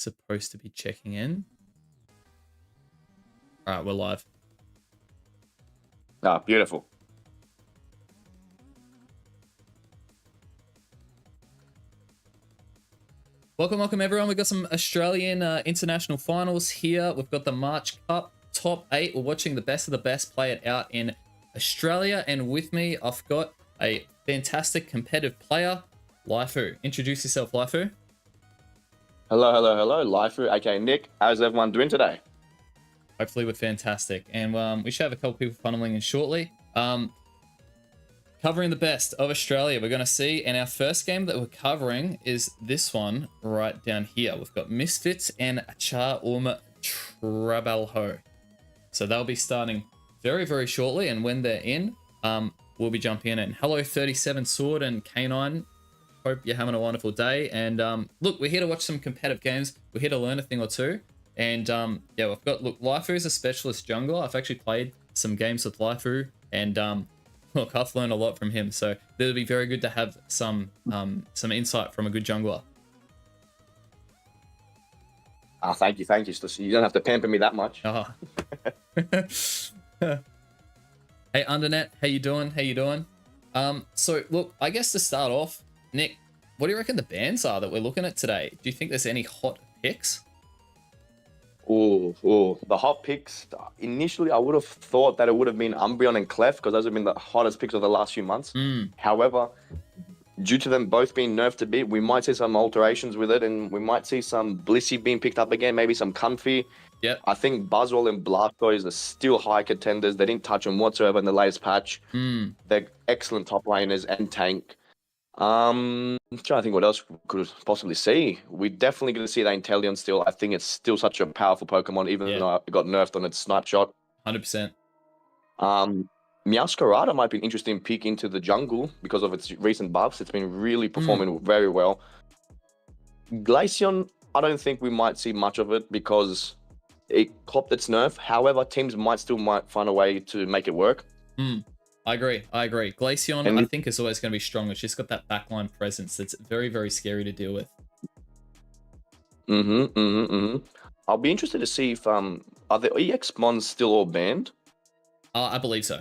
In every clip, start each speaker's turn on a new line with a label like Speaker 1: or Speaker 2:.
Speaker 1: supposed to be checking in. All right, we're live.
Speaker 2: Ah, beautiful.
Speaker 1: Welcome everyone. We've got some Australian international finals here. We've got the March Cup top 8. We're watching the best of the best play it out in Australia. And with me, I've got a fantastic competitive player, Laifu. Introduce yourself, Laifu.
Speaker 2: Hello. Laifu, aka Nick. How's everyone doing today?
Speaker 1: Hopefully we're fantastic. And we should have a couple people funneling in shortly. Covering the best of Australia, we're going to see. And our first game that we're covering is this one right down here. We've got Misfits and Achar Trabalho. So they'll be starting very, very shortly. And when they're in, we'll be jumping in. And hello, 37 Sword and K9. Hope you're having a wonderful day. And look, we're here to watch some competitive games. We're here to learn a thing or two. And yeah, we've got, look, Laifu is a specialist jungler. I've actually played some games with Laifu. And look, I've learned a lot from him, so it'll be very good to have some insight from a good jungler.
Speaker 2: Oh, thank you. You don't have to pamper me that much.
Speaker 1: Oh. Hey, Undernet, how you doing? So look, I guess to start off, Nick, what do you reckon the bans are that we're looking at today? Do you think there's any hot picks?
Speaker 2: Oh, the hot picks. Initially, I would have thought that it would have been Umbreon and Clef because those have been the hottest picks of the last few months. However, due to them both being nerfed a bit, we might see some alterations with it, and we might see some Blissey being picked up again, maybe some Comfy.
Speaker 1: Yep.
Speaker 2: I think Buzzwole and Blastoise are still high contenders. They didn't touch them whatsoever in the latest patch. They're excellent top laners and tank. I'm trying to think what else we could possibly see. We're definitely going to see that Inteleon still. I think it's still such a powerful Pokemon, even though it got nerfed on its snipe shot.
Speaker 1: 100%.
Speaker 2: Meowscarada might be an interesting peek into the jungle because of its recent buffs. It's been really performing very well. Glaceon, I don't think we might see much of it because it copped its nerf. However, teams might find a way to make it work.
Speaker 1: I agree. Glaceon, I think, is always going to be strong. It's just got that backline presence that's very, very scary to deal with.
Speaker 2: I'll be interested to see if are the EX Mons still all banned?
Speaker 1: I believe so.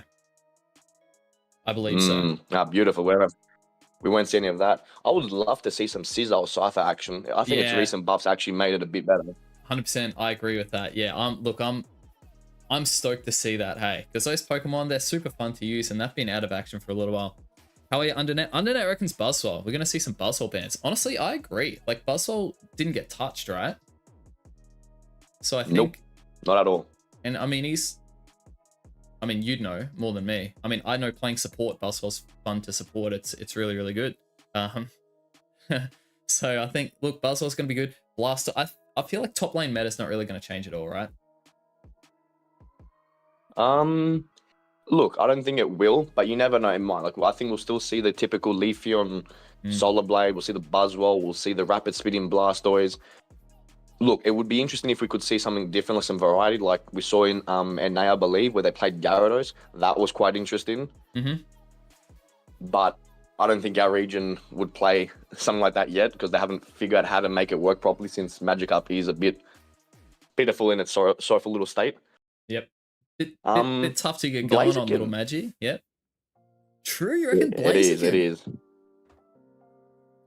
Speaker 2: Beautiful. We won't see any of that. I would love to see some Scizor or Cypher action. I think its recent buffs actually made it a bit better.
Speaker 1: 100%. I agree with that. Yeah. Look, I'm stoked to see that, hey, because those Pokemon, they're super fun to use, and they've been out of action for a little while. How are you, Undernet? Undernet reckons Buzzwole. We're going to see some Buzzwole bans. Honestly, I agree. Like, Buzzwole didn't get touched, right? So I think...
Speaker 2: Nope, not at all.
Speaker 1: And, I mean, you'd know more than me. I mean, I know playing support, Buzzwole's fun to support. It's really, really good. So I think, look, Buzzwole's going to be good. Blaster, I feel like top lane meta's not really going to change at all, right?
Speaker 2: Look, I don't think it will, but you never know, it might. Like, I think we'll still see the typical Leafeon, Solar Blade. We'll see the Buzzwole. We'll see the rapid speeding Blastoise. Look, it would be interesting if we could see something different, like some variety, like we saw in NA, I believe, where they played Gyarados. That was quite interesting. But I don't think our region would play something like that yet because they haven't figured out how to make it work properly since Magikarp is a bit pitiful in its sorrowful little state.
Speaker 1: Yep. Bit tough to get going on little Magi. Yep. True, you reckon Blaziken?
Speaker 2: It is.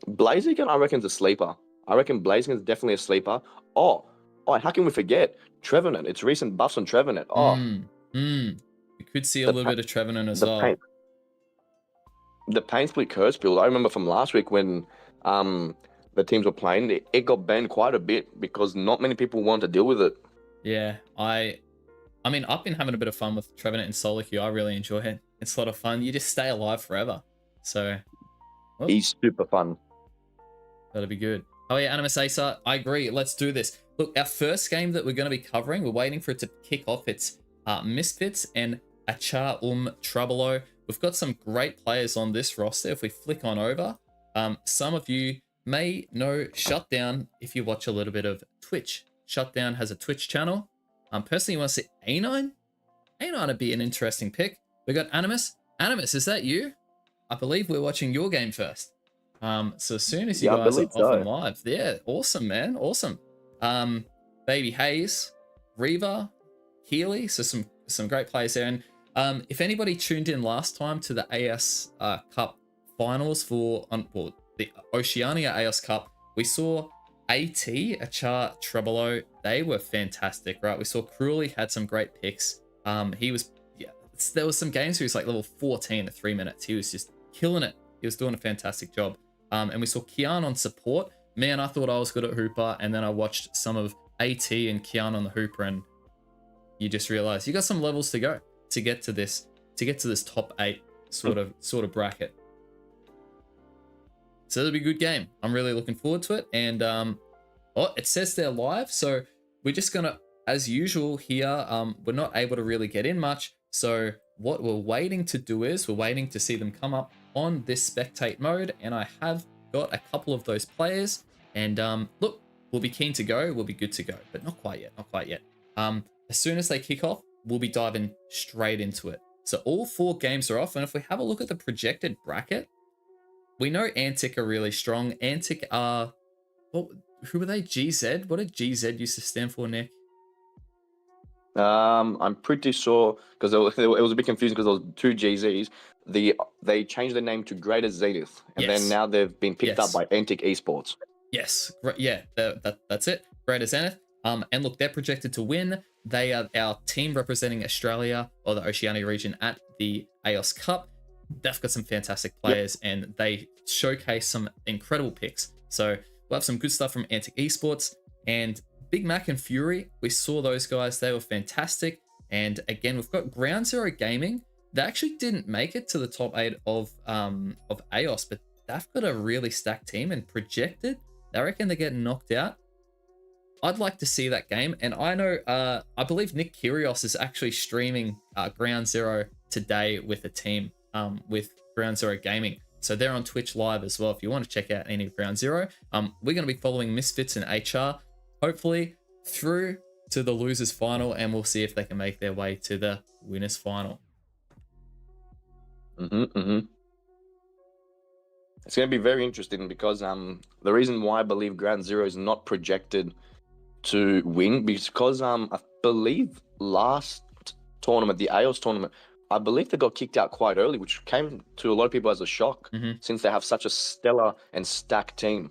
Speaker 2: Blaziken, I reckon, is a sleeper. I reckon Blaziken is definitely a sleeper. Oh, how can we forget? Trevenant. It's recent buffs on Trevenant.
Speaker 1: We could see a little bit of Trevenant as well.
Speaker 2: The Pain Split Curse build, I remember from last week when the teams were playing, it got banned quite a bit because not many people want to deal with it.
Speaker 1: Yeah, I mean, I've been having a bit of fun with Trevenant and Solo Q. I really enjoy it. It's a lot of fun. You just stay alive forever. So...
Speaker 2: He's super fun.
Speaker 1: That'll be good. Oh yeah, Animus Acer, I agree. Let's do this. Look, our first game that we're going to be covering, we're waiting for it to kick off. It's Misfits and Achar Trabalho. We've got some great players on this roster. If we flick on over, some of you may know Shutdown if you watch a little bit of Twitch. Shutdown has a Twitch channel. Personally, you want to see A9? A9 would be an interesting pick. We got Animus. Animus, is that you? I believe we're watching your game first. So as soon as you guys are off and live, yeah, awesome, man, awesome. Baby Hayes, Reva, Healy. So some great players there. And if anybody tuned in last time to the AS Cup finals for the Oceania AS Cup, we saw AT, Achar, Trebolo. They were fantastic, right? We saw Cruelly had some great picks. There was some games where he was like level 14 at 3 minutes. He was just killing it. He was doing a fantastic job. And we saw Kian on support. Man, I thought I was good at Hooper, and then I watched some of AT and Kian on the Hooper, and you just realize you got some levels to go to get to this top 8 sort of bracket. So it'll be a good game. I'm really looking forward to it. And it says they're live, so we're just gonna, as usual here, we're not able to really get in much. So what we're waiting to do is we're waiting to see them come up on this spectate mode, and I have got a couple of those players. And look, we'll be keen to go. We'll be good to go, but not quite yet. As soon as they kick off, we'll be diving straight into it. So all 4 games are off, and if we have a look at the projected bracket, we know Antic are really strong. Antic are, who were they? GZ? What did GZ used to stand for, Nick?
Speaker 2: I'm pretty sure, because it was a bit confusing because there was 2 GZs. They changed the name to Greater Zenith, and then now they've been picked up by Antic Esports.
Speaker 1: Yes, yeah, that's it. Greater Zenith. And look, they're projected to win. They are our team representing Australia or the Oceania region at the AOS Cup. They've got some fantastic players, and they showcase some incredible picks. So we'll have some good stuff from Antic Esports. And Big Mac and Fury, we saw those guys. They were fantastic. And again, we've got Ground Zero Gaming. They actually didn't make it to the top 8 of AOS, but they've got a really stacked team and projected. I reckon they're getting knocked out. I'd like to see that game. And I know, I believe Nick Kyrgios is actually streaming Ground Zero today with a team, with Ground Zero Gaming. So they're on Twitch live as well. If you want to check out any of Ground Zero, we're going to be following Misfits and HR, hopefully through to the losers final, and we'll see if they can make their way to the winners final.
Speaker 2: It's going to be very interesting because the reason why I believe Ground Zero is not projected to win, because I believe last tournament, the AOS tournament, I believe they got kicked out quite early, which came to a lot of people as a shock, since they have such a stellar and stacked team.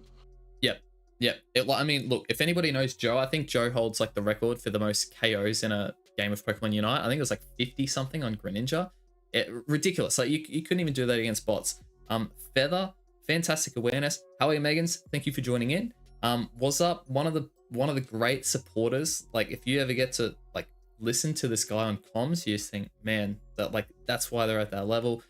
Speaker 1: Yeah. I mean, look, if anybody knows Joe, I think Joe holds like the record for the most KOs in a game of Pokemon Unite. I think it was like 50 something on Greninja. Ridiculous. Like you couldn't even do that against bots. Feather, fantastic awareness. Howie Megans, thank you for joining in. Was up one of the great supporters. Like if you ever get to like listen to this guy on comms, you just think, man, that's why they're at that level.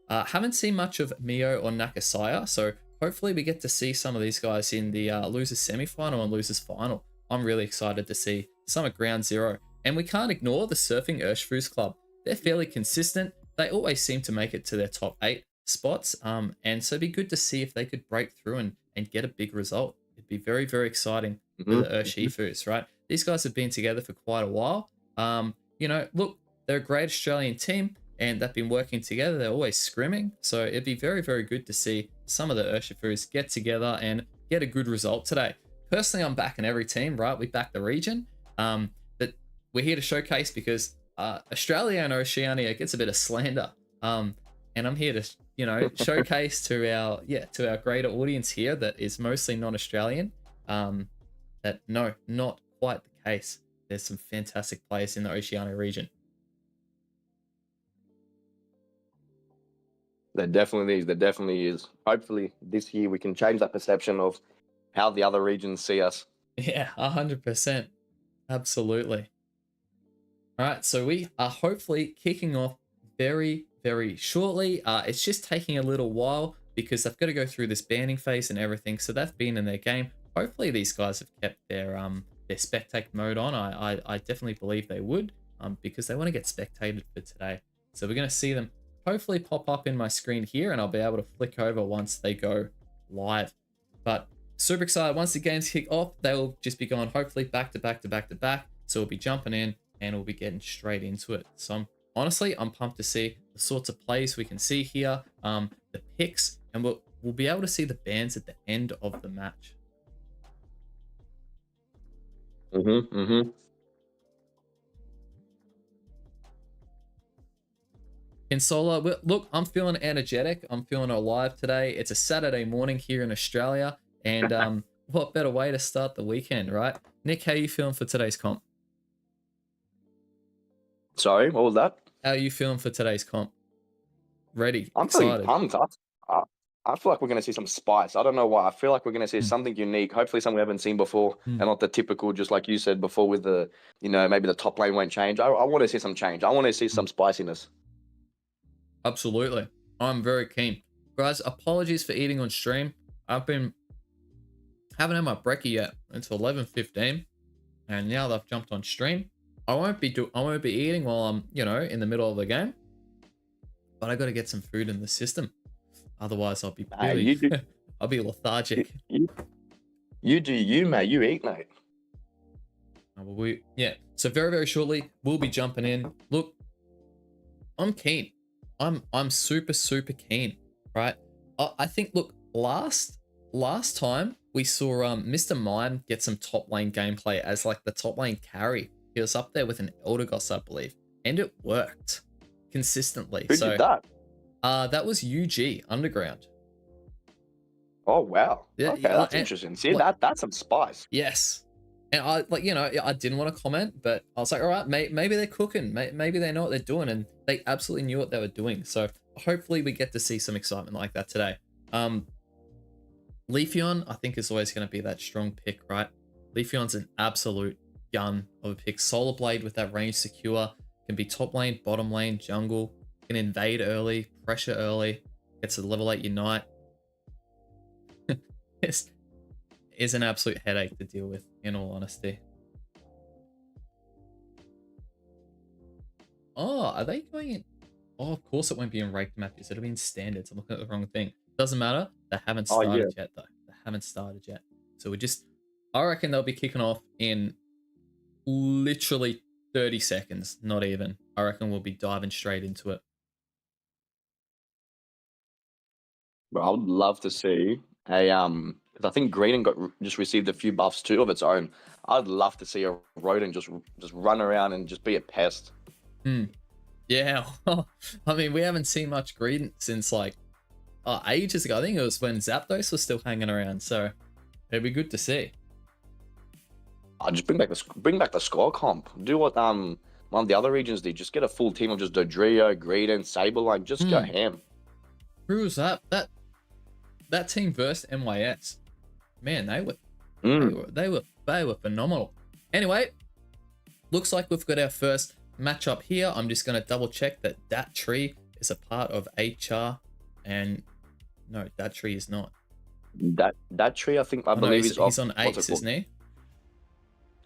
Speaker 1: Haven't seen much of Mio or Nakasaya, so hopefully we get to see some of these guys in the losers semi-final and losers final. I'm really excited to see some at Ground Zero. And we can't ignore the Surfing Urshifu's Club. They're fairly consistent. They always seem to make it to their top 8 spots. And so it'd be good to see if they could break through and get a big result. It'd be very, very exciting for the Urshifus, right? These guys have been together for quite a while. Look, they're a great Australian team, and they've been working together. They're always scrimming. So it'd be very, very good to see some of the Urshifus get together and get a good result today. Personally, I'm backing every team, right? We back the region. But we're here to showcase because Australia and Oceania gets a bit of slander. And I'm here to, showcase to our greater audience here that is mostly non-Australian, that no, not quite the case. There's some fantastic players in the Oceania region.
Speaker 2: There definitely is. Hopefully this year we can change that perception of how the other regions see us.
Speaker 1: Yeah, 100%. Absolutely. All right, so we are hopefully kicking off very, very shortly. It's just taking a little while because they've got to go through this banning phase and everything. So they've been in their game. Hopefully these guys have kept their spectate mode on. I definitely believe they would, because they want to get spectated for today. So we're going to see them hopefully pop up in my screen here, and I'll be able to flick over once they go live. But super excited. Once the games kick off, they will just be going hopefully back to back to back to back. So we'll be jumping in and we'll be getting straight into it. So I'm pumped to see the sorts of plays we can see here, the picks, and we'll be able to see the bans at the end of the match.
Speaker 2: Mm-hmm.
Speaker 1: In solo, look, I'm feeling energetic. I'm feeling alive today. It's a Saturday morning here in Australia, and what better way to start the weekend, right? Nick, how you feeling for today's comp?
Speaker 2: Sorry, what was that?
Speaker 1: How are you feeling for today's comp? Ready,
Speaker 2: I'm feeling
Speaker 1: excited.
Speaker 2: pumped. I feel like we're going to see some spice. I don't know why. I feel like we're going to see something unique. Hopefully, something we haven't seen before, and not the typical, just like you said before, with the, maybe the top lane won't change. I want to see some change. I want to see some spiciness.
Speaker 1: Absolutely. I'm very keen. Guys, apologies for eating on stream. Haven't had my brekkie yet. It's 11:15, and now that I've jumped on stream, I won't be eating while I'm, in the middle of the game. But I got to get some food in the system. Otherwise, I'll be I'll be lethargic.
Speaker 2: You do you, mate. You eat, mate.
Speaker 1: So very, very shortly, we'll be jumping in. Look, I'm keen. I'm super, super keen, right? I think, look, last time we saw Mr. Mime get some top lane gameplay as like the top lane carry. He was up there with an Eldegoss, I believe, and it worked consistently.
Speaker 2: Who did that?
Speaker 1: That was UG Underground.
Speaker 2: Oh wow.
Speaker 1: Yeah,
Speaker 2: okay, that's interesting. See, that's some spice.
Speaker 1: Yes. And I I didn't want to comment, but I was like, all right, maybe they're cooking, maybe they know what they're doing, and they absolutely knew what they were doing. So hopefully we get to see some excitement like that today. Leafeon, I think, is always going to be that strong pick, right? Leafeon's an absolute gun of a pick. Solar Blade with that range secure, can be top lane, bottom lane, jungle, can invade early, pressure early, gets to level 8 Unite. Is an absolute headache to deal with, in all honesty. Oh, are they going in? Oh, of course it won't be in ranked matches. It'll be in standards. I'm looking at the wrong thing. Doesn't matter. They haven't started yet, though. They haven't started yet. So I reckon they'll be kicking off in literally 30 seconds. Not even. I reckon we'll be diving straight into it.
Speaker 2: Well, I would love to see I think Green just received a few buffs too of its own. I'd love to see a rodent just run around and just be a pest.
Speaker 1: Yeah, I mean, we haven't seen much Green since like ages ago. I think it was when Zapdos was still hanging around, so it'd be good to see.
Speaker 2: I'll just bring back the score comp. Do what one of the other regions did. Just get a full team of just Dodrio, Greedent, Sableye. Just go ham.
Speaker 1: Who was that? That team versus MYS. Man, they were phenomenal. Anyway, looks like we've got our first matchup here. I'm just going to double check that tree is a part of HR, and no, that tree is not.
Speaker 2: That tree, I believe
Speaker 1: he's on Ace, isn't he?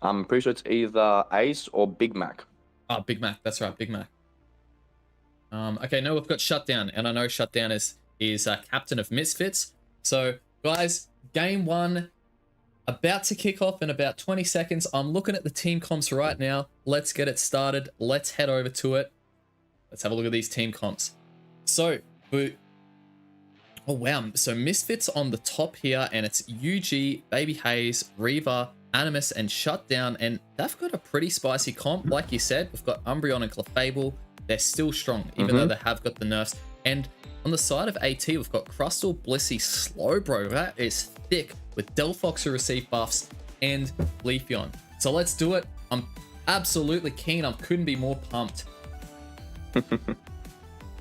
Speaker 2: I'm pretty sure it's either Ace or Big Mac.
Speaker 1: Oh, Big Mac. That's right, Big Mac. Okay, now we've got Shutdown, and I know Shutdown is captain of Misfits. So, guys, game 1 about to kick off in about 20 seconds. I'm looking at the team comps right now. Let's get it started. Let's head over to it. Let's have a look at these team comps. So, oh wow. So Misfits on the top here, and it's UG, Baby Haze, Reaver, Animus, and Shutdown, and they've got a pretty spicy comp. Like you said, we've got Umbreon and Clefable. They're still strong, even though they have got the nerfs. And on the side of AT, we've got Crustle, Blissey, Slowbro. That is thick, with Delphox who receive buffs, and Leafeon. So let's do it. I'm absolutely keen. I couldn't be more pumped.
Speaker 2: Do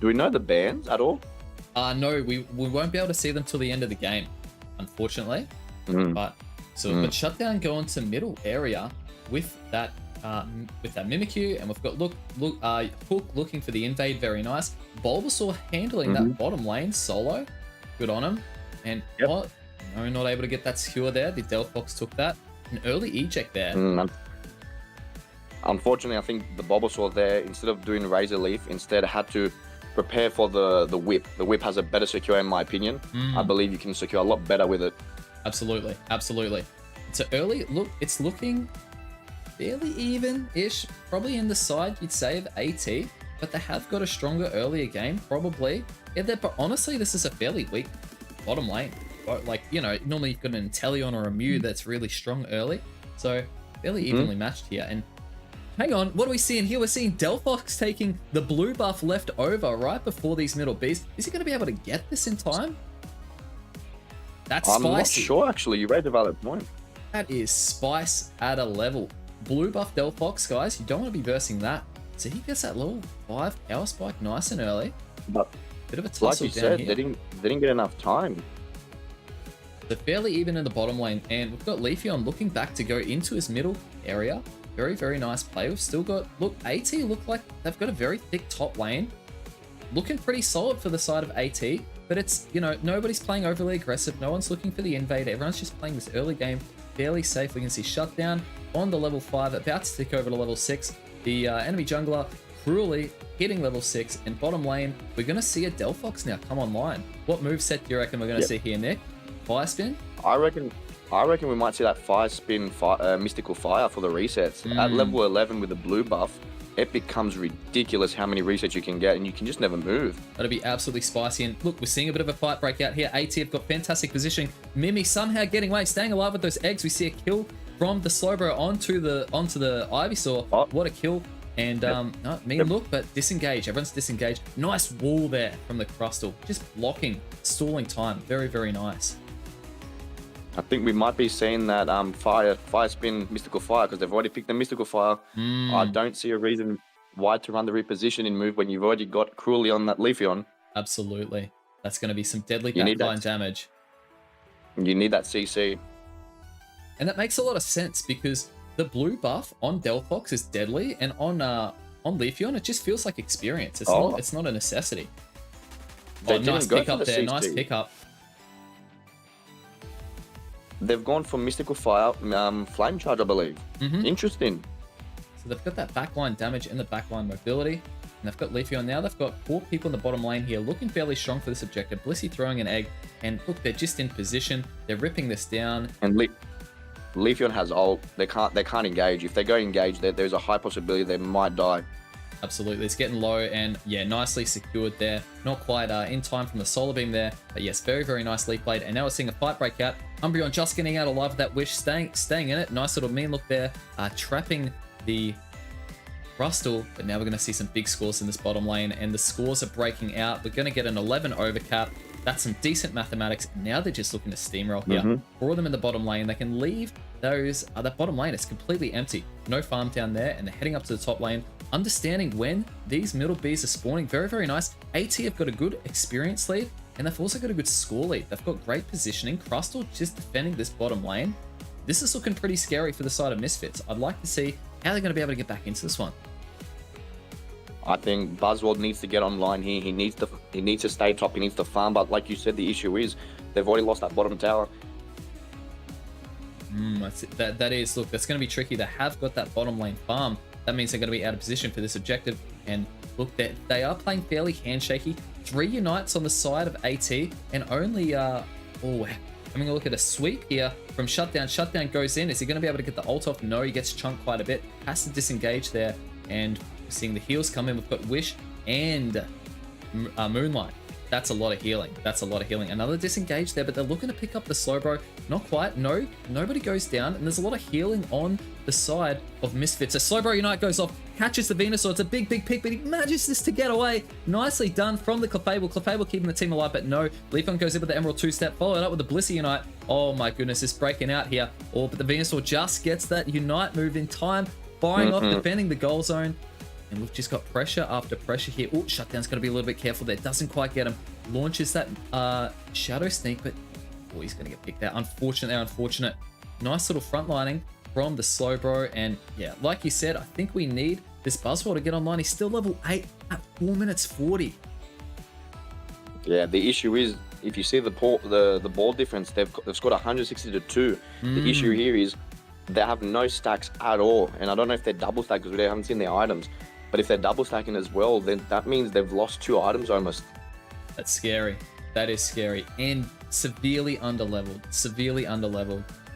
Speaker 2: we know the bans at all?
Speaker 1: No, we won't be able to see them till the end of the game, unfortunately. But but Shutdown going to middle area with that Mimikyu, and we've got Hook looking for the invade, very nice. Bulbasaur handling that bottom lane solo, good on him. And no, not able to get that secure there. The Delphox took that, an early eject there.
Speaker 2: Unfortunately, I think the Bulbasaur there, instead of doing Razor Leaf, instead had to prepare for the whip. The whip has a better secure, in my opinion. I believe you can secure a lot better with it.
Speaker 1: Absolutely. It's an early look. It's looking fairly even-ish, probably in the side, you'd say, of AT, but they have got a stronger earlier game, probably. But honestly, this is a fairly weak bottom lane. Like, normally you've got an Inteleon or a Mew that's really strong early. So fairly evenly matched here. And hang on, what are we seeing here? We're seeing Delphox taking the blue buff left over right before these middle Bs. Is he going to be able to get this in time? That's spicy.
Speaker 2: I'm not sure, actually. You raised a valid point.
Speaker 1: That is spice at a level. Blue buff Delphox, guys. You don't want to be versing that. So he gets that level 5 power spike nice and early.
Speaker 2: But
Speaker 1: bit of a tussle
Speaker 2: like you
Speaker 1: down
Speaker 2: said,
Speaker 1: here.
Speaker 2: they didn't get enough time.
Speaker 1: So fairly even in the bottom lane. And we've got Leafeon looking back to go into his middle area. Very, very nice play. We've still got... Look, AT look like they've got a very thick top lane. Looking pretty solid for the side of AT. But it's, you know, nobody's playing overly aggressive. No one's looking for the invade. Everyone's just playing this early game fairly safe. We can see Shutdown on the level 5, about to tick over to level 6. The enemy jungler cruelly hitting level 6. And bottom lane, we're going to see a Delphox now come online. What moveset do you reckon we're going to see here, Nick? Fire Spin?
Speaker 2: I reckon we might see that Fire Spin Mystical Fire for the resets. At level 11 with the blue buff, it becomes ridiculous how many resets you can get, and you can just never move.
Speaker 1: That'll be absolutely spicy. And look, we're seeing a bit of a fight break out here. AT have got fantastic positioning. Mimi somehow getting away, staying alive with those eggs. We see a kill from the Slowbro onto the Ivysaur.
Speaker 2: Oh.
Speaker 1: What a kill. And look, but disengage. Everyone's disengaged. Nice wall there from the Crustal. Just blocking, stalling time. Very, very nice.
Speaker 2: I think we might be seeing that Fire Spin Mystical Fire, because they've already picked the Mystical Fire. I don't see a reason why to run the repositioning move when you've already got Cruelly on that Leafeon.
Speaker 1: Absolutely. That's going to be some deadly backline damage.
Speaker 2: You need that CC.
Speaker 1: And that makes a lot of sense because the blue buff on Delphox is deadly, and on Leafeon it just feels like experience. It's not a necessity. Nice pickup there. Nice pickup.
Speaker 2: They've gone for Mystical Fire, Flame Charge, I believe. Interesting.
Speaker 1: So they've got that backline damage and the backline mobility. And they've got Leafeon now. They've got 4 people in the bottom lane here looking fairly strong for this objective. Blissey throwing an egg. And look, they're just in position. They're ripping this down.
Speaker 2: And Leafeon has ult. They can't engage. If they go engage, there's a high possibility they might die.
Speaker 1: Absolutely. It's getting low, and yeah, nicely secured there. Not quite in time from the solar beam there, but yes, very, very nicely played. And now we're seeing a fight break out. Umbreon just getting out alive with that wish, staying in it. Nice little mean look there, trapping the Rustle. But now we're going to see some big scores in this bottom lane, and the scores are breaking out. We're going to get an 11 overcap. That's some decent mathematics. Now they're just looking to steamroll here. 4 of them in the bottom lane. They can leave those. That bottom lane is completely empty. No farm down there, and they're heading up to the top lane. Understanding when these middle Bs are spawning. Very, very nice. AT have got a good experience lead, and they've also got a good score lead. They've got great positioning. Crustal just defending this bottom lane. This is looking pretty scary for the side of Misfits. I'd like to see how they're going to be able to get back into this one.
Speaker 2: I think Buzzword needs to get online here. He needs to stay top. He needs to farm. But like you said, the issue is they've already lost that bottom tower.
Speaker 1: That is, look, that's going to be tricky. They have got that bottom lane farm. That means they're going to be out of position for this objective. And look, they are playing fairly handshaky. 3 unites on the side of AT, and only having a look at a sweep here from Shutdown. Shutdown goes in. Is he going to be able to get the ult off? No, he gets chunked quite a bit. Has to disengage there, and we're seeing the heals come in. We've got Wish and Moonlight. That's a lot of healing. Another disengage there, but they're looking to pick up the Slowbro. Not quite. No, nobody goes down, and there's a lot of healing on the side of Misfits. A Slowbro Unite goes off, catches the Venusaur. It's a big, big pick, but he manages this to get away. Nicely done from the Clefable. Clefable keeping the team alive, but no. Leafeon goes in with the Emerald 2-step, followed up with the Blissey Unite. Oh my goodness, it's breaking out here. But the Venusaur just gets that Unite move in time, firing off, defending the goal zone. And we've just got pressure after pressure here. Oh, Shutdown's got to be a little bit careful there. Doesn't quite get him. Launches that Shadow Sneak, but he's going to get picked out. Unfortunate. Nice little frontlining from the Slowbro. And yeah, like you said, I think we need this Buzzwole to get online. He's still level 8 at 4 minutes 40.
Speaker 2: Yeah, the issue is, if you see the ball difference, they've scored 160 to 2. The issue here is they have no stacks at all. And I don't know if they're double stacked because we haven't seen their items. But if they're double stacking as well, then that means they've lost 2 items almost.
Speaker 1: That's scary. That is scary. And severely underleveled.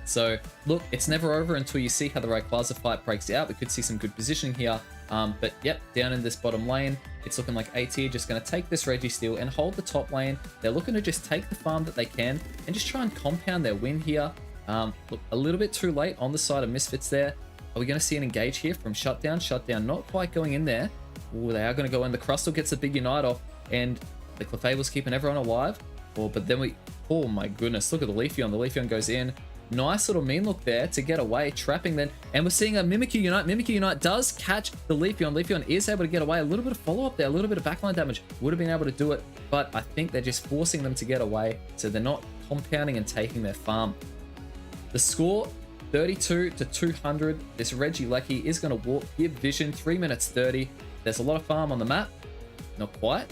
Speaker 1: So, look, it's never over until you see how the Rayquaza fight breaks out. We could see some good positioning here. But, yep, down in this bottom lane, it's looking like AT are just going to take this Registeel and hold the top lane. They're looking to just take the farm that they can and just try and compound their win here. Look, a little bit too late on the side of Misfits there. Are we going to see an engage here from Shutdown? Shutdown not quite going in there. Oh, they are going to go in. The Crustal gets a big Unite off, and the Clefable's keeping everyone alive. Oh, but then oh my goodness, look at the Leafeon. The Leafeon goes in. Nice little mean look there to get away, trapping then. And we're seeing a Mimikyu Unite. Mimikyu Unite does catch the Leafeon. Leafeon is able to get away. A little bit of follow-up there, a little bit of backline damage. Would have been able to do it, but I think they're just forcing them to get away, so they're not compounding and taking their farm. The score, 32 to 200. This Regieleki is going to walk, give vision, 3 minutes 30. There's a lot of farm on the map. Not quite.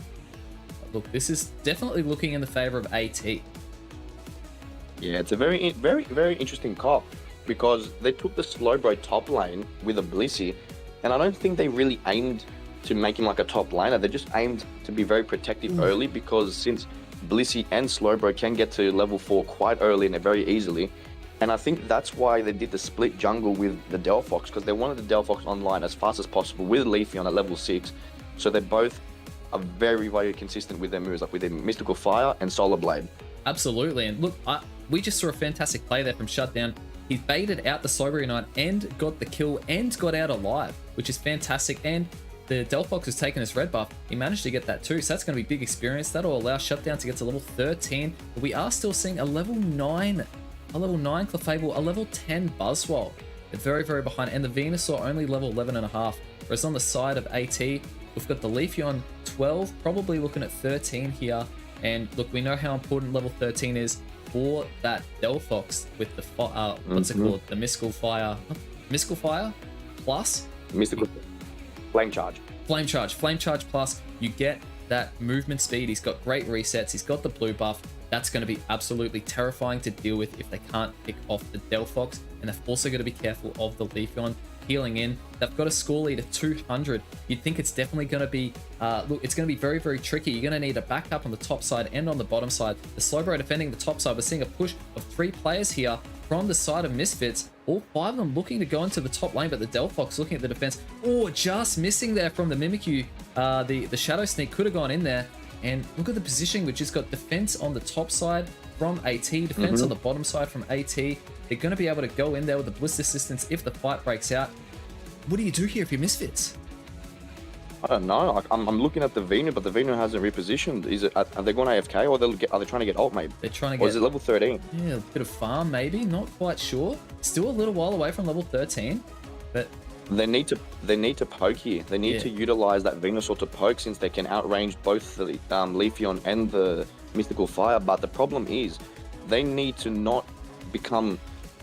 Speaker 1: But look, this is definitely looking in the favor of AT.
Speaker 2: Yeah, it's a very interesting call because they took the Slowbro top lane with a Blissey, and I don't think they really aimed to make him like a top laner. They just aimed to be very protective early, because since Blissey and Slowbro can get to level 4 quite early and very easily, and I think that's why they did the split jungle with the Delphox, because they wanted the Delphox online as fast as possible with Leafeon at level 6, so they both are very consistent with their moves, like with their Mystical Fire and Solar Blade.
Speaker 1: Absolutely, and look, we just saw a fantastic play there from Shutdown. He baited out the Slowbro Unite and got the kill and got out alive, which is fantastic. And the Delphox has taken his red buff. He managed to get that too, so that's going to be big experience. That'll allow Shutdown to get to level 13. But we are still seeing a level 9 Clefable, a level 10 Buzzwole. They're very behind. And the Venusaur only level 11.5. Whereas on the side of AT, we've got the Leafeon 12, probably looking at 13 here. And look, we know how important level 13 is for that Delphox with the what's it called? The Mystical Fire plus
Speaker 2: Mystical Flame Charge.
Speaker 1: Flame Charge plus. You get that movement speed. He's got great resets. He's got the blue buff. That's going to be absolutely terrifying to deal with if they can't pick off the Delphox. And they've also got to be careful of the Leafeon healing in. They've got a score lead of 200. You'd think it's definitely going to be, look, it's going to be very tricky. You're going to need a backup on the top side and on the bottom side. The Slowbro defending the top side. We're seeing a push of 3 players here from the side of Misfits. All 5 of them looking to go into the top lane, but the Delphox looking at the defense. Oh, just missing there from the Mimikyu. The Shadow Sneak could have gone in there. And look at the positioning, which has got defense on the top side from AT, defense on the bottom side from AT. They're going to be able to go in there with the Bliss Assistance if the fight breaks out. What do you do here if you're Misfits?
Speaker 2: I don't know. I'm looking at the Venu, but the Venu hasn't repositioned. Are they going AFK, or are they trying to get ult maybe?
Speaker 1: They're trying to get...
Speaker 2: Or is it level 13?
Speaker 1: Yeah, a bit of farm maybe. Not quite sure. Still a little while away from level 13, but...
Speaker 2: They need to poke here. They need to utilize that Venusaur to poke, since they can outrange both the Leafeon and the Mystical Fire. But the problem is, they need to not become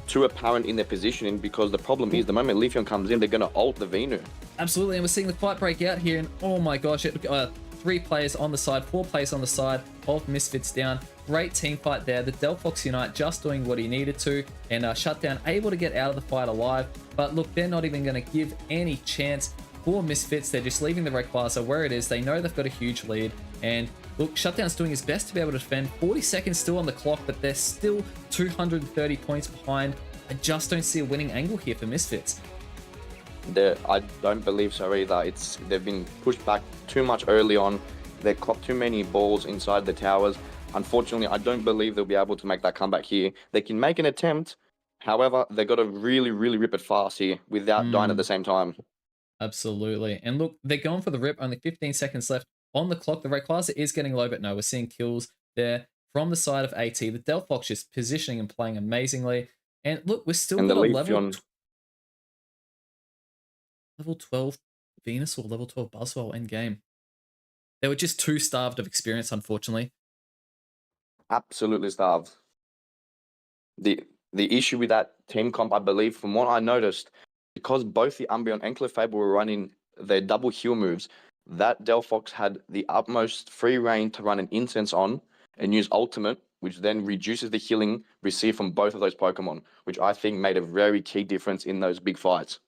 Speaker 2: too apparent in their positioning, because the problem is the moment Leafeon comes in, they're going to ult the Venu.
Speaker 1: Absolutely, and we're seeing the fight break out here, and oh my gosh, 3 players on the side, 4 players on the side of Misfits down. Great team fight there. The Delphox Unite just doing what he needed to, and Shutdown able to get out of the fight alive. But look, they're not even going to give any chance for Misfits. They're just leaving the Rayquaza where it is. They know they've got a huge lead, and look, Shutdown's doing his best to be able to defend. 40 seconds still on the clock, but they're still 230 points behind. I just don't see a winning angle here for Misfits.
Speaker 2: I don't believe so either. They've been pushed back too much early on. They've clocked too many balls inside the towers. Unfortunately, I don't believe they'll be able to make that comeback here. They can make an attempt. However, they've got to really rip it fast here without dying at the same time.
Speaker 1: Absolutely. And look, they're going for the rip. Only 15 seconds left on the clock. The Rayquaza is getting low, but no, we're seeing kills there from the side of AT. The Delphox just positioning and playing amazingly. And look, we're still got a level 12 Venus or level 12 Buzzwole end game. They were just too starved of experience, unfortunately.
Speaker 2: Absolutely starved. The issue with that team comp, I believe, from what I noticed, because both the Umbreon and Clefable were running their double heal moves, that Delphox had the utmost free reign to run an Incense on and use Ultimate, which then reduces the healing received from both of those Pokemon, which I think made a very key difference in those big fights.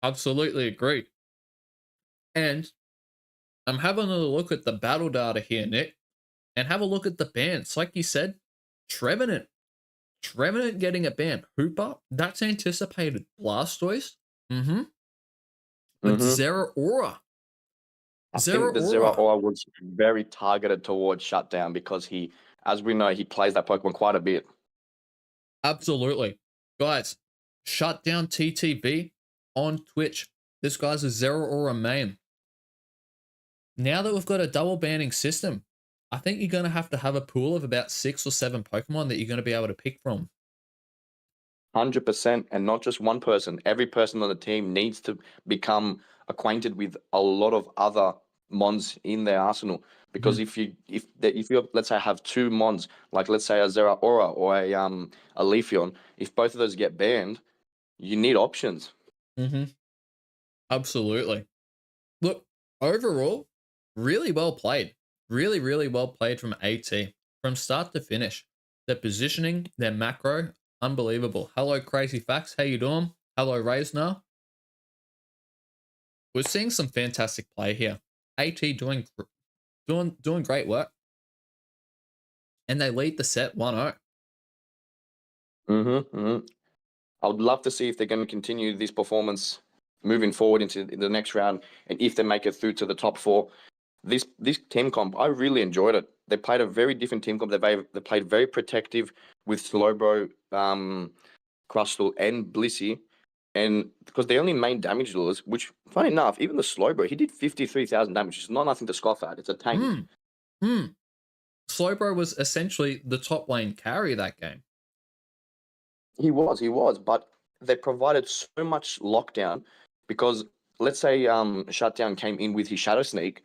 Speaker 1: Absolutely agree. And I'm having a look at the battle data here, Nick, and have a look at the bans. Like you said, Trevenant getting a ban. Hooper, that's anticipated. Blastoise, but Zeraora.
Speaker 2: I think the Zeraora was very targeted towards Shutdown, because he, as we know, he plays that Pokemon quite a bit.
Speaker 1: Absolutely. Guys, shut down TTB on Twitch. This guy's a Zero Aura main. Now that we've got a double banning system, I think you're going to have a pool of about 6 or 7 Pokemon that you're going to be able to pick from.
Speaker 2: 100%, and not just one person. Every person on the team needs to become acquainted with a lot of other mons in their arsenal. Because if you let's say have 2 mons, like let's say a Zeraora or a Leafeon, if both of those get banned, you need options.
Speaker 1: Absolutely. Look, overall, really well played. Really, really well played from AT. From start to finish. Their positioning, their macro, unbelievable. Hello, Crazy Facts. How you doing? Hello, Raisner. We're seeing some fantastic play here. AT doing great work. And they lead the set 1-0.
Speaker 2: I would love to see if they're going to continue this performance moving forward into the next round, and if they make it through to the top 4. This team comp, I really enjoyed it. They played a very different team comp. They played very protective with Slowbro, Crustle, and Blissey. And because they only main damage dealers, which, funny enough, even the Slowbro, he did 53,000 damage, which is not nothing to scoff at. It's a tank.
Speaker 1: Slowbro was essentially the top lane carry that game.
Speaker 2: He was, but they provided so much lockdown because let's say Shutdown came in with his Shadow Sneak,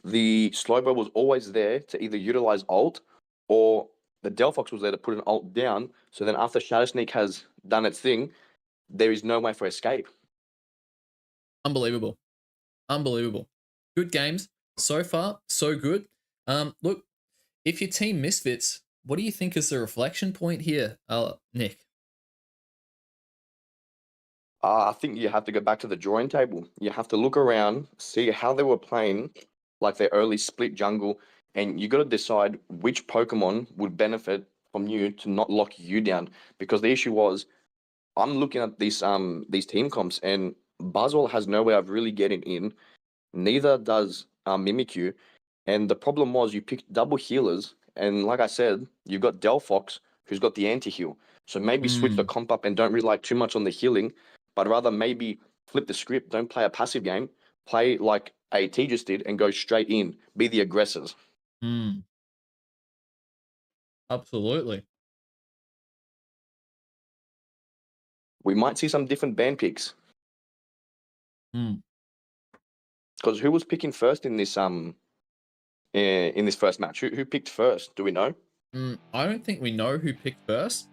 Speaker 2: the Slowbro was always there to either utilize ult or the Delphox was there to put an ult down. So then after Shadow Sneak has done its thing, there is no way for escape.
Speaker 1: Unbelievable. Good games. So far, so good. Look, if your team misfits, what do you think is the reflection point here, Nick?
Speaker 2: I think you have to go back to the drawing table. You have to look around, see how they were playing, like their early split jungle, and you got to decide which Pokemon would benefit from you to not lock you down. Because the issue was, I'm looking at these team comps, and Buzzwole has no way of really getting in. Neither does Mimikyu, and the problem was you picked double healers, and like I said, you've got Delphox who's got the anti-heal. So maybe switch the comp up and don't rely too much on the healing, but rather maybe flip the script. Don't play a passive game. Play like AT just did and go straight in. Be the aggressors.
Speaker 1: Absolutely.
Speaker 2: We might see some different ban picks. Because who was picking first in this first match? Who picked first? Do we know?
Speaker 1: I don't think we know who picked first,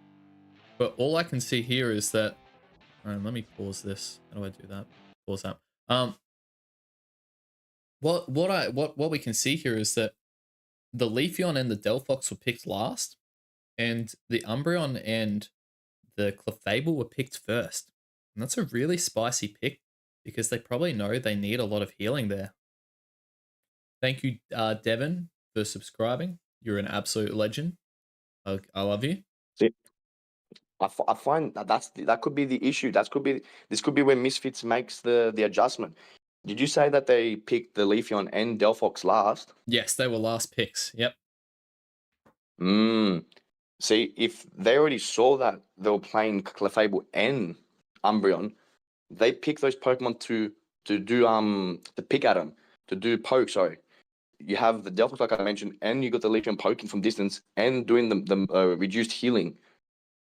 Speaker 1: but all I can see here is that. Let me pause this. How do I do that? Pause that. What we can see here is that the Leafeon and the Delphox were picked last, and the Umbreon and the Clefable were picked first. And that's a really spicy pick because they probably know they need a lot of healing there. Thank you, Devin, for subscribing. You're an absolute legend. I love you.
Speaker 2: I find that could be the issue. This could be where Misfits makes the adjustment. Did you say that they picked the Leafeon and Delphox last?
Speaker 1: Yes, they were last picks. Yep.
Speaker 2: See, if they already saw that they were playing Clefable and Umbreon, they pick those Pokemon to pick at them, to do poke. Sorry, you have the Delphox like I mentioned, and you got the Leafeon poking from distance and doing the reduced healing.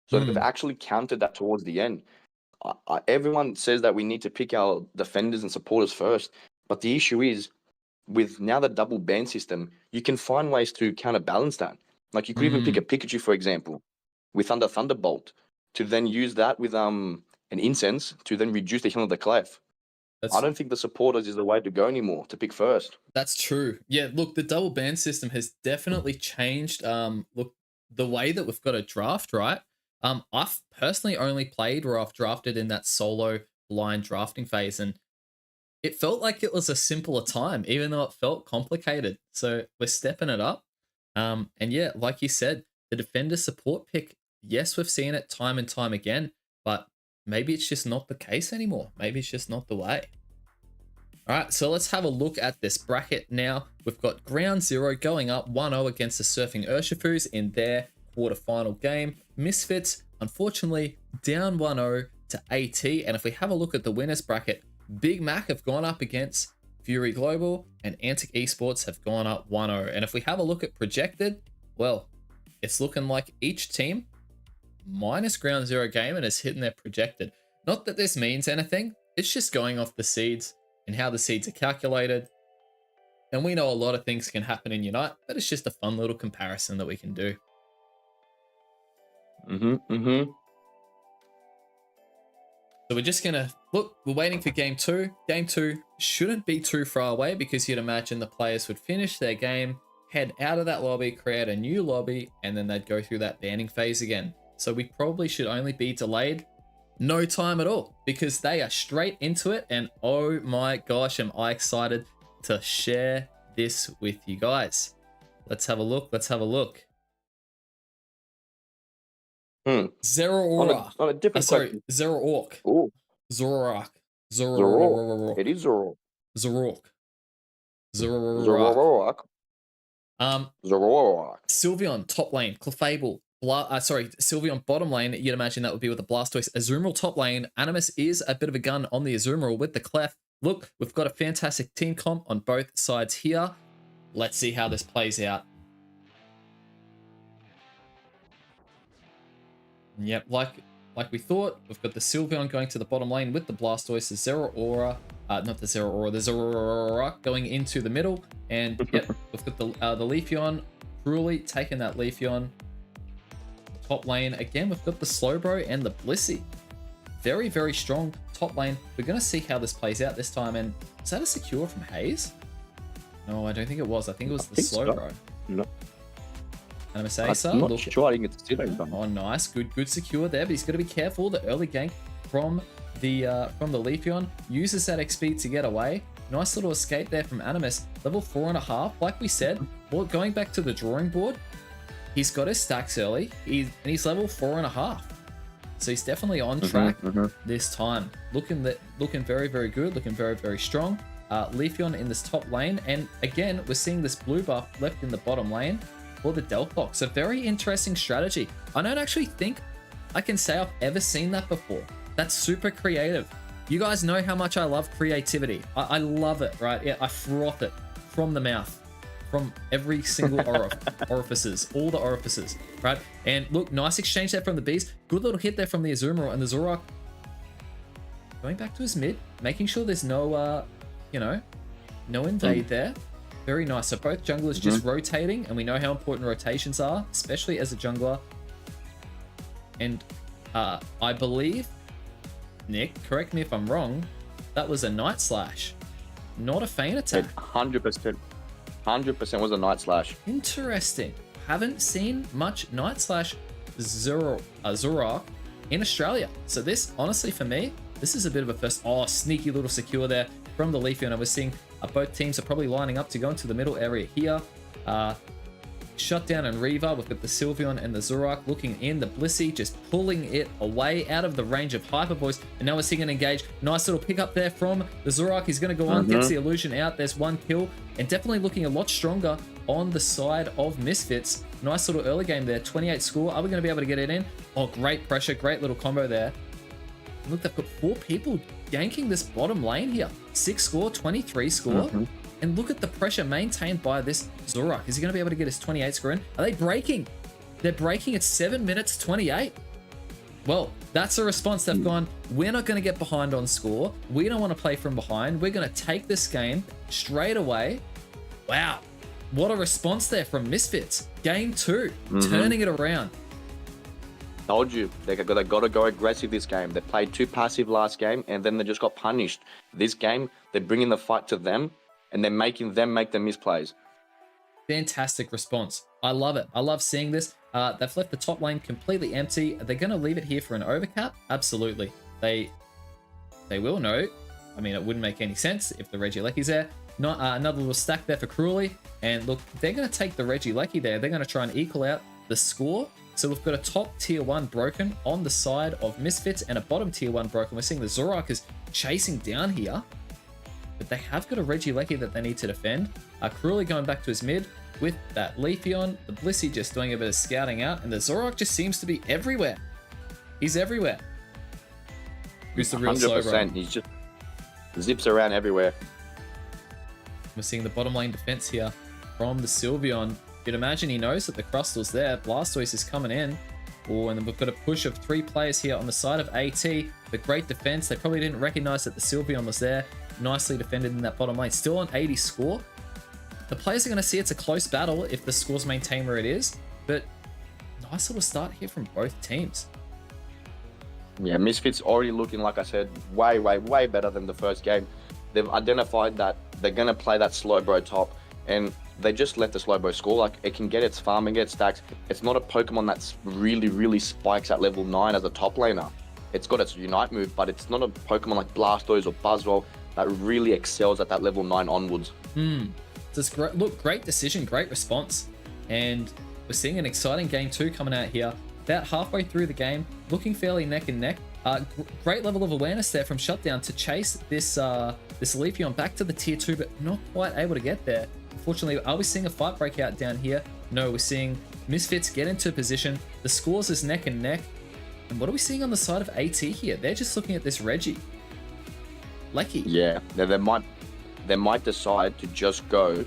Speaker 2: So they've actually counted that towards the end. Everyone says that we need to pick our defenders and supporters first, but the issue is, with now the double ban system, you can find ways to counterbalance that. Like you could even pick a Pikachu, for example, with Thunderbolt, to then use that with an Incense to then reduce the healing of the Clef. I don't think the supporters is the way to go anymore to pick first.
Speaker 1: That's true. Yeah, look, the double ban system has definitely changed. Look, the way that we've got a draft, right? I've personally only played where I've drafted in that solo blind drafting phase, and it felt like it was a simpler time, even though it felt complicated. So we're stepping it up. And yeah, like you said, the defender support pick, yes, we've seen it time and time again, but maybe it's just not the case anymore. Maybe it's just not the way. All right, so let's have a look at this bracket now. We've got Ground Zero going up 1-0 against the Surfing Urshifus in their quarterfinal game. Misfits unfortunately down 1-0 to AT. And if we have a look at the winners bracket, Big Mac have gone up against Fury Global, and Antic Esports have gone up 1-0. And if we have a look at projected, well, it's looking like each team minus ground zero gaming is hitting their projected. Not that this means anything, it's just going off the seeds and how the seeds are calculated. And we know a lot of things can happen in Unite, but it's just a fun little comparison that we can do. So we're just gonna look, we're waiting for game two. Game two shouldn't be too far away because you'd imagine the players would finish their game, head out of that lobby, create a new lobby, and then they'd go through that banning phase again. So we probably should only be delayed no time at all because they are straight into it. And oh my gosh, am I excited to share this with you guys. Let's have a look. Let's have a look. Zero Aura.
Speaker 2: On a different
Speaker 1: sorry, Zero Orc.
Speaker 2: Oh,
Speaker 1: Zoroark.
Speaker 2: Zorok. It is Zorok.
Speaker 1: Zorok.
Speaker 2: Zorok. Zorok.
Speaker 1: Sylveon top lane, Clefable. Sylveon bottom lane. You'd imagine that would be with the Blastoise. Azumarill top lane. Animus is a bit of a gun on the Azumarill with the Clef. Look, we've got a fantastic team comp on both sides here. Let's see how this plays out. Yep, like we thought, we've got the Sylveon going to the bottom lane with the Blastoise, the Zero Aura, not the Zero Aura, the Zoro going into the middle, and yep, we've got the Leafeon, truly taking that Leafeon. Top lane, again, we've got the Slowbro and the Blissey. Very, very strong top lane. We're going to see how this plays out this time, and is that a secure from Hayes? No, I don't think it was. I think it was the Slowbro.
Speaker 2: No.
Speaker 1: I'm
Speaker 2: not sure. I didn't get to see that.
Speaker 1: Oh, nice. Good secure there, but he's got to be careful. The early gank from the Leafeon uses that XP to get away. Nice little escape there from Animus. Level 4.5. Like we said, well, going back to the drawing board, he's got his stacks early. He's level 4.5. So he's definitely on track this time. Looking very, very good. Looking very, very strong. Leafeon in this top lane. And again, we're seeing this blue buff left in the bottom lane for the Delphox. A very interesting strategy. I don't actually think I can say I've ever seen that before. That's super creative. You guys know how much I love creativity. I love it, right? Yeah, I froth it from the mouth, from every single orifices, all the orifices, right? And look, nice exchange there from the bees. Good little hit there from the Azumarill, and the Zoroark going back to his mid, making sure there's no, no invade there. Very nice. So both junglers just rotating, and we know how important rotations are, especially as a jungler. And I believe, Nick, correct me if I'm wrong, that was a Night Slash, not a feint attack.
Speaker 2: 100%. 100% was a Night Slash.
Speaker 1: Interesting. Haven't seen much Night Slash Zoroark in Australia. So this, honestly, for me, this is a bit of a first. Oh, sneaky little secure there from the Leafeon. And we're seeing both teams are probably lining up to go into the middle area here. Shutdown and Reaver. We've got the Sylveon and the Zoroark looking in. The Blissey just pulling it away out of the range of Hyper Voice. And now we're seeing an engage. Nice little pick up there from the Zoroark. He's going to go on, gets the illusion out. There's one kill. And definitely looking a lot stronger on the side of Misfits. Nice little early game there. 28 score. Are we going to be able to get it in? Oh, great pressure. Great little combo there. Look, they've got 4 people ganking this bottom lane here. 6 score, 23 score. And look at the pressure maintained by this Zoroark. Is he going to be able to get his 28 score in? Are they breaking? They're breaking at 7 minutes 28. Well, that's a response. They've gone, we're not going to get behind on score. We don't want to play from behind. We're going to take this game straight away. Wow. What a response there from Misfits. Game 2, turning it around.
Speaker 2: Told you, they got to go aggressive this game. They played too passive last game, and then they just got punished. This game, they're bringing the fight to them, and they're making them make the misplays.
Speaker 1: Fantastic response. I love it. I love seeing this. They've left the top lane completely empty. They're going to leave it here for an overcap? Absolutely. They will know. I mean, it wouldn't make any sense if the Regieleki's there. Not another little stack there for Cruelly. And look, they're going to take the Regieleki there. They're going to try and equal out the score. So we've got a top tier 1 broken on the side of Misfits and a bottom tier 1 broken. We're seeing the Zoroark is chasing down here. But they have got a Regieleki that they need to defend. Cruelly going back to his mid with that Leafeon. The Blissey just doing a bit of scouting out. And the Zoroark just seems to be everywhere. He's everywhere. Who's the real Slowbro?
Speaker 2: 100%. He's just zips around everywhere.
Speaker 1: We're seeing the bottom lane defense here from the Sylveon. You'd imagine he knows that the Crustal's there. Blastoise is coming in. Oh, and then we've got a push of 3 players here on the side of AT. The great defense. They probably didn't recognize that the Sylveon was there. Nicely defended in that bottom lane. Still on 80 score. The players are going to see it's a close battle if the scores maintain where it is. But nice little start here from both teams.
Speaker 2: Yeah, Misfits already looking, like I said, way better than the first game. They've identified that they're going to play that Slowbro top, and they just let the Slowbro score. Like, it can get its farm and get stacks. It's not a Pokemon that's really spikes at level 9 as a top laner. It's got its Unite move, but it's not a Pokemon like Blastoise or Buzzwole that really excels at that level 9 onwards.
Speaker 1: Just great, look, great decision, great response. And we're seeing an exciting game 2 coming out here. About halfway through the game, looking fairly neck and neck. Great level of awareness there from Shutdown to chase this Leafeon back to the tier 2, but not quite able to get there. Unfortunately, are we seeing a fight break out down here? No, we're seeing Misfits get into position. The scores is neck and neck. And what are we seeing on the side of AT here? They're just looking at this Reggie. Lecky.
Speaker 2: Yeah, they might decide to just go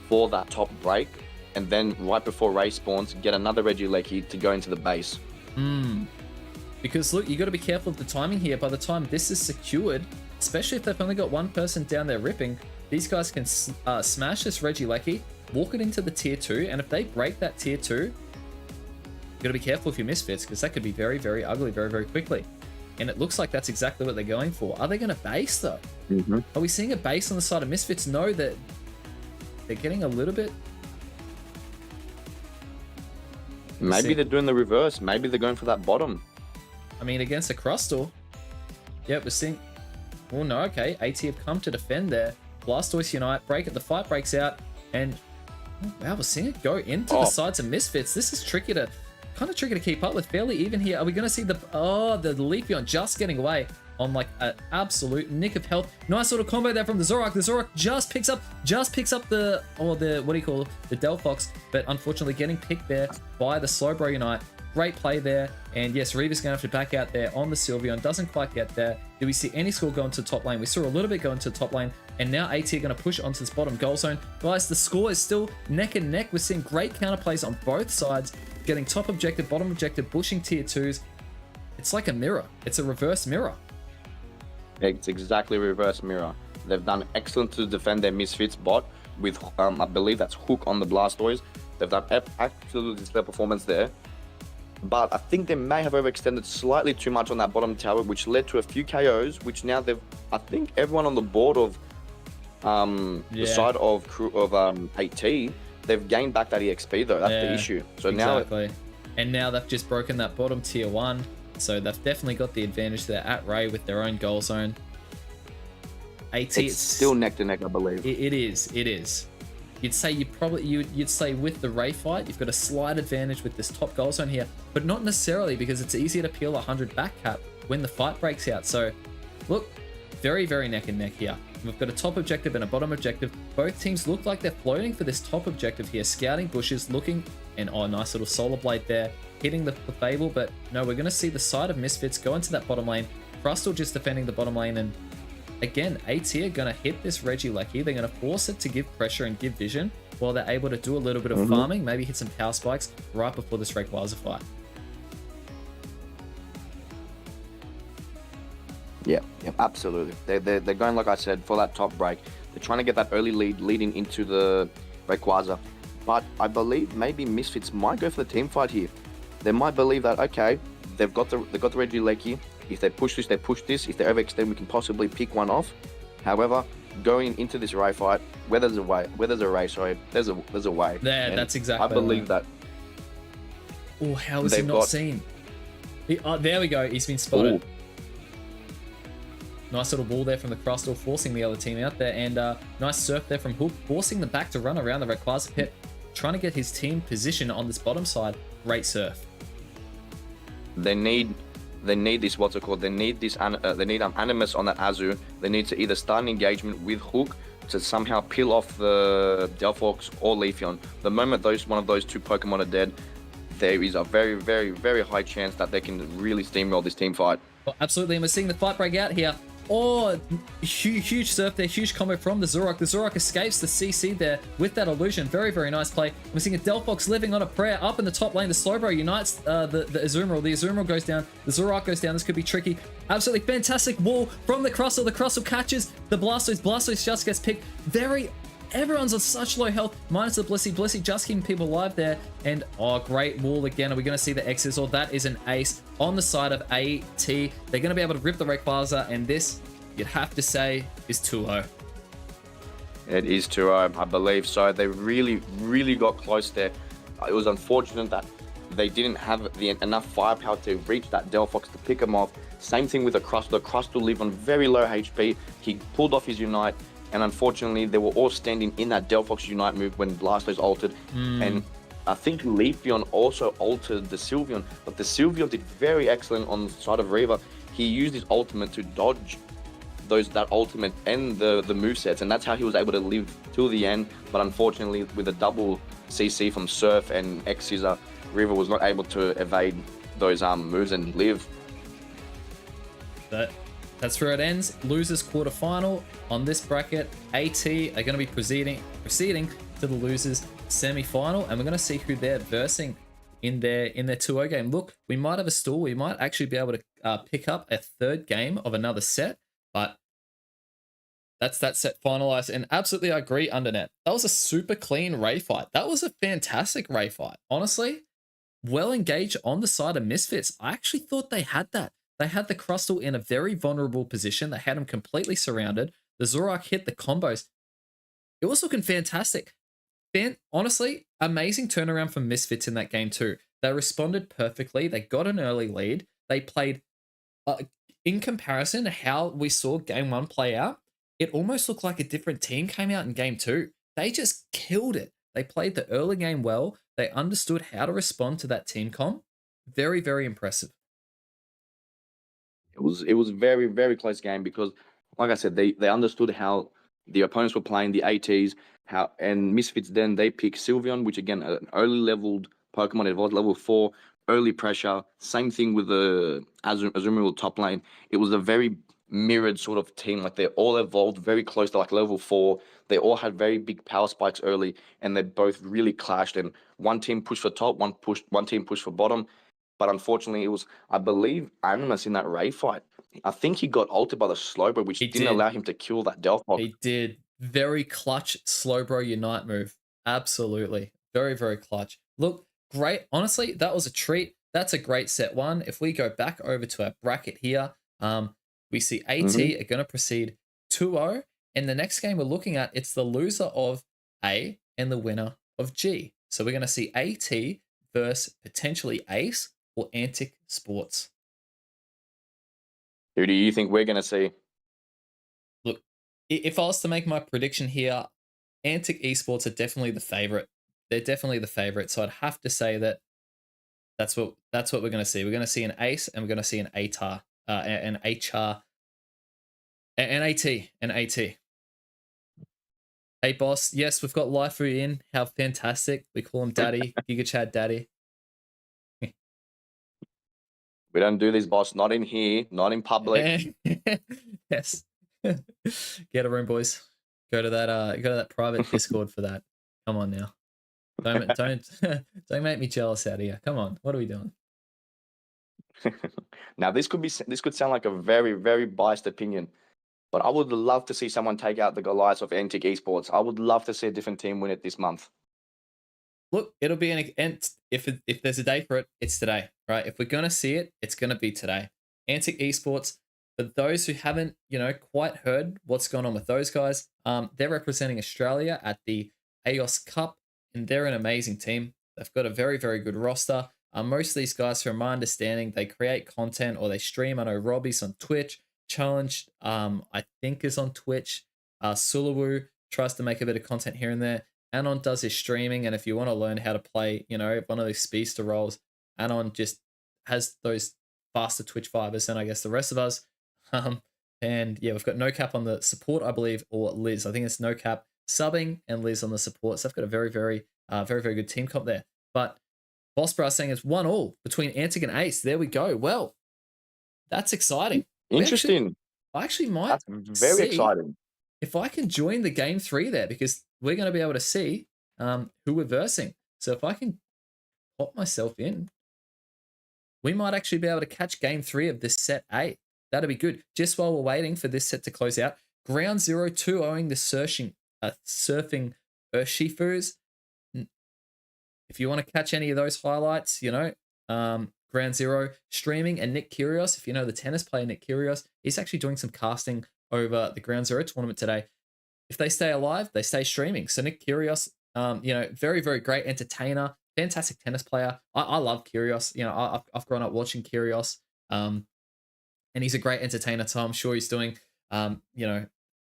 Speaker 2: for that top break, and then right before Ray spawns, get another Regieleki to go into the base.
Speaker 1: Because look, you got to be careful of the timing here. By the time this is secured, especially if they've only got one person down there ripping, these guys can smash this Regieleki, walk it into the tier 2, and if they break that tier 2, you got to be careful if you're Misfits, because that could be very ugly very quickly. And it looks like that's exactly what they're going for. Are they going to base though? Are we seeing a base on the side of Misfits? No, that they're getting a little bit.
Speaker 2: Maybe they're doing the reverse. Maybe they're going for that bottom.
Speaker 1: I mean, against a Crustal. Yeah, we're seeing. Oh no, okay. AT have come to defend there. Blastoise Unite, break it. The fight breaks out, and oh, wow, we're seeing it go into the sides of Misfits. This is kind of tricky to keep up with. Fairly even here. Are we going to see the Leafeon just getting away on like an absolute nick of health? Nice little combo there from the Zoroark. The Zoroark just picks up the what do you call it? The Delphox, but unfortunately getting picked there by the Slowbro Unite. Great play there, and yes, Reaver's going to have to back out there on the Sylveon. Doesn't quite get there. Do we see any score go into the top lane? We saw a little bit go into the top lane, and now AT are going to push onto this bottom goal zone. Guys, the score is still neck and neck. We're seeing great counterplays on both sides, getting top objective, bottom objective, pushing tier 2s. It's like a mirror. It's a reverse mirror.
Speaker 2: It's exactly a reverse mirror. They've done excellent to defend their Misfits bot with, I believe that's Hook on the Blastoise. They've done absolutely stellar performance there. But I think they may have overextended slightly too much on that bottom tower, which led to a few KOs, which now I think everyone on the board of the side of AT, they've gained back that EXP though. That's the issue. So
Speaker 1: exactly. And now they've just broken that bottom tier 1. So they've definitely got the advantage there at Ray with their own goal zone. AT,
Speaker 2: it's still neck to neck, I believe.
Speaker 1: It is. You'd say you'd say with the Ray fight, you've got a slight advantage with this top goal zone here, but not necessarily, because it's easier to peel 100 back cap when the fight breaks out. So look, very neck and neck here. We've got a top objective and a bottom objective. Both teams look like they're floating for this top objective here, scouting bushes, looking, and nice little Solar Blade there, hitting the Fable, but no, we're going to see the side of Misfits go into that bottom lane. Crustal just defending the bottom lane, and again, AT are going to hit this Regieleki. They're going to force it to give pressure and give vision while they're able to do a little bit of farming, maybe hit some power spikes right before this Rayquaza fight.
Speaker 2: Yeah, absolutely. They're going, like I said, for that top break. They're trying to get that early lead leading into the Rayquaza. But I believe maybe Misfits might go for the team fight here. They might believe that, okay, they've got the Regieleki. If they push this, they push this. If they overextend, we can possibly pick one off. However, going into this Ray fight, there's a way.
Speaker 1: There, that's exactly.
Speaker 2: I believe that.
Speaker 1: Oh, how is he not seen? There we go. He's been spotted. Ooh. Nice little ball there from the Crustal, forcing the other team out there, and nice surf there from Hook, forcing them back to run around the Rayquaza pit, trying to get his team position on this bottom side. Great surf.
Speaker 2: They need this, what's it called? They need this. They need Animus on that Azu. They need to either start an engagement with Hook to somehow peel off the Delphox or Leafeon. The moment one of those two Pokemon are dead, there is a very, very, very high chance that they can really steamroll this team fight.
Speaker 1: Well, absolutely, and we're seeing the fight break out here. Oh, huge surf there, huge combo from the Zurok. The Zurok escapes the CC there with that illusion. Very, very nice play. We're seeing a Delphox living on a prayer up in the top lane. The Slowbro unites the Azumarill. The Azumarill goes down. The Zurok goes down. This could be tricky. Absolutely fantastic wall from the Crustle. The Crustle catches the Blastoise. Blastoise just gets picked. Everyone's on such low health, minus the Blissey. Blissey just keeping people alive there. And, oh, great wall again. Are we going to see the X's? Or that is an ace on the side of AT. They're going to be able to rip the Rayquaza, and this, you'd have to say, is 2-0.
Speaker 2: It is 2-0, I believe. So they really, really got close there. It was unfortunate that they didn't have enough firepower to reach that Delphox to pick him off. Same thing with the Crustle. The Crustle lived on very low HP. He pulled off his Unite. And unfortunately, they were all standing in that Delphox Unite move when Blastoise altered. And I think Leafeon also altered the Sylveon, but the Sylveon did very excellent on the side of Reaver. He used his ultimate to dodge that ultimate and the movesets, and that's how he was able to live till the end. But unfortunately, with a double CC from Surf and X-Scissor, Reaver was not able to evade those moves and live.
Speaker 1: That's where it ends. Losers quarterfinal on this bracket. AT are going to be proceeding to the losers semi-final, and we're going to see who they're versing in their 2-0 game. Look, we might have a stall. We might actually be able to pick up a third game of another set, but that's that set finalized. And absolutely, I agree, Undernet. That was a super clean Ray fight. That was a fantastic Ray fight. Honestly, well engaged on the side of Misfits. I actually thought they had that. They had the Crustle in a very vulnerable position. They had him completely surrounded. The Zoroark hit the combos. It was looking fantastic. Honestly, amazing turnaround from Misfits in that game too. They responded perfectly. They got an early lead. They played, in comparison to how we saw game 1 play out, it almost looked like a different team came out in game 2. They just killed it. They played the early game well. They understood how to respond to that team comp. Very, very impressive.
Speaker 2: It was very, very close game because, like I said, they understood how the opponents were playing, the ATs, and Misfits. Then they pick Sylveon, which again an early leveled Pokemon. It was level 4, early pressure. Same thing with the Azumarill top lane. It was a very mirrored sort of team. Like they all evolved very close to like level 4. They all had very big power spikes early, and they both really clashed. And one team pushed for top, one team pushed for bottom. But unfortunately, it was, I believe, Animus in that Ray fight. I think he got ulted by the Slowbro, which didn't allow him to kill that Delphox.
Speaker 1: He did. Very clutch Slowbro Unite move. Absolutely. Very, very clutch. Look, great. Honestly, that was a treat. That's a great set 1. If we go back over to our bracket here, we see AT are going to proceed 2-0. And the next game we're looking at, it's the loser of A and the winner of G. So we're going to see AT versus potentially Ace or Antic Sports.
Speaker 2: Who do you think we're going to see?
Speaker 1: Look, if I was to make my prediction here, Antic Esports are definitely the favorite. They're definitely the favorite. So I'd have to say that that's what we're going to see. We're going to see an Ace and we're going to see an ATAR, an HR, an AT. Hey, boss. Yes, we've got Lifu in. How fantastic. We call him Daddy, Giga Chad Daddy.
Speaker 2: We don't do this, boss. Not in here. Not in public.
Speaker 1: Yes. Get a room, boys. Go to that private Discord for that. Come on now. Don't make me jealous out of here. Come on. What are we doing?
Speaker 2: Now this could sound like a very, very biased opinion, but I would love to see someone take out the Goliaths of Antic Esports. I would love to see a different team win it this month.
Speaker 1: Look, it'll be if there's a day for it, it's today, right? If we're gonna see it, it's gonna be today. Antic Esports. For those who haven't, quite heard what's going on with those guys, they're representing Australia at the AOS Cup, and they're an amazing team. They've got a very, very good roster. Most of these guys, from my understanding, they create content or they stream. I know Robbie's on Twitch. Challenge, I think, is on Twitch. Sulawu tries to make a bit of content here and there. Anon does his streaming, and if you want to learn how to play, one of these speedster roles, Anon just has those faster Twitch fibers than I guess the rest of us. And yeah, we've got No Cap on the support, I believe, or Liz. I think it's No Cap subbing and Liz on the support. So I've got a very, very, very, very good team comp there. But Bossbra saying it's 1-1 between Antic and Ace. There we go. Well, that's exciting.
Speaker 2: Interesting.
Speaker 1: I actually might
Speaker 2: That's very
Speaker 1: see
Speaker 2: exciting.
Speaker 1: if I can join the game 3 there, because we're going to be able to see who we're versing. So if I can pop myself in, we might actually be able to catch game 3 of this set 8. That'd be good. Just while we're waiting for this set to close out, Ground Zero 2-0 the surfing Urshifus. If you want to catch any of those highlights, Ground Zero streaming, and Nick Kyrgios, if you know the tennis player Nick Kyrgios, he's actually doing some casting over the Ground Zero tournament today. If they stay alive, they stay streaming. So Nick Kyrgios, very, very great entertainer, fantastic tennis player. I love Kyrgios. I've grown up watching Kyrgios, and he's a great entertainer. So I'm sure he's doing,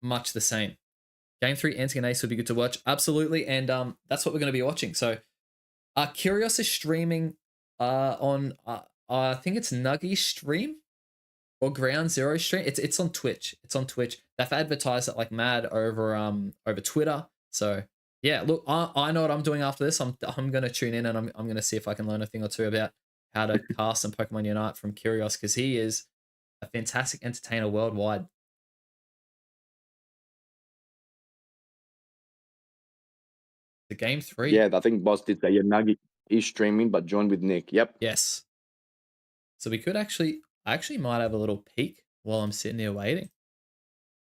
Speaker 1: much the same. Game 3, Antic and Ace would be good to watch. Absolutely. And that's what we're going to be watching. So Kyrgios is streaming on, I think it's Nuggy's stream or Ground Zero stream. It's on Twitch. It's on Twitch. They've advertised it like mad over Twitter. So yeah, look, I know what I'm doing after this. I'm gonna tune in, and I'm gonna see if I can learn a thing or two about how to cast some Pokemon Unite from Kyrgios, because he is a fantastic entertainer worldwide. The game 3.
Speaker 2: Yeah, I think Boss did say Nugget is streaming, but joined with Nick. Yep.
Speaker 1: Yes. So we could I actually might have a little peek while I'm sitting here waiting.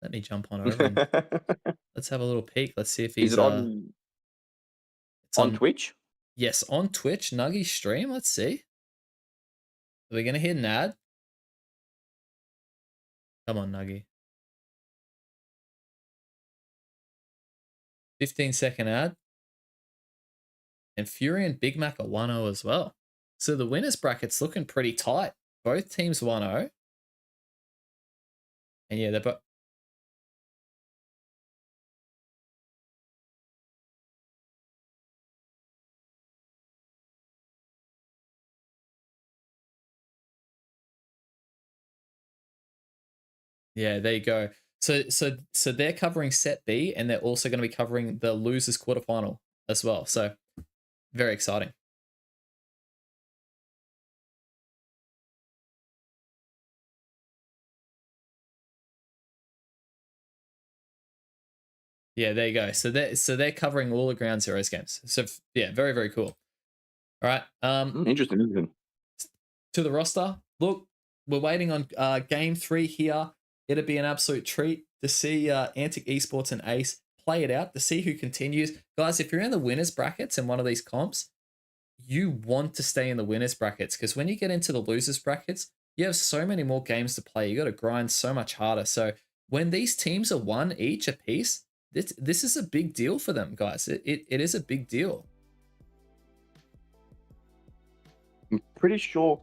Speaker 1: Let me jump on over and let's have a little peek. Let's see if he's
Speaker 2: Is it on
Speaker 1: it's
Speaker 2: on Twitch?
Speaker 1: Yes, on Twitch, Nuggy stream. Let's see. Are we gonna hit an ad? Come on, Nuggy. 15-second ad. And Fury and Big Mac are 1-0 as well. So the winners bracket's looking pretty tight. Both teams 1-0. And yeah, they're both. Yeah, there you go. So they're covering set B, and they're also going to be covering the losers quarterfinal as well. So very exciting. Yeah, there you go. So they're covering all the Ground Zeroes games. So yeah, very, very cool. All right.
Speaker 2: Interesting.
Speaker 1: To the roster. Look, we're waiting on game 3 here. It'd be an absolute treat to see Antic Esports and Ace play it out, to see who continues. Guys, if you're in the winners brackets in one of these comps, you want to stay in the winners brackets, because when you get into the losers brackets, you have so many more games to play. You got to grind so much harder. So when these teams are 1 each a piece, this is a big deal for them, guys. It is a big deal.
Speaker 2: I'm pretty sure.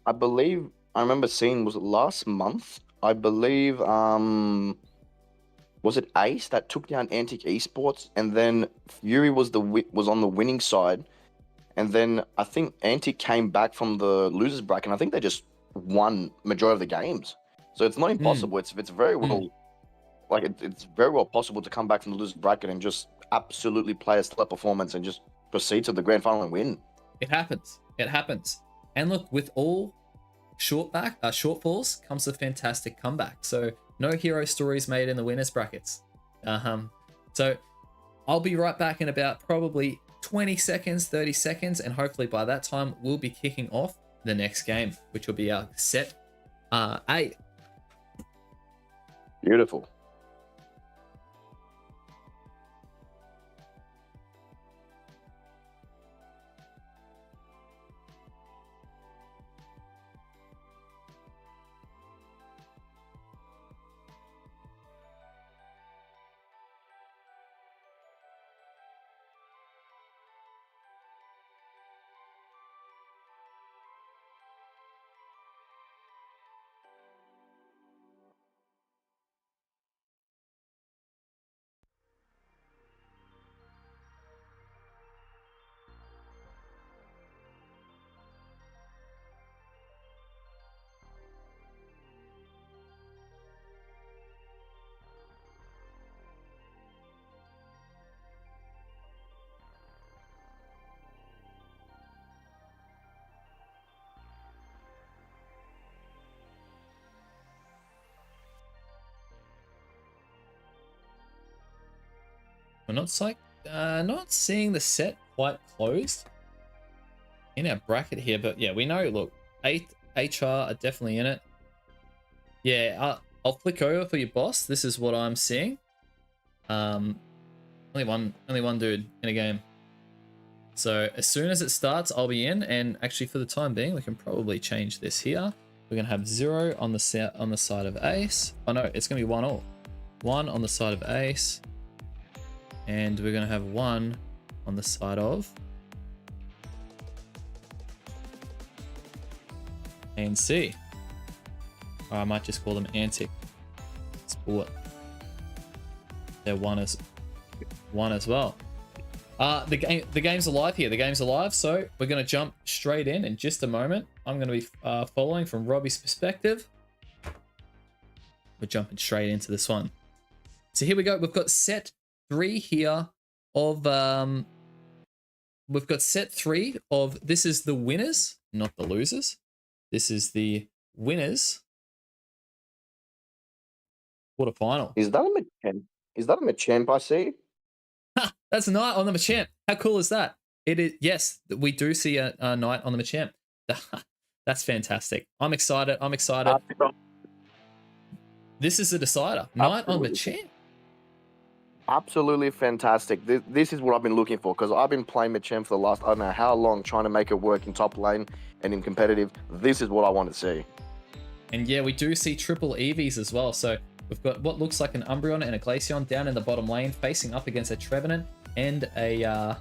Speaker 2: I believe I remember seeing, was it last month? I believe was it Ace that took down Antic Esports, and then Fury was on the winning side, and then I think Antic came back from the losers bracket, and I think they just won majority of the games. So it's not impossible. It's very well it's very well possible to come back from the losers bracket and just absolutely play a stellar performance and just proceed to the grand final and win.
Speaker 1: It happens. It happens. And look, with all shortfalls comes a fantastic comeback. So no hero stories made in the winners brackets. So I'll be right back in about probably 20 seconds, 30 seconds, and hopefully by that time we'll be kicking off the next game, which will be our set 8.
Speaker 2: Beautiful.
Speaker 1: We're not seeing the set quite closed in our bracket here, but yeah, we know, look, 8 HR are definitely in it. Yeah, I'll flick over for your boss. This is what I'm seeing. Only one dude in a game. So as soon as it starts, I'll be in, and actually for the time being, we can probably change this here. We're gonna have 0 on the side of ace. Oh no, it's gonna be 1 all. 1 on the side of ace, and we're gonna have 1 on the side of ANC. Or I might just call them Antic Sport. They're 1 as well. The game's alive here. The game's alive, so we're going to jump straight in just a moment. I'm going to be following from Robbie's perspective. We're jumping straight into this one. So here we go. We've got set 3 here of we've got set 3 of, this is the winners, not the losers. This is the winners quarterfinal.
Speaker 2: Is that a Machamp? Is that a Machamp I see?
Speaker 1: Ha! That's a knight on the Machamp. How cool is that? It is. Yes, we do see a knight on the Machamp. That's fantastic. I'm excited. I'm excited. This is a decider. Knight on Machamp.
Speaker 2: Absolutely fantastic. This is what I've been looking for, because I've been playing Machamp for the last, I don't know how long, trying to make it work in top lane and in competitive. This is what I want to see.
Speaker 1: And yeah, we do see triple EVs as well. So we've got what looks like an Umbreon and a Glaceon down in the bottom lane, facing up against a Trevenant and a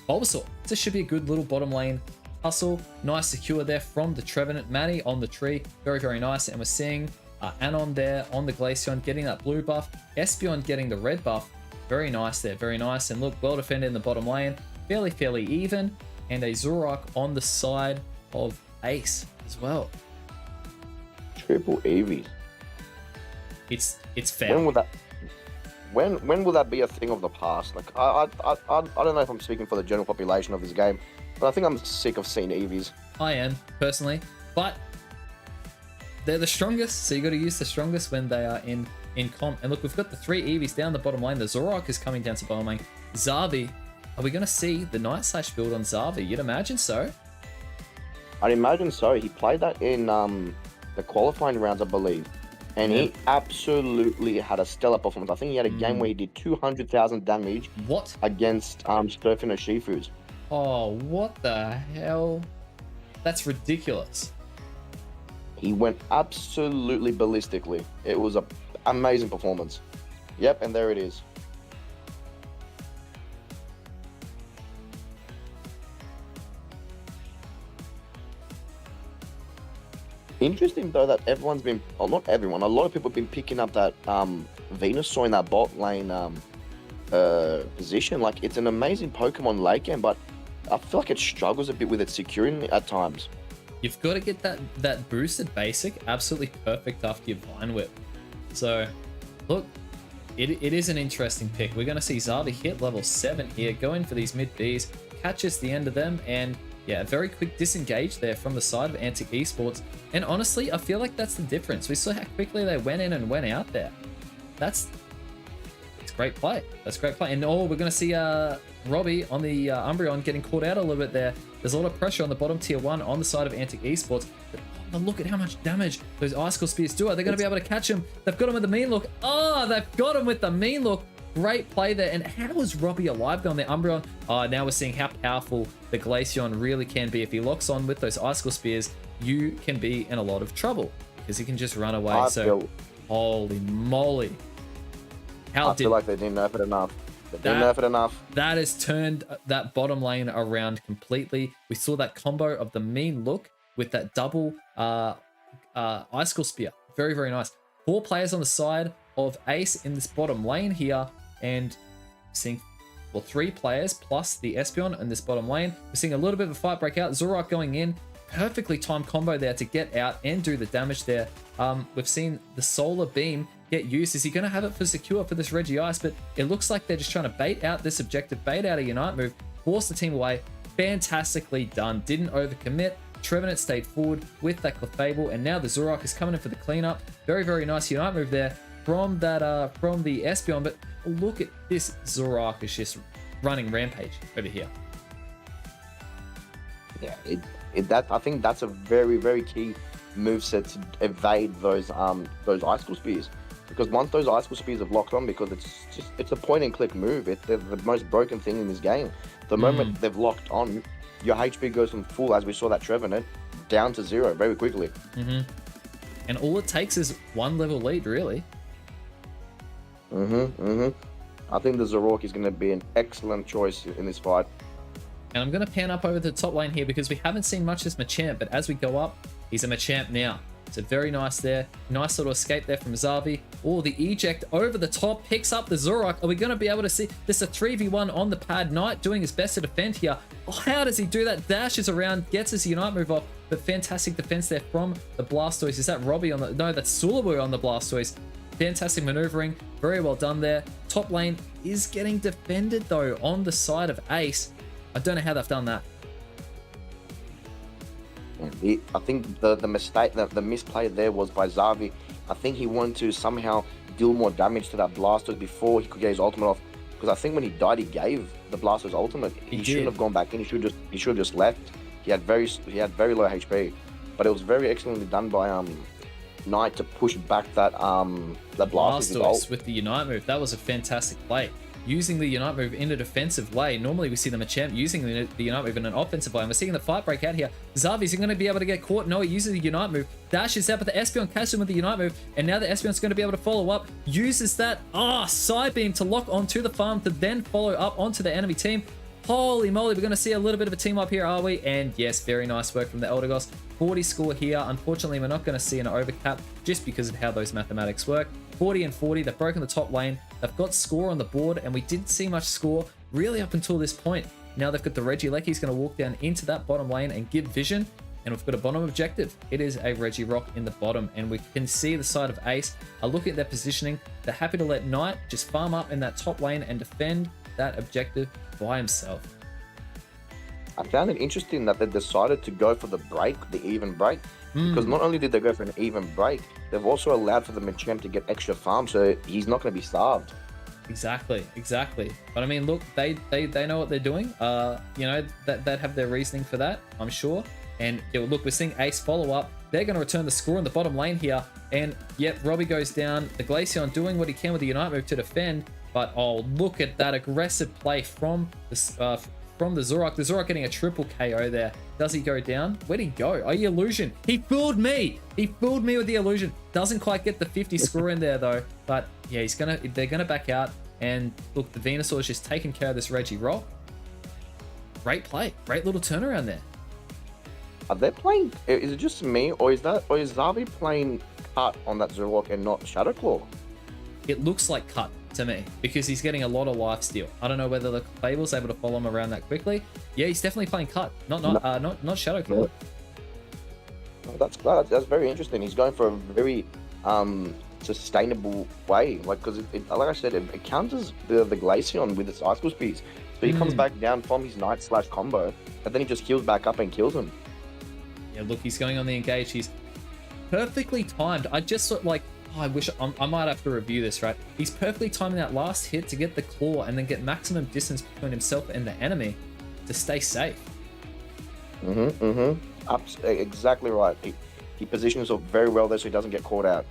Speaker 1: Bulbasaur. This should be a good little bottom lane hustle. Nice secure there from the Trevenant. Manny on the tree. Very, very nice. And we're seeing Anon there on the Glaceon getting that blue buff. Espeon getting the red buff. Very nice there. Very nice. And look, well defended in the bottom lane. Fairly even. And a Zoroark on the side of Ace as well.
Speaker 2: Triple EVs.
Speaker 1: It's fair.
Speaker 2: When will that be a thing of the past? Like I don't know if I'm speaking for the general population of this game, but I think I'm sick of seeing EVs.
Speaker 1: I am personally, but they're the strongest, so you got to use the strongest when they are in comp. And look, we've got the 3 EVs down the bottom lane. The Zoroark is coming down to bottom lane. Zavi, are we going to see the Night Slash build on Zavi? You'd imagine so.
Speaker 2: I'd imagine so. He played that in the qualifying rounds, I believe. And he absolutely had a stellar performance. I think he had a game where he did 200,000 damage.
Speaker 1: What?
Speaker 2: Against Surfing Shifus.
Speaker 1: Oh, what the hell? That's ridiculous.
Speaker 2: He went absolutely ballistically. It was an amazing performance. Yep, and there it is. Interesting though that everyone's been, well, not everyone, a lot of people have been picking up that Venusaur in that bot lane position. Like, it's an amazing Pokemon late game, but I feel like it struggles a bit with its securing at times.
Speaker 1: You've got to get that boosted basic absolutely perfect after your Vine Whip. So, look, it is an interesting pick. We're going to see Zavi hit level 7 here, go in for these mid Bs, catches the end of them, and yeah, a very quick disengage there from the side of Antic Esports. And honestly, I feel like that's the difference. We saw how quickly they went in and went out there. It's great play. That's great play. And we're going to see Robbie on the Umbreon getting caught out a little bit there. There's a lot of pressure on the bottom tier 1 on the side of Antic Esports. But look at how much damage those Icicle Spears do. Are they going to be able to catch him? They've got him with the mean look. Oh, they've got him with the mean look. Great play there. And how is Robbie alive on the Umbreon? Now we're seeing how powerful the Glaceon really can be. If he locks on with those Icicle Spears, you can be in a lot of trouble because he can just run away. Holy moly.
Speaker 2: I feel like they didn't nerf it enough. They didn't nerf it enough.
Speaker 1: That has turned that bottom lane around completely. We saw that combo of the mean look with that double Icicle Spear. Very, very nice. 4 players on the side of Ace in this bottom lane here, and seeing 3 players plus the Espeon in this bottom lane. We're seeing a little bit of a fight break out. Zoroark going in, perfectly timed combo there to get out and do the damage there. We've seen the Solar Beam get used. Is he going to have it for secure for this Regice? But it looks like they're just trying to bait out this objective, bait out a Unite move, force the team away. Fantastically done. Didn't overcommit. Trevenant stayed forward with that Clefable, and now the Zoroark is coming in for the cleanup. Very, very nice Unite move there. from that from the Espeon, but look at this. Zoroark is just running rampage over here.
Speaker 2: Yeah, I think that's a very, very key moveset to evade those icicle spears. Because once those icicle spears have locked on, because it's a point and click move. They're the most broken thing in this game. The moment they've locked on, your HP goes from full, as we saw that Trevenant, down to 0 very quickly.
Speaker 1: And all it takes is one level lead, really.
Speaker 2: I think the Zoroark is going to be an excellent choice in this fight.
Speaker 1: And I'm going to pan up over the top lane here because we haven't seen much as Machamp, but as we go up, he's a Machamp now. So very nice there. Nice little escape there from Zavi. Oh, the eject over the top picks up the Zoroark. Are we going to be able to see this? A 3v1 on the pad. Knight doing his best to defend here. Oh, how does he do that? Dashes around, gets his Unite move off, but fantastic defense there from the Blastoise. Is that Robbie on the... No, that's Sulabu on the Blastoise. Fantastic maneuvering. Very well done there. Top lane is getting defended, though, on the side of Ace. I don't know how they've done that.
Speaker 2: I think the mistake, the misplay there was by Zavi. I think he wanted to somehow deal more damage to that Blastoise before he could get his ultimate off. Because I think when he died, he gave the Blastoise ultimate. He shouldn't have gone back in. He should have just left. He had very low HP, but it was very excellently done by Knight to push back that Blastoise
Speaker 1: with the Unite move. That was a fantastic play. Using the Unite move in a defensive way. Normally we see the Machamp using the Unite move in an offensive way. And we're seeing the fight break out here. Zavi's going to be able to get caught. No, he uses the Unite move. Dashes out, but the Espeon catches him with the Unite move. And now the Espeon's going to be able to follow up. Uses that side beam to lock onto the farm to then follow up onto the enemy team. Holy moly, we're going to see a little bit of a team up here, are we? And yes, very nice work from the Eldegoss. 40 score here. Unfortunately, we're not going to see an overcap just because of how those mathematics work. 40 and 40, they've broken the top lane. They've got score on the board, and we didn't see much score really up until this point. Now they've got the Regieleki. He's going to walk down into that bottom lane and give vision. And we've got a bottom objective. It is a Regirock in the bottom, and we can see the side of Ace are looking at their positioning. They're happy to let Knight just farm up in that top lane and defend that objective by himself.
Speaker 2: I found it interesting that they decided to go for the break, the even break, because not only did they go for an even break, they've also allowed for the Machamp to get extra farm, so he's not going to be starved.
Speaker 1: Exactly. But I mean, look, they know what they're doing. You know, that have their reasoning for that, I'm sure. And look, we're seeing Ace follow up. They're going to return the score in the bottom lane here. And yep, Robbie goes down. The Glaceon doing what he can with the Unite move to defend. But oh, look at that aggressive play from the Zoroark. The Zoroark getting a triple KO there. Does he go down? Where'd he go? Oh, the illusion. He fooled me. He fooled me with the illusion. Doesn't quite get the 50 score in there though. But yeah, they're gonna back out. And look, the Venusaur is just taking care of this Regirock. Great play. Great little turnaround there.
Speaker 2: Are they playing? Is it just me, or is Zavi playing cut on that Zoroark and not Shadow Claw? It
Speaker 1: looks like cut to me because he's getting a lot of lifesteal. I don't know whether the Fable's able to follow him around that quickly. Yeah, he's definitely playing cut, not Shadow Claw.
Speaker 2: Oh, that's very interesting. He's going for a very sustainable way, like because like I said, it counters the Glaceon with its Icicle Speeds. So he comes back down from his Knight / combo, and then he just heals back up and kills him.
Speaker 1: Yeah, look, he's going on the engage. He's perfectly timed. I just thought, like, I wish I might have to review this, right? He's perfectly timing that last hit to get the claw and then get maximum distance between himself and the enemy to stay safe.
Speaker 2: Exactly right. He positions himself very well there so he doesn't get caught out.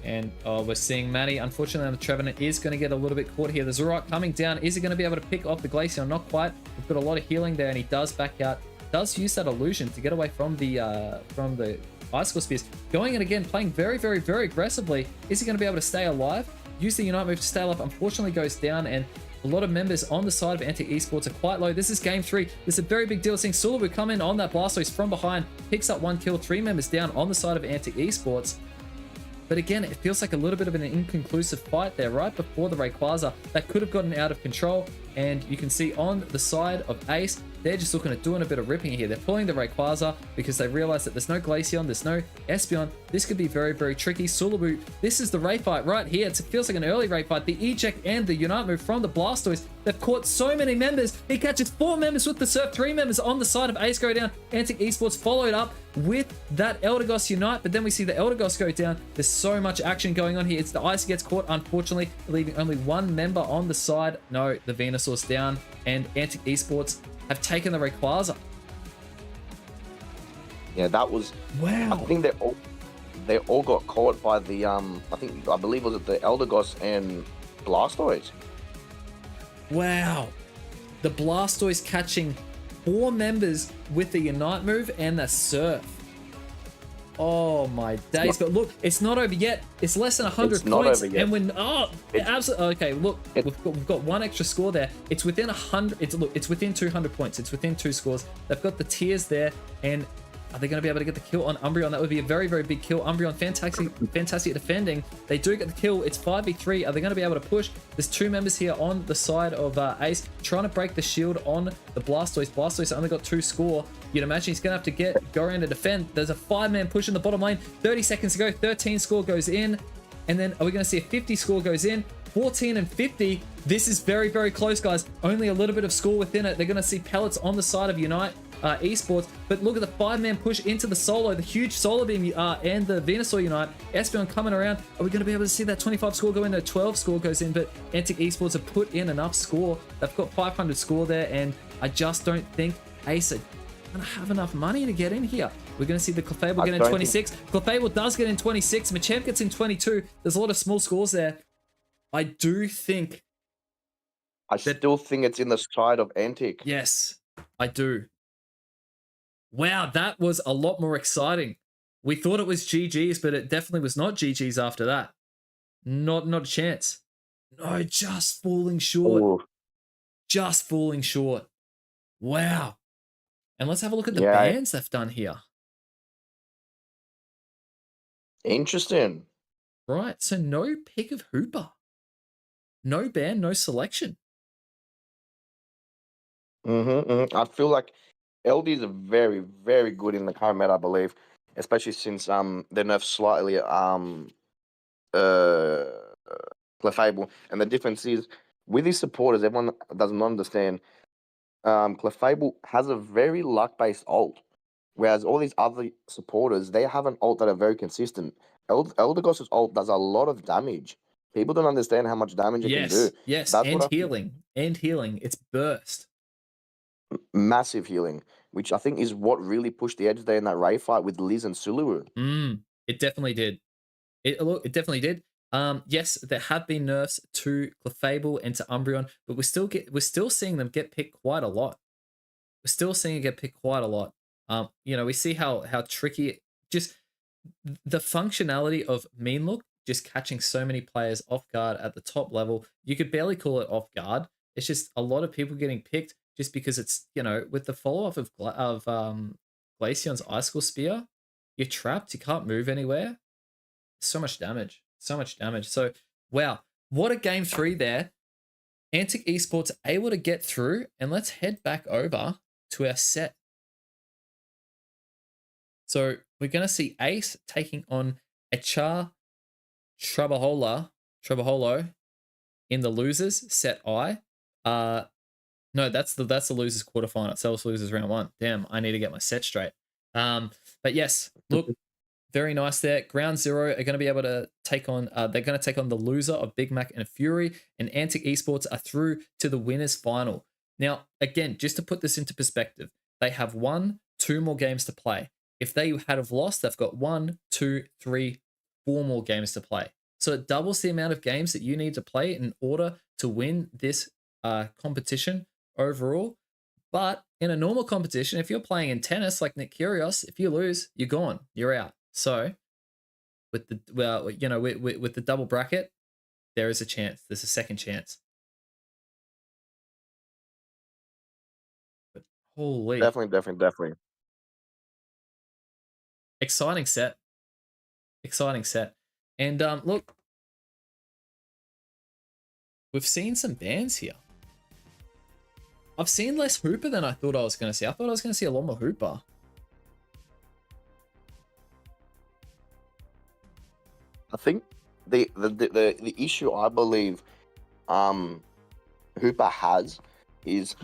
Speaker 1: And we're seeing Matty, unfortunately, on the Trevenant is going to get a little bit caught here. The Zoroark coming down. Is he going to be able to pick off the Glaceon? Not quite. We've got a lot of healing there, and he does back out. Does use that illusion to get away from the Icicle Spears. Going in again, playing very, very, very aggressively. Is he going to be able to stay alive? Use the Unite move to stay alive. Unfortunately goes down, and a lot of members on the side of Antic Esports are quite low. This is game 3. This is a very big deal. Seeing Sulabu come in on that Blastoise from behind, picks up 1 kill, 3 members down on the side of Antic Esports. But again, it feels like a little bit of an inconclusive fight there right before the Rayquaza that could have gotten out of control. And you can see on the side of Ace, they're just looking at doing a bit of ripping here. They're pulling the Rayquaza because they realize that there's no Glaceon, there's no Espeon. This could be very, very tricky. Sulabu, this is the Ray fight right here. It feels like an early Ray fight. The eject and the Unite move from the Blastoise. They've caught so many members. He catches 4 members with the Surf, 3 members on the side of Ace go down. Antic Esports followed up with that Eldegoss Unite, but then we see the Eldegoss go down. There's so much action going on here. It's the Ice gets caught, unfortunately, leaving only 1 member on the side. No, the Venusaur's down, and Antic Esports have taken the Rayquaza.
Speaker 2: Yeah, that was...
Speaker 1: Wow.
Speaker 2: I think they all got caught by the, I believe was it the Eldegoss and Blastoise.
Speaker 1: Wow. The Blastoise catching 4 members with the Unite move and the Surf. Oh my days. But look, it's not over yet. It's less than 100
Speaker 2: it's not
Speaker 1: points.
Speaker 2: over yet.
Speaker 1: And when, absolutely. Okay, look, we've got 1 extra score there. It's within 100. It's within 200 points. It's within 2 scores. They've got the tiers there. And are they going to be able to get the kill on Umbreon? That would be a very, very big kill. Umbreon, fantastic defending. They do get the kill. It's 5v3. Are they going to be able to push? There's 2 members here on the side of Ace trying to break the shield on the Blastoise. Blastoise only got 2 score. You'd imagine he's going to have to go around to defend. There's a 5-man push in the bottom lane. 30 seconds to go. 13 score goes in. And then are we going to see a 50 score goes in? 14 and 50. This is very, very close, guys. Only a little bit of score within it. They're going to see pellets on the side of Unite Esports, but look at the 5-man push into the solo, the huge solar beam and the Venusaur Unite. Espeon coming around. Are we going to be able to see that 25 score go in? A 12 score goes in, but Antic Esports have put in enough score. They've got 500 score there, and I just don't think Ace are going to have enough money to get in here. We're going to see the Clefable get in 26. Clefable does get in 26. Machamp gets in 22. There's a lot of small scores there. I do think...
Speaker 2: I still think it's in the side of Antic.
Speaker 1: Yes, I do. Wow, that was a lot more exciting. We thought it was GG's, but it definitely was not GG's after that. Not a chance. No, just falling short.
Speaker 2: Ooh.
Speaker 1: Just falling short. Wow. And let's have a look at the bans they've done here.
Speaker 2: Interesting.
Speaker 1: Right, so no pick of Hooper. No ban, no selection.
Speaker 2: I feel like LDs are very, very good in the current meta, I believe, especially since they nerfed slightly Clefable. And the difference is with these supporters, everyone does not understand. Clefable has a very luck-based ult, whereas all these other supporters, they have an ult that are very consistent. Eldegoss's ult does a lot of damage. People don't understand how much damage it can do.
Speaker 1: Yes, and healing. And healing. It's burst.
Speaker 2: Massive healing, which I think is what really pushed the edge there in that Ray fight with Liz and Sulu.
Speaker 1: It definitely did. It definitely did. Yes, there have been nerfs to Clefable and to Umbreon, but we're still seeing them get picked quite a lot. We're still seeing it get picked quite a lot. We see how tricky just the functionality of mean look, just catching so many players off guard at the top level. You could barely call it off guard. It's just a lot of people getting picked just because it's, with the follow-up of Glaceon's Icicle Spear, you're trapped. You can't move anywhere. So much damage. So much damage. So, wow. What a game 3 there. Antic Esports able to get through. And let's head back over to our set. So, we're going to see Ace taking on Achar Trabaholo in the losers, set I. No, that's the losers quarterfinal. Itself losers round 1. Damn, I need to get my set straight. But yes, look, very nice there. Ground 0 are going to be able to take on. They're going to take on the loser of Big Mac and Fury, and Antic Esports are through to the winners final. Now, again, just to put this into perspective, they have 2 more games to play. If they had have lost, they've got 1, 2, 3, 4 more games to play. So it doubles the amount of games that you need to play in order to win this competition overall. But in a normal competition, if you're playing in tennis like Nick Kyrgios, if you lose, you're gone, you're out. So with the with the double bracket, there is a chance. There's a second chance. But holy,
Speaker 2: Definitely.
Speaker 1: Exciting set. And look, we've seen some bans here. I've seen less Hooper than I thought I was going to see. I thought I was going to see a lot more Hooper.
Speaker 2: I think the issue I believe Hooper has is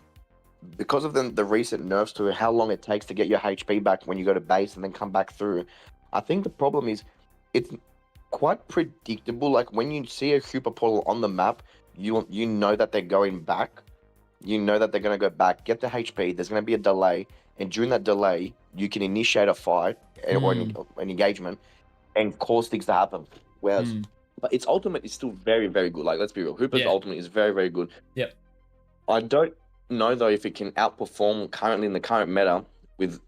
Speaker 2: because of the recent nerfs to how long it takes to get your HP back when you go to base and then come back through. I think the problem is it's quite predictable. Like when you see a Hooper portal on the map, you know that they're going back. You know that they're going to go back, get the HP. There's going to be a delay, and during that delay, you can initiate a fight or an engagement and cause things to happen. Whereas, but its ultimate is still very, very good. Like, let's be real, Hooper's ultimate is very, very good.
Speaker 1: Yep.
Speaker 2: I don't know though if it can outperform currently in the current meta with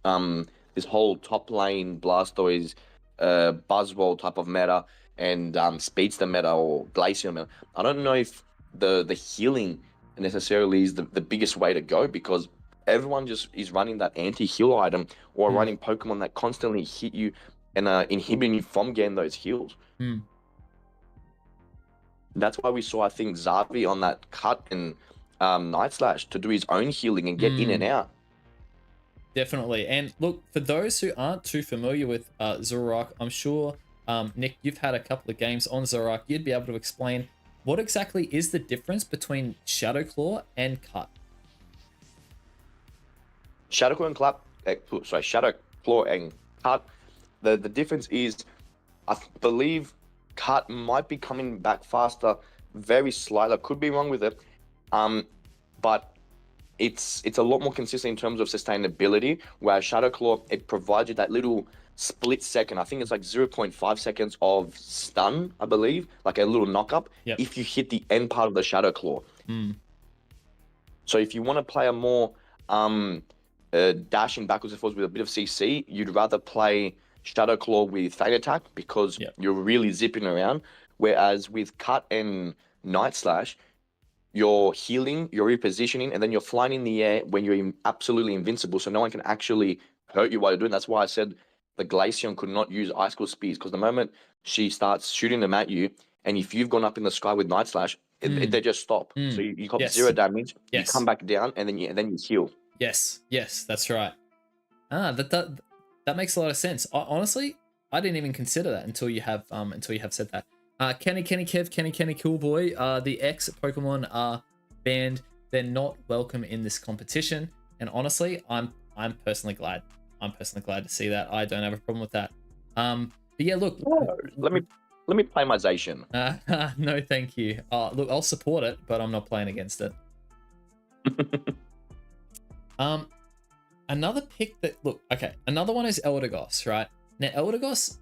Speaker 2: this whole top lane Blastoise, Buzzwole type of meta and Speedster meta or Glacier meta. I don't know if the healing necessarily is the biggest way to go because everyone just is running that anti-heal item or running Pokemon that constantly hit you and inhibiting you from getting those heals. That's why we saw, I think, Zavi on that cut and Night Slash to do his own healing and get in and out.
Speaker 1: Definitely. And look, for those who aren't too familiar with Zoroark, I'm sure, Nick, you've had a couple of games on Zoroark. You'd be able to explain what exactly is the difference between Shadow Claw and Cut?
Speaker 2: Shadow Claw and Shadow Claw and Cut. The difference is, I believe, Cut might be coming back faster, very slightly. I could be wrong with it, but it's a lot more consistent in terms of sustainability. Whereas Shadow Claw, it provides you that little split second. I think it's like 0.5 seconds of stun, I believe, like a little knock up if you hit the end part of the Shadow Claw. So if you want to play a more dashing backwards and forwards with a bit of CC, you'd rather play Shadow Claw with Fade Attack because you're really zipping around. Whereas with Cut and Night Slash, you're healing, you're repositioning, and then you're flying in the air when you're absolutely invincible, so no one can actually hurt you while you're doing. That's why I said the Glaceon could not use Icicle Speeds, because the moment she starts shooting them at you, and if you've gone up in the sky with Night Slash, they just stop. So you got 0 damage, you come back down, and then you heal.
Speaker 1: Yes, that's right. That makes a lot of sense. Honestly, I didn't even consider that until you have said that. Kenny Coolboy, the X Pokemon are banned. They're not welcome in this competition. And honestly, I'm personally glad. I'm personally glad to see that. I don't have a problem with that. But yeah, look.
Speaker 2: Let me play my Zacian.
Speaker 1: No, thank you. Look, I'll support it, but I'm not playing against it. Another pick that another one is Eldegoss, right? Now Eldegoss,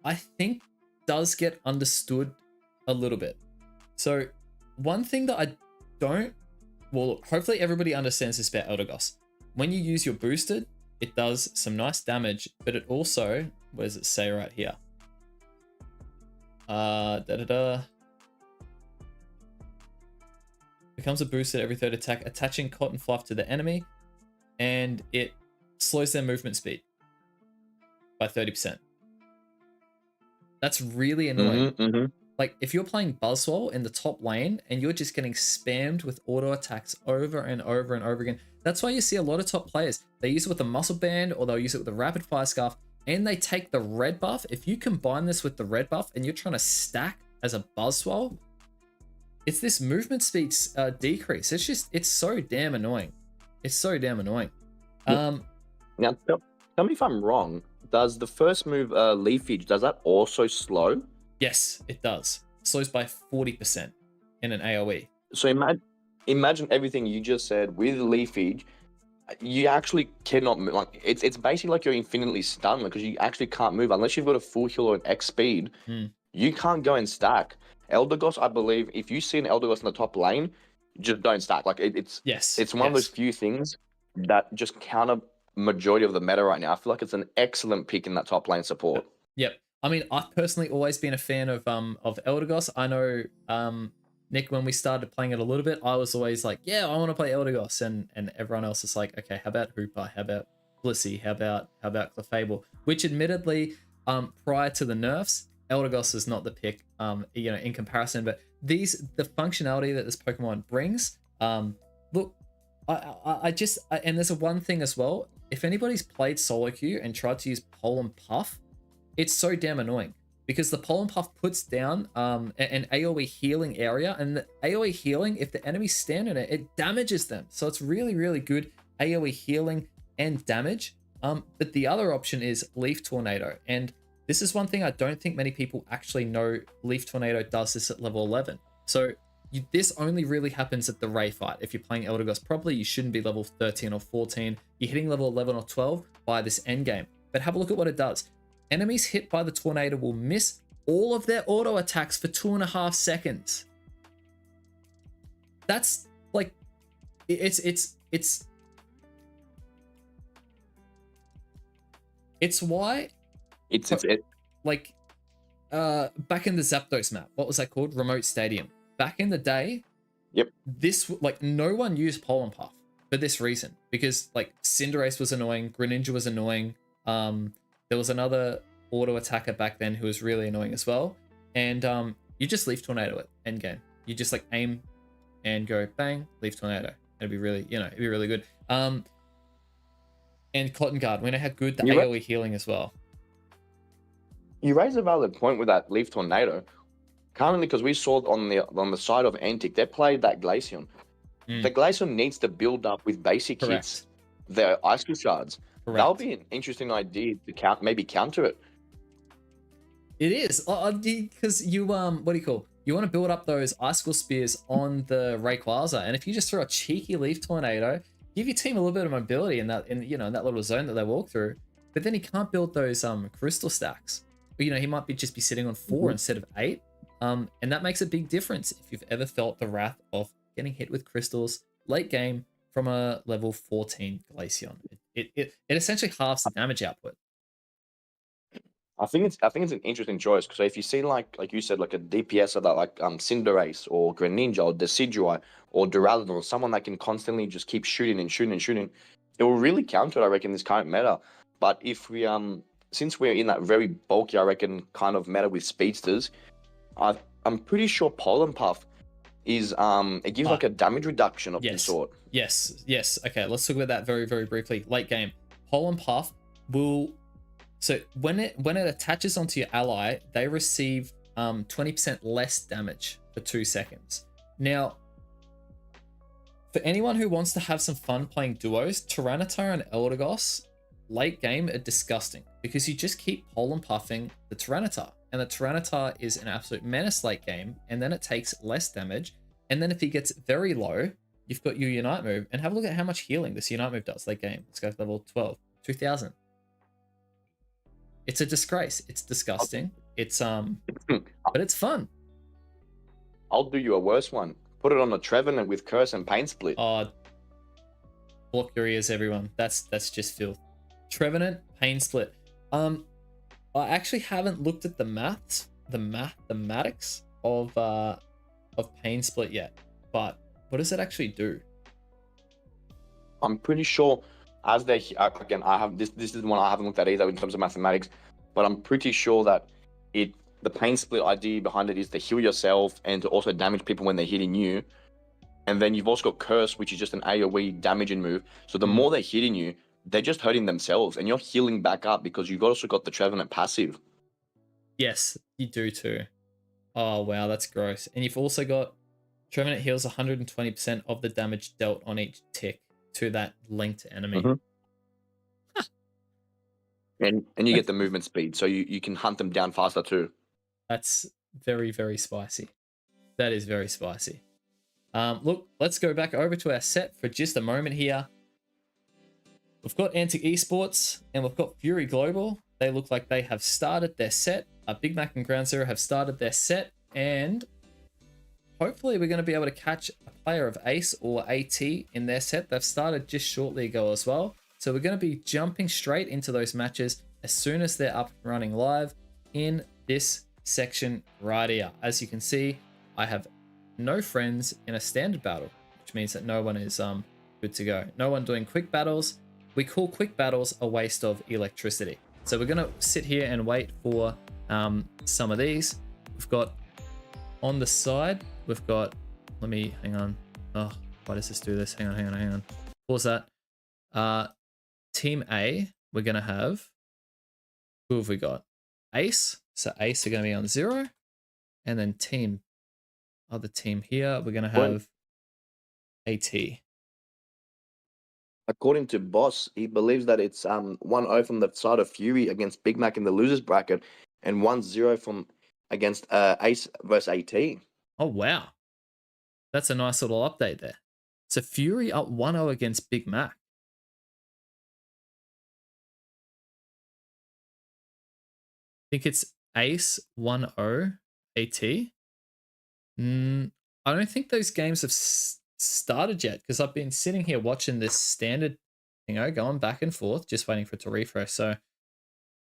Speaker 1: I think, does get understood a little bit. So one thing that I don't, well, hopefully everybody understands this about Eldegoss. When you use your boosted, it does some nice damage, but it also, where does it say right here? Becomes a boosted every third attack, attaching cotton fluff to the enemy, and it slows their movement speed by 30%. That's really annoying. Like, if you're playing Buzzwole in the top lane and you're just getting spammed with auto attacks over and over and over again, that's why you see a lot of top players. They use it with a muscle band or they'll use it with a rapid fire scarf, and they take the red buff. If you combine this with the red buff and you're trying to stack as a Buzzwole, it's this movement speed decrease. It's so damn annoying. It's so damn annoying.
Speaker 2: Now, tell me if I'm wrong. Does the first move, Leafage, does that also slow?
Speaker 1: Yes, it does. Slows by 40% in an AoE.
Speaker 2: So imagine everything you just said with Leafage. You actually cannot move. Like, it's basically like you're infinitely stunned because you actually can't move unless you've got a full heal or an X speed. You can't go and stack. Eldegoss, I believe, if you see an Eldegoss in the top lane, just don't stack. Like it's one of those few things that just counter majority of the meta right now. I feel like it's an excellent pick in that top lane support.
Speaker 1: Yep. I mean, I've personally always been a fan of Eldegoss. I know, Nick, when we started playing it a little bit, I was always like, yeah, I want to play Eldegoss, and everyone else is like, okay, how about Hooper? How about Blissey? How about Clefable? Which admittedly, prior to the nerfs, Eldegoss is not the pick, in comparison, but the functionality that this Pokemon brings, look, And there's a one thing as well. If anybody's played solo queue and tried to use pole and puff, it's so damn annoying because the pole and puff puts down an AoE healing area, and the AoE healing, if the enemies stand in it, it damages them. So it's really, really good AoE healing and damage. But the other option is Leaf Tornado, and this is one thing I don't think many people actually know. Leaf Tornado does this at level 11. So this only really happens at the Ray fight. If you're playing Eldegoss properly, you shouldn't be level 13 or 14. You're hitting level 11 or 12 by this endgame. But have a look at what it does. Enemies hit by the tornado will miss all of their auto attacks for 2.5 seconds. That's like, it's why like back in the Zapdos map, what was that called? Remote Stadium. Back in the day,
Speaker 2: yep,
Speaker 1: this, like, no one used Pole and Puff for this reason, because like Cinderace was annoying, Greninja was annoying. There was another auto attacker back then who was really annoying as well, and you just Leaf Tornado it endgame. You just like aim and go bang, Leaf Tornado. It'd be really, it'd be really good. And Cotton Guard, we know how good the AoE healing as well.
Speaker 2: You raise a valid point with that Leaf Tornado. Currently, because we saw on the side of Antic, they played that Glaceon. The Glaceon needs to build up with basic hits, their Ice Shards. That'll be an interesting idea to maybe counter it.
Speaker 1: It is, because you what do you call? You want to build up those Icicle Spears on the Rayquaza, and if you just throw a cheeky Leaf Tornado, give your team a little bit of mobility in that that little zone that they walk through. But then he can't build those crystal stacks. But, he might just be sitting on 4 instead of 8. And that makes a big difference if you've ever felt the wrath of getting hit with crystals late game from a level 14 Glaceon. It essentially halves the damage output.
Speaker 2: I think it's an interesting choice, because if you see like you said, like a DPS of that, like Cinderace or Greninja or Decidueye or Duraludon, or someone that can constantly just keep shooting and shooting and shooting, it will really counter, I reckon, this current meta. But if we since we're in that very bulky, I reckon, kind of meta with speedsters, I'm pretty sure Pollen Puff is it gives like a damage reduction of some sort.
Speaker 1: Yes. Okay, let's talk about that very, very briefly. Late game, Pollen Puff will, so when it attaches onto your ally, they receive 20% less damage for 2 seconds. Now, for anyone who wants to have some fun playing duos, Tyranitar and Eldegoss late game are disgusting, because you just keep Pollen Puffing the Tyranitar, and the Tyranitar is an absolute menace late game, and then it takes less damage, and then if he gets very low, you've got your Unite move, and have a look at how much healing this Unite move does late game. Let's go to level 12, 2000. It's a disgrace. It's disgusting. It's but it's fun.
Speaker 2: I'll do you a worse one. Put it on a Trevenant with Curse and Pain Split.
Speaker 1: Oh, block your ears, everyone. That's just filth. Trevenant, Pain Split. I actually haven't looked at the mathematics of Pain Split yet, but what does it actually do?
Speaker 2: I'm pretty sure, as they again, I have this is one I haven't looked at either in terms of mathematics, but I'm pretty sure that the Pain Split idea behind it is to heal yourself and to also damage people when they're hitting you. And then you've also got Curse, which is just an AoE damaging move. So the more they're hitting you, they're just hurting themselves, and you're healing back up because you've also got the Trevenant passive.
Speaker 1: Yes, you do too. Oh, wow, that's gross. And you've also got Trevenant heals 120% of the damage dealt on each tick to that linked enemy.
Speaker 2: And you get the movement speed, so you can hunt them down faster too.
Speaker 1: That's very, very spicy. That is very spicy. Look, let's go back over to our set for just a moment here. We've got Antic Esports and we've got Fury Global. They look like they have started their set. Big Mac and Ground Zero have started their set, and hopefully we're going to be able to catch a player of Ace or AT in their set. They've started just shortly ago as well. So we're going to be jumping straight into those matches as soon as they're up and running live in this section right here. As you can see, I have no friends in a standard battle, which means that no one is good to go. No one doing quick battles. We call quick battles a waste of electricity. So we're going to sit here and wait for some of these. We've got on the side, we've got, let me hang on. Oh, Why does this do this? Hang on. Pause that. Team A, we're going to have, who have we got? Ace. So Ace are going to be on 0. And then other team here, we're going to have AT.
Speaker 2: According to Boss, he believes that it's 1-0 from the side of Fury against Big Mac in the losers bracket, and 1-0 from against Ace versus AT.
Speaker 1: Oh wow, that's a nice little update there. So Fury up 1-0 against Big Mac. I think it's Ace 1-0 AT. I don't think those games have started yet because I've been sitting here watching this standard, going back and forth, just waiting for it to refresh. So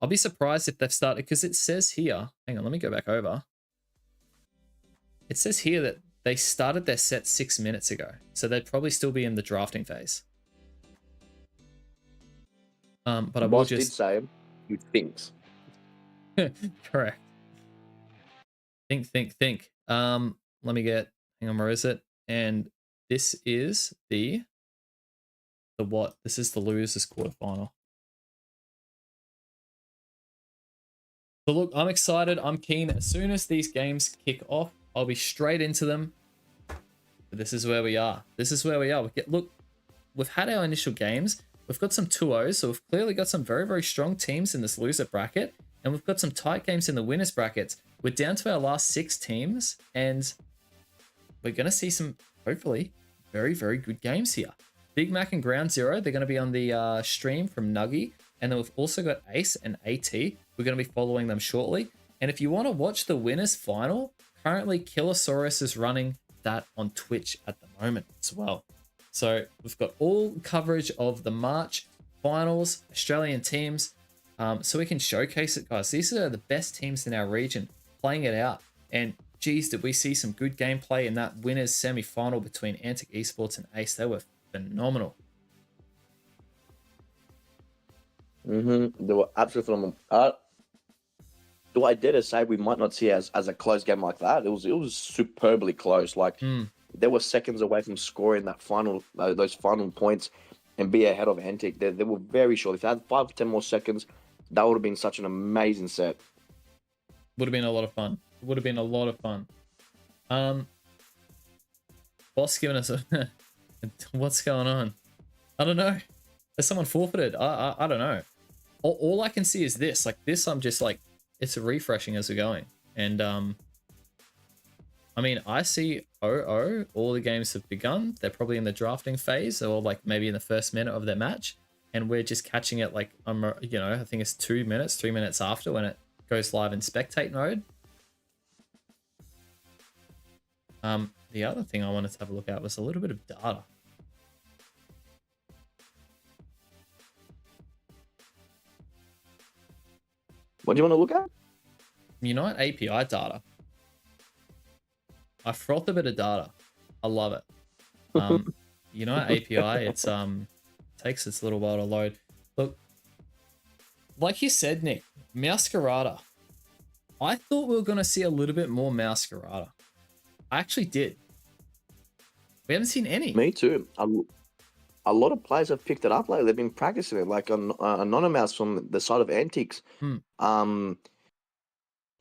Speaker 1: I'll be surprised if they've started, because it says here, hang on, let me go back over. It says here that they started their set 6 minutes ago. So they'd probably still be in the drafting phase. But I will just
Speaker 2: did say he thinks.
Speaker 1: correct. Think. Let me get, hang on, where is it? And this is the what? This is the losers quarterfinal. So look, I'm excited. I'm keen. As soon as these games kick off, I'll be straight into them. But this is where we are. Look, we've had our initial games. We've got some 2-0s, so we've clearly got some very, very strong teams in this loser bracket. And we've got some tight games in the winners brackets. We're down to our last 6 teams, and we're going to see some, hopefully, very, very good games here. Big Mac and Ground Zero, they're going to be on the stream from Nuggy. And then we've also got Ace and AT. We're going to be following them shortly. And if you want to watch the winners final, currently Killosaurus is running that on Twitch at the moment as well. So we've got all coverage of the March finals, Australian teams, so we can showcase it, guys. These are the best teams in our region playing it out. And geez, did we see some good gameplay in that winners semi-final between Antic Esports and Ace. They were phenomenal.
Speaker 2: They were absolutely phenomenal. Do I dare to say we might not see as a close game like that? It was superbly close. Like they were seconds away from scoring that final those final points and be ahead of Antic. They were very short. If they had 5 or 10 more seconds, that would have been such an amazing set.
Speaker 1: Would have been a lot of fun. Boss giving us a what's going on? I don't know. Has someone forfeited? I don't know. All I can see is this. Like this, I'm just like, it's refreshing as we're going. And I mean, I see all the games have begun. They're probably in the drafting phase, or like maybe in the first minute of their match, and we're just catching it like I think it's 3 minutes after when it goes live in spectate mode. The other thing I wanted to have a look at was a little bit of data.
Speaker 2: What do you want to look at?
Speaker 1: Unite API data. I froth a bit of data. I love it. Unite API, it's takes its little while to load. Look, like you said, Nick, Masquerada. I thought we were going to see a little bit more Masquerada. I actually did. We haven't seen any.
Speaker 2: Me too. A lot of players have picked it up lately. They've been practicing it, like Anonymous from the side of Antics. I'm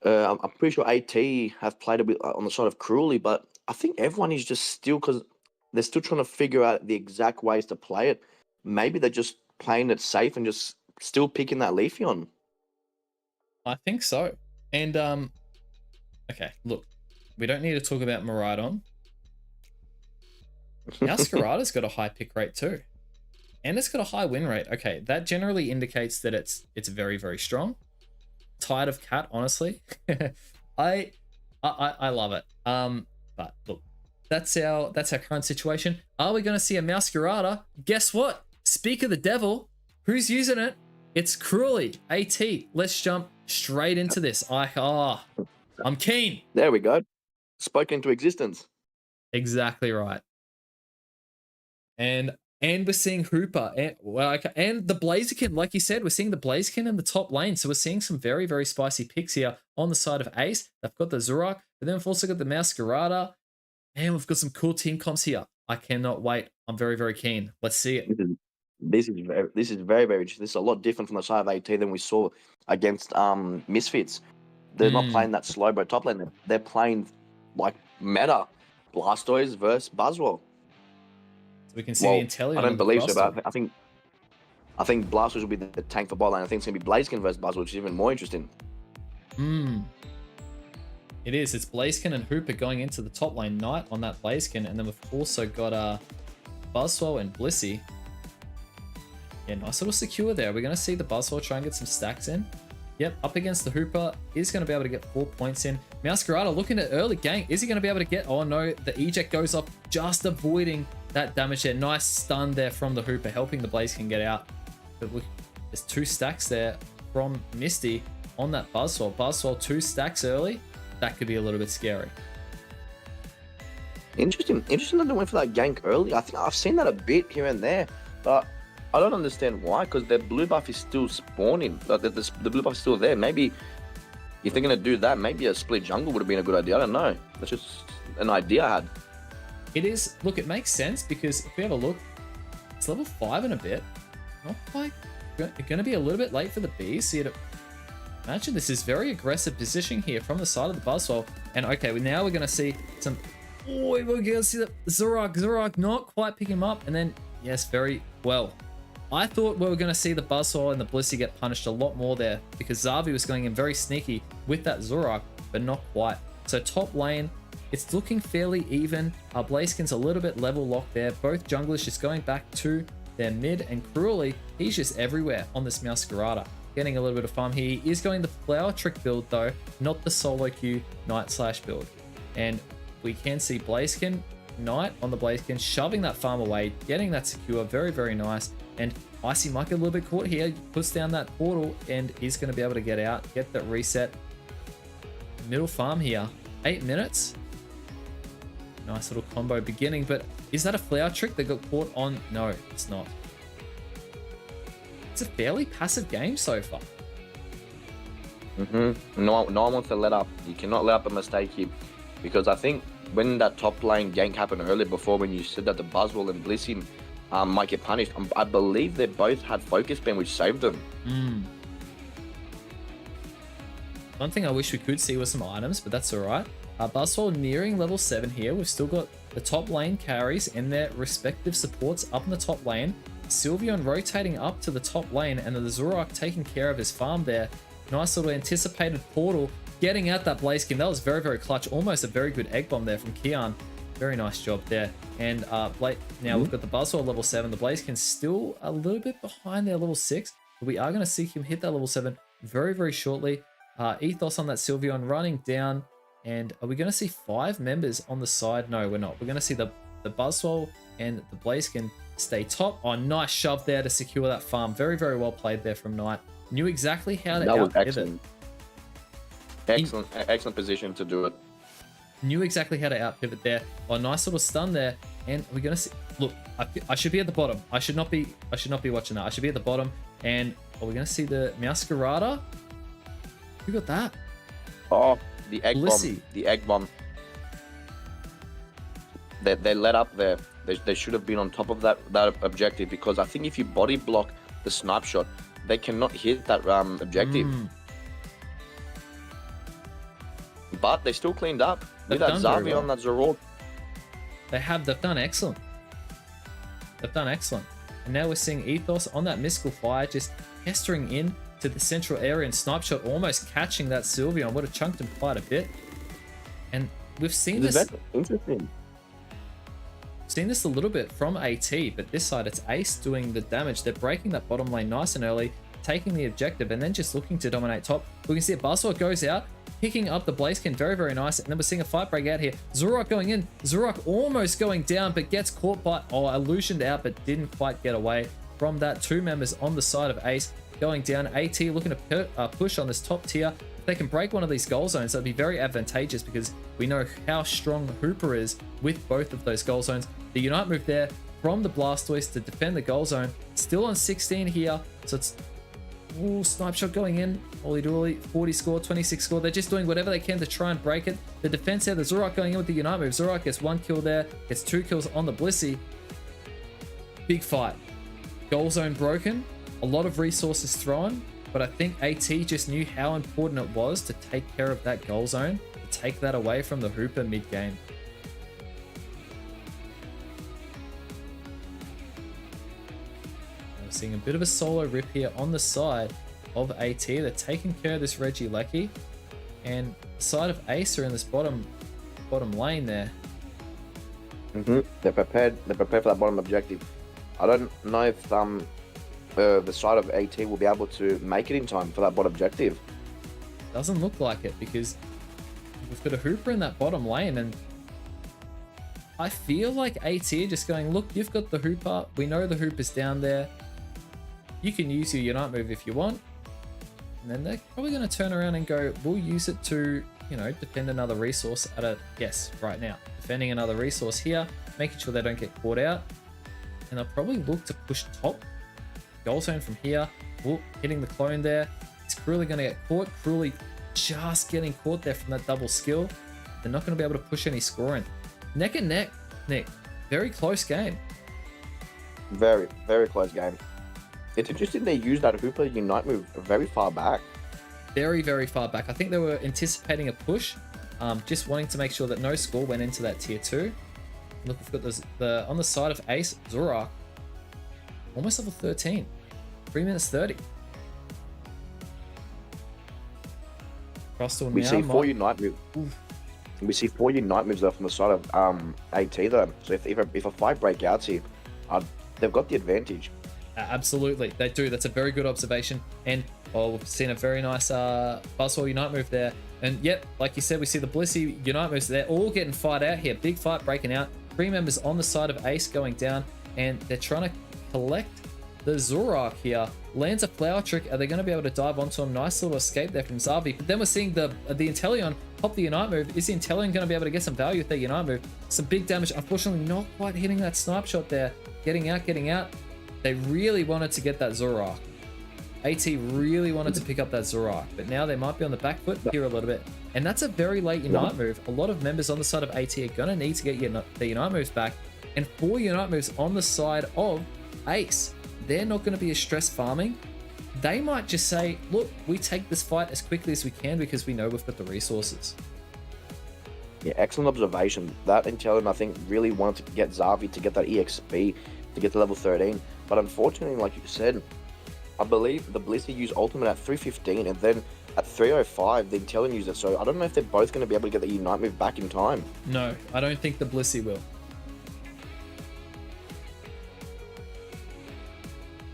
Speaker 2: pretty sure AT have played a bit on the side of Cruelly, but I think everyone is just still, because they're still trying to figure out the exact ways to play it. Maybe they're just playing it safe and just still picking that Leafeon.
Speaker 1: I think so. And okay, look, we don't need to talk about Maridon. Masquerada's got a high pick rate too, and it's got a high win rate. Okay, that generally indicates that it's very, very strong. Tired of Cat, honestly. I love it. But look, that's our current situation. Are we going to see a Masquerada? Guess what? Speak of the devil, who's using it? It's Cruelly. AT. Let's jump straight into this. I'm keen.
Speaker 2: There we go. Spoken into existence.
Speaker 1: Exactly right. And we're seeing Hooper and the Blaziken, like you said, we're seeing the Blaziken in the top lane. So we're seeing some very, very spicy picks here on the side of Ace. They've got the Zurak, but then we've also got the Masquerada, and we've got some cool team comps here. I cannot wait. I'm very, very keen. Let's see it.
Speaker 2: This is very interesting. This is a lot different from the side of AT than we saw against Misfits. They're not
Speaker 1: Mm.
Speaker 2: playing that slow boat top lane. They're playing like meta Blastoise versus Buzzwell.
Speaker 1: So we can see the
Speaker 2: Well,
Speaker 1: Inteleon
Speaker 2: I don't
Speaker 1: on the
Speaker 2: believe so,
Speaker 1: crosstalk.
Speaker 2: but I think Blastoise will be the tank for bot lane. I think it's gonna be Blaziken versus Buzzwell, which is even more interesting.
Speaker 1: It is. It's Blaziken and Hooper going into the top lane. Knight on that Blaziken, and then we've also got Buzzwell and Blissey. Yeah, nice little secure there. We're going to see the Buzzwell try and get some stacks in. Yep, up against the Hooper. Is going to be able to get 4 points in. Masquerada looking at early gank. Is he going to be able to get... Oh no, the eject goes off, just avoiding that damage there. Nice stun there from the Hooper, helping the Blaziken get out. But look, there's 2 stacks there from Misty on that Buzzwell. Buzzwell 2 stacks early. That could be a little bit scary.
Speaker 2: Interesting that they went for that gank early. I think I've seen that a bit here and there, but I don't understand why, because their blue buff is still spawning. Like the blue buff is still there. Maybe if they're going to do that, maybe a split jungle would have been a good idea. I don't know. That's just an idea I had.
Speaker 1: It is. Look, it makes sense because if we have a look, it's level 5 and a bit. Not quite. It's going to be a little bit late for the bees. So you'd imagine this is very aggressive positioning here from the side of the Buzzwell. And okay, now we're going to see some... Oh, we're going to see the Zorak not quite pick him up. And then, yes, very well. I thought we were going to see the Buzzwell and the Blissey get punished a lot more there because Xavi was going in very sneaky with that Zorak, but not quite. So top lane, it's looking fairly even. Our Blaziken's a little bit level locked there. Both junglers just going back to their mid, and Cruelly, he's just everywhere on this Masquerada. Getting a little bit of farm here. He is going the flower trick build though, not the solo queue Knight slash build. And we can see Blaziken, Knight on the Blaziken, shoving that farm away, getting that secure, very, very nice. And Icy might get a little bit caught here, puts down that portal, and is going to be able to get out, get that reset. Middle farm here, 8 minutes. Nice little combo beginning, but is that a flower trick that got caught on? No, it's not. It's a fairly passive game so far.
Speaker 2: No one wants to let up. You cannot let up a mistake here, because I think when that top lane gank happened earlier before, when you said that the Buzzwell and Blissey might get punished, I believe they both had focus band, which saved them.
Speaker 1: One thing I wish we could see was some items, but that's all right. Buzzwell nearing level 7 here. We've still got the top lane carries and their respective supports up in the top lane. Sylveon rotating up to the top lane, and the Zorak taking care of his farm there. Nice little anticipated portal, getting out that Blaziken. That was very, very clutch. Almost a very good egg bomb there from Kian. Very nice job there. And now we've got the Buzzwell level 7. The Blaziken's still a little bit behind their level 6. But we are going to see him hit that level 7 very, very shortly. Ethos on that Sylveon running down. And are we going to see 5 members on the side? No, we're not. We're going to see the Buzzwell and the Blaziken stay top. Oh, nice shove there to secure that farm. Very, very well played there from Knight. Knew exactly how to out pivot.
Speaker 2: Excellent position to do it.
Speaker 1: Knew exactly how to out pivot there. Oh, nice little stun there. And we're gonna see. Look, I should be at the bottom. I should not be watching that. I should be at the bottom. And are we gonna see the Masquerada? Who got that?
Speaker 2: Oh, the egg
Speaker 1: Blissey.
Speaker 2: bomb. The egg bomb. They let up there. They should have been on top of that objective, because I think if you body block the snipe shot, they cannot hit that objective. But they still cleaned up with that Xavi on that Zorok.
Speaker 1: They've done excellent. They've done excellent. And now we're seeing Ethos on that Mystical Fire, just pestering in to the central area, and Snipe Shot almost catching that Sylveon. Would have chunked him quite a bit. And we've seen this.
Speaker 2: Interesting.
Speaker 1: Seen this a little bit from AT, but this side it's Ace doing the damage. They're breaking that bottom lane nice and early, taking the objective, and then just looking to dominate top. We can see a Buzzwell goes out, picking up the Blaziken, very, very nice. And then we're seeing a fight break out here. Zorak going in. Zorak almost going down, but gets caught by, illusioned out, but didn't quite get away from that. 2 members on the side of Ace going down. AT looking to push on this top tier. If they can break one of these goal zones, that'd be very advantageous, because we know how strong Hooper is with both of those goal zones. The Unite move there from the Blastoise to defend the goal zone. Still on 16 here, so it's Ooh, snipe shot going in. Holy dooly. 40 score, 26 score. They're just doing whatever they can to try and break it. The defense here, the Zorak going in with the Unite move. Zorak gets 1 kill there, gets 2 kills on the Blissey. Big fight. Goal zone broken. A lot of resources thrown. But I think AT just knew how important it was to take care of that goal zone, to take that away from the Hooper mid-game. We're seeing a bit of a solo rip here on the side of AT. They're taking care of this Regieleki. And the side of Ace are in this bottom lane there.
Speaker 2: They're prepared for that bottom objective. I don't know if the side of AT will be able to make it in time for that bottom objective.
Speaker 1: Doesn't look like it, because we've got a Hooper in that bottom lane, and I feel like AT are just going, look, you've got the Hooper. We know the Hooper's down there. You can use your Unite move if you want. And then they're probably going to turn around and go, we'll use it to, you know, defend another resource at a, yes, right now. Defending another resource here, making sure they don't get caught out. And they'll probably look to push top. Goal zone from here. Ooh, hitting the clone there. It's Cruelly going to get caught. Cruelly just getting caught there from that double skill. They're not going to be able to push any scoring. Neck and neck, Nick. Very close game.
Speaker 2: Very, very close game. It's interesting they used that Hooper Unite move very far back.
Speaker 1: Very, very far back. I think they were anticipating a push, just wanting to make sure that no score went into that tier 2. Look, we've got the on the side of Ace, Zorak, almost level 13. 3 minutes 30. Crostal
Speaker 2: We
Speaker 1: now
Speaker 2: see 4 Unite moves. We see 4 Unite moves there from the side of AT though. So if a fight break out here, they've got the advantage.
Speaker 1: Absolutely, they do. That's a very good observation. And we've seen a very nice Buzzsaw Unite move there. And yep, like you said, we see the Blissey Unite moves. They're all getting fight out here. Big fight breaking out. 3 members on the side of Ace going down, and they're trying to collect the Zorak here. Lands a flower trick. Are they going to be able to dive onto him? Nice little escape there from Xavi. But then we're seeing the Inteleon pop the Unite move. Is the Inteleon going to be able to get some value with their Unite move? Some big damage. Unfortunately, not quite hitting that snipe shot there. Getting out. They really wanted to get that Zorak. AT really wanted to pick up that Zorak, but now they might be on the back foot here a little bit. And that's a very late Unite move. A lot of members on the side of AT are going to need to get their Unite moves back. And 4 Unite moves on the side of Ace. They're not going to be as stress farming. They might just say, look, we take this fight as quickly as we can because we know we've got the resources.
Speaker 2: Yeah, excellent observation. That Inteleon, I think, really wanted to get Xavi to get that EXP to get to level 13. But unfortunately, like you said, I believe the Blissey used ultimate at 315, and then at 305, the Inteleon used it. So I don't know if they're both going to be able to get the Unite move back in time.
Speaker 1: No, I don't think the Blissey will.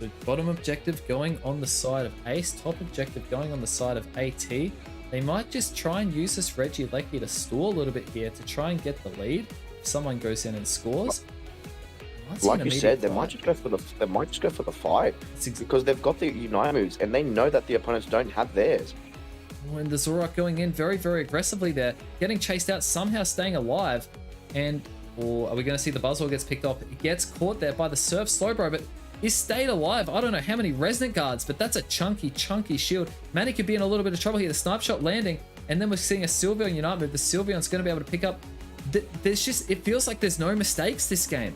Speaker 1: The bottom objective going on the side of Ace, top objective going on the side of AT. They might just try and use this Regieleki to stall a little bit here to try and get the lead. If someone goes in and scores.
Speaker 2: Like you said, they might just go for the fight because they've got the Unite moves and they know that the opponents don't have theirs.
Speaker 1: And the Zorak going in very, very aggressively there, getting chased out, somehow staying alive. And or are we going to see the Buzzsaw gets picked off? It gets caught there by the Surf Slowbro, but he stayed alive. I don't know how many Resonant Guards, but that's a chunky shield. Manny could be in a little bit of trouble here. The Snipe Shot landing, and then we're seeing a Sylveon Unite move. The Sylveon's going to be able to pick up. There's just, it feels like there's no mistakes this game.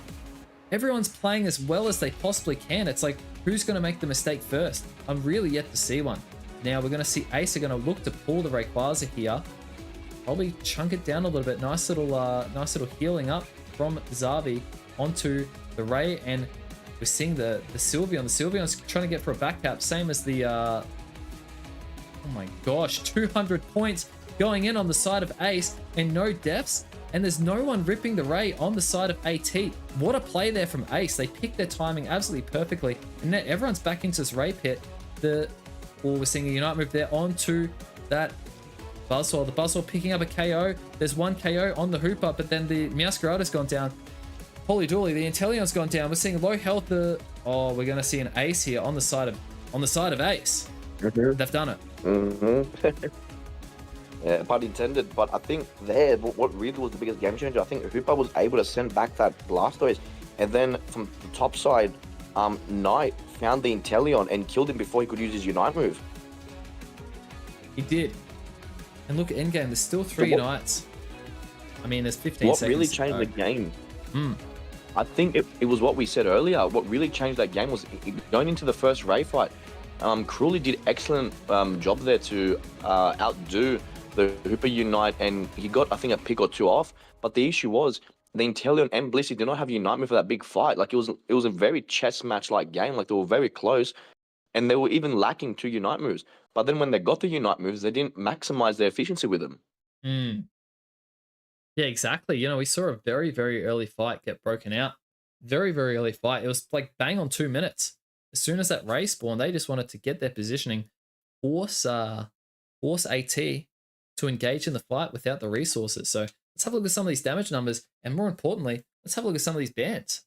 Speaker 1: Everyone's playing as well as they possibly can. It's like, who's going to make the mistake first? I'm really yet to see one. Now we're going to see Ace are going to look to pull the Rayquaza here. Probably chunk it down a little bit. Nice little healing up from Xavi onto the Ray, and we're seeing the Sylveon. The Sylveon's trying to get for a back tap, same as the oh my gosh, 200 points going in on the side of Ace, and no deaths. And there's no one ripping the Ray on the side of AT. What a play there from Ace. They picked their timing absolutely perfectly. And now everyone's back into this Ray pit. We're seeing a Unite move there onto that Buzzsaw. The Buzzsaw picking up a KO. There's one KO on the Hooper, but then the Meowscarada's gone down. Holy dooly, the Inteleon's gone down. We're seeing low health. We're going to see an Ace here on the side of Ace. They've done it.
Speaker 2: Yeah, pun intended, but I think there, what really was the biggest game changer, I think Hooper was able to send back that Blastoise, and then from the top side, Knight found the Inteleon and killed him before he could use his Unite move.
Speaker 1: He did. And look at endgame, there's still 3 Unites. I mean, there's 15
Speaker 2: What
Speaker 1: seconds
Speaker 2: really
Speaker 1: to
Speaker 2: changed
Speaker 1: go.
Speaker 2: the game?
Speaker 1: Hmm.
Speaker 2: I think it was what we said earlier. What really changed that game was going into the first Ray fight. Cruelly did excellent job there to outdo the Hooper Unite, and he got, I think, a pick or 2 off. But the issue was the Inteleon and Blissey did not have Unite move for that big fight. Like, it was a very chess match like game. Like, they were very close, and they were even lacking 2 Unite moves. But then when they got the Unite moves, they didn't maximize their efficiency with them.
Speaker 1: Hmm. Yeah, exactly. You know, we saw a very, very early fight get broken out. Very, very early fight. It was like bang on 2 minutes. As soon as that Ray spawned, they just wanted to get their positioning, force AT to engage in the fight without the resources. So let's have a look at some of these damage numbers, and more importantly, let's have a look at some of these bans.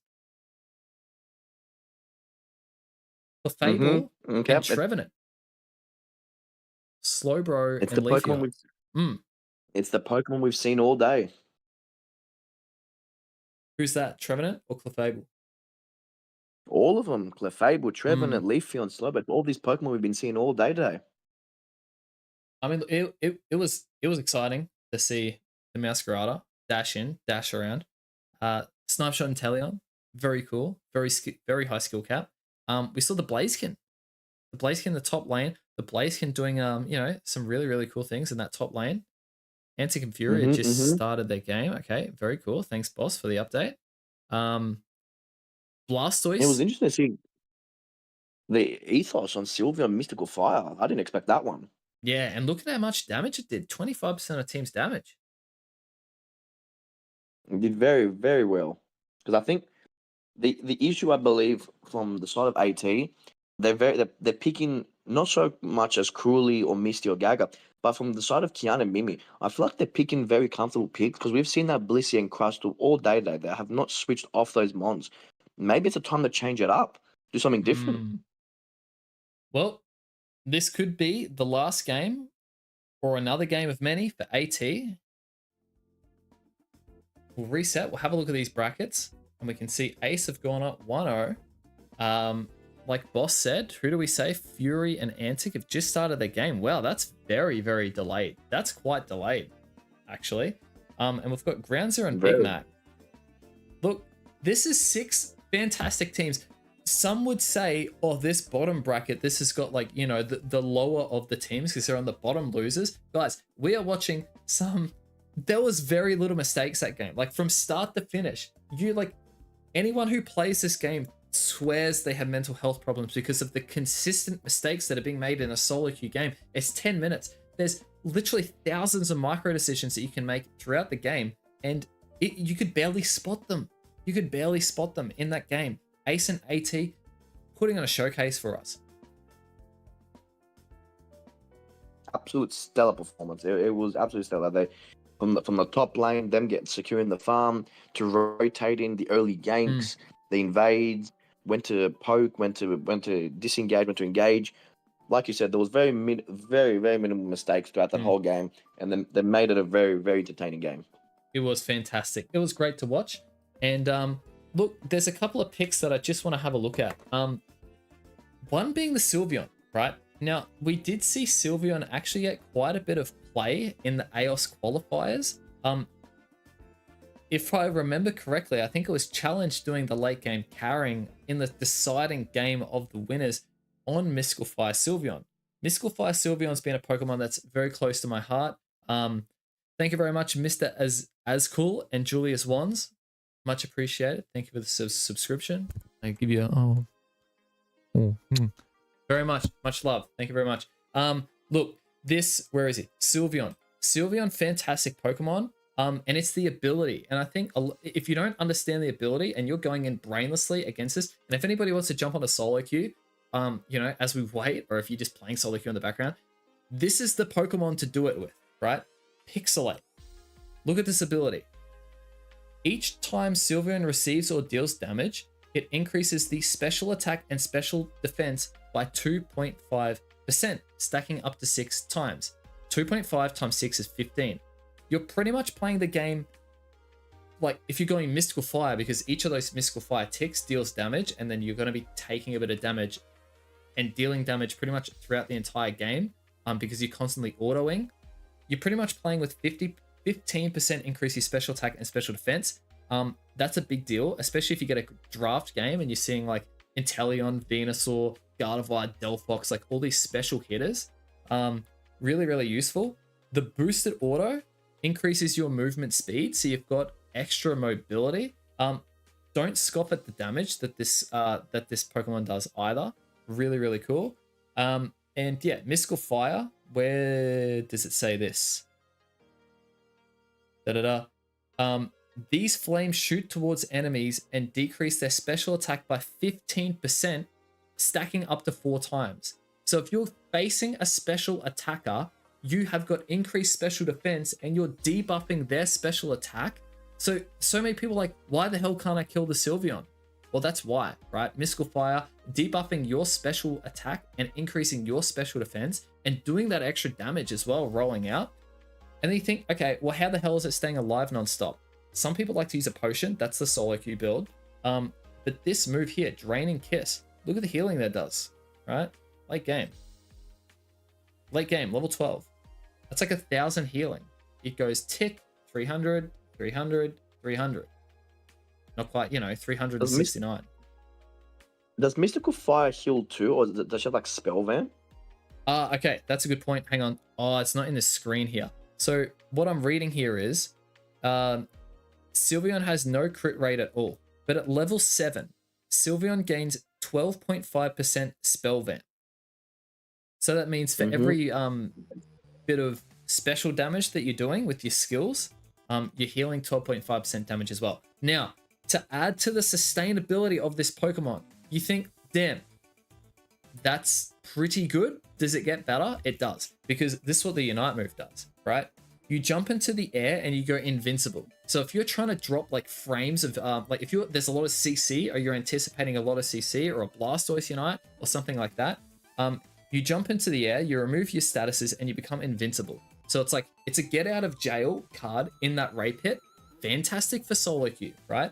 Speaker 1: For Fable
Speaker 2: Okay.
Speaker 1: and Trevenant, Slowbro
Speaker 2: It's
Speaker 1: and
Speaker 2: the Pokemon
Speaker 1: Leafeon.
Speaker 2: it's the Pokemon we've seen all day.
Speaker 1: Who's that, Trevenant or Clefable?
Speaker 2: All of them. Clefable, Trevenant, Leafeon, Slowbro, all these Pokemon we've been seeing all day today.
Speaker 1: I mean, it was exciting to see the Masquerada dash in, dash around. Snipe Shot and Teleon, very cool, very high skill cap. We saw the Blaziken in the top lane. The Blaziken doing you know, some really, really cool things in that top lane. Antic and Fury just started their game. Okay, very cool. Thanks, boss, for the update. Blastoise.
Speaker 2: It was interesting to see the ethos on Sylveon Mystical Fire. I didn't expect that one.
Speaker 1: Yeah, and look at how much damage it did. 25% of team's damage.
Speaker 2: It did very, very well. Because I think the issue, I believe, from the side of AT, they're picking not so much as Cruelly or Misty or Gaga, but from the side of Kiana and Mimi, I feel like they're picking very comfortable picks because we've seen that Blissey and Crustle all day today. They have not switched off those mons. Maybe it's a time to change it up, do something different.
Speaker 1: Well, this could be the last game or another game of many for AT. We'll reset. We'll have a look at these brackets, and we can see Ace have gone up 1-0. Like Boss said, who do we say? Fury and Antic have just started their game. Wow, that's very, very delayed. That's quite delayed, actually. And we've got Ground Zero and Big Mac. Look, this is 6 fantastic teams. Some would say, oh, this bottom bracket, this has got, like, you know, the lower of the teams because they're on the bottom losers. Guys, we are watching there was very little mistakes that game. Like, from start to finish, anyone who plays this game swears they have mental health problems because of the consistent mistakes that are being made in a solo queue game. It's 10 minutes. There's literally thousands of micro decisions that you can make throughout the game, and you could barely spot them. You could barely spot them in that game. Ace and AT putting on a showcase for us.
Speaker 2: Absolute stellar performance. It was absolutely stellar. They from the top lane, them getting securing the farm, to rotating the early ganks, the invades, went to poke, went to disengage, went to engage. Like you said, there was very minimal mistakes throughout that whole game, and then they made it a very, very entertaining game.
Speaker 1: It was fantastic. It was great to watch. And look, there's a couple of picks that I just want to have a look at. One being the Sylveon, right? Now, we did see Sylveon actually get quite a bit of play in the AOS qualifiers. If I remember correctly, I think it was Challenge doing the late game carrying in the deciding game of the winners on Mystical Fire Sylveon. Mystical Fire Sylveon's been a Pokemon that's very close to my heart. Thank you very much, Mr. As Cool and Julius Wands. Much appreciated. Thank you for the subscription. I give you very much love. Thank you very much. Look, where is it? Sylveon. Sylveon, fantastic Pokemon. And it's the ability. And I think if you don't understand the ability and you're going in brainlessly against this, and if anybody wants to jump on a solo queue, you know, as we wait, or if you're just playing solo queue in the background, this is the Pokemon to do it with, right? Pixelate. Look at this ability. Each time Sylveon receives or deals damage, it increases the special attack and special defense by 2.5%, stacking up to 6 times. 2.5 times 6 is 15. You're pretty much playing the game like if you're going Mystical Fire, because each of those Mystical Fire ticks deals damage, and then you're going to be taking a bit of damage and dealing damage pretty much throughout the entire game, because you're constantly autoing. You're pretty much playing with 15% increase your special attack and special defense. That's a big deal, especially if you get a draft game and you're seeing like Inteleon, Venusaur, Gardevoir, Delphox, like all these special hitters. Really, really useful. The boosted auto increases your movement speed, so you've got extra mobility. Don't scoff at the damage that this Pokemon does either. Really, really cool. And yeah, Mystical Fire. Where does it say this? These flames shoot towards enemies and decrease their special attack by 15%, stacking up to 4 times. So if you're facing a special attacker, you have got increased special defense and you're debuffing their special attack. So many people are like, why the hell can't I kill the Sylveon? Well, that's why, right? Mystical Fire, debuffing your special attack and increasing your special defense and doing that extra damage as well, rolling out. And then you think, okay, well, how the hell is it staying alive nonstop? Some people like to use a potion. That's the solo queue build. But this move here, Draining Kiss, look at the healing that does, right? Late game, level 12. That's like 1,000 healing. It goes tick, 300, 300, 300. Not quite, 369.
Speaker 2: Does Mystical Fire heal too, or does she have like Spell Vamp?
Speaker 1: Okay, that's a good point. Hang on. Oh, it's not in the screen here. So what I'm reading here is, Sylveon has no crit rate at all, but at level 7, Sylveon gains 12.5% Spell Vamp. So that means for every bit of special damage that you're doing with your skills, you're healing 12.5% damage as well. Now, to add to the sustainability of this Pokemon, you think, damn, that's pretty good. Does it get better? It does, because this is what the Unite move does, right? You jump into the air and you go invincible. So if you're trying to drop like frames of, like if there's a lot of CC, or you're anticipating a lot of CC, or a Blastoise Unite or something like that, you jump into the air, you remove your statuses, and you become invincible. So it's a get out of jail card in that Ray Pit. Fantastic for solo queue, right?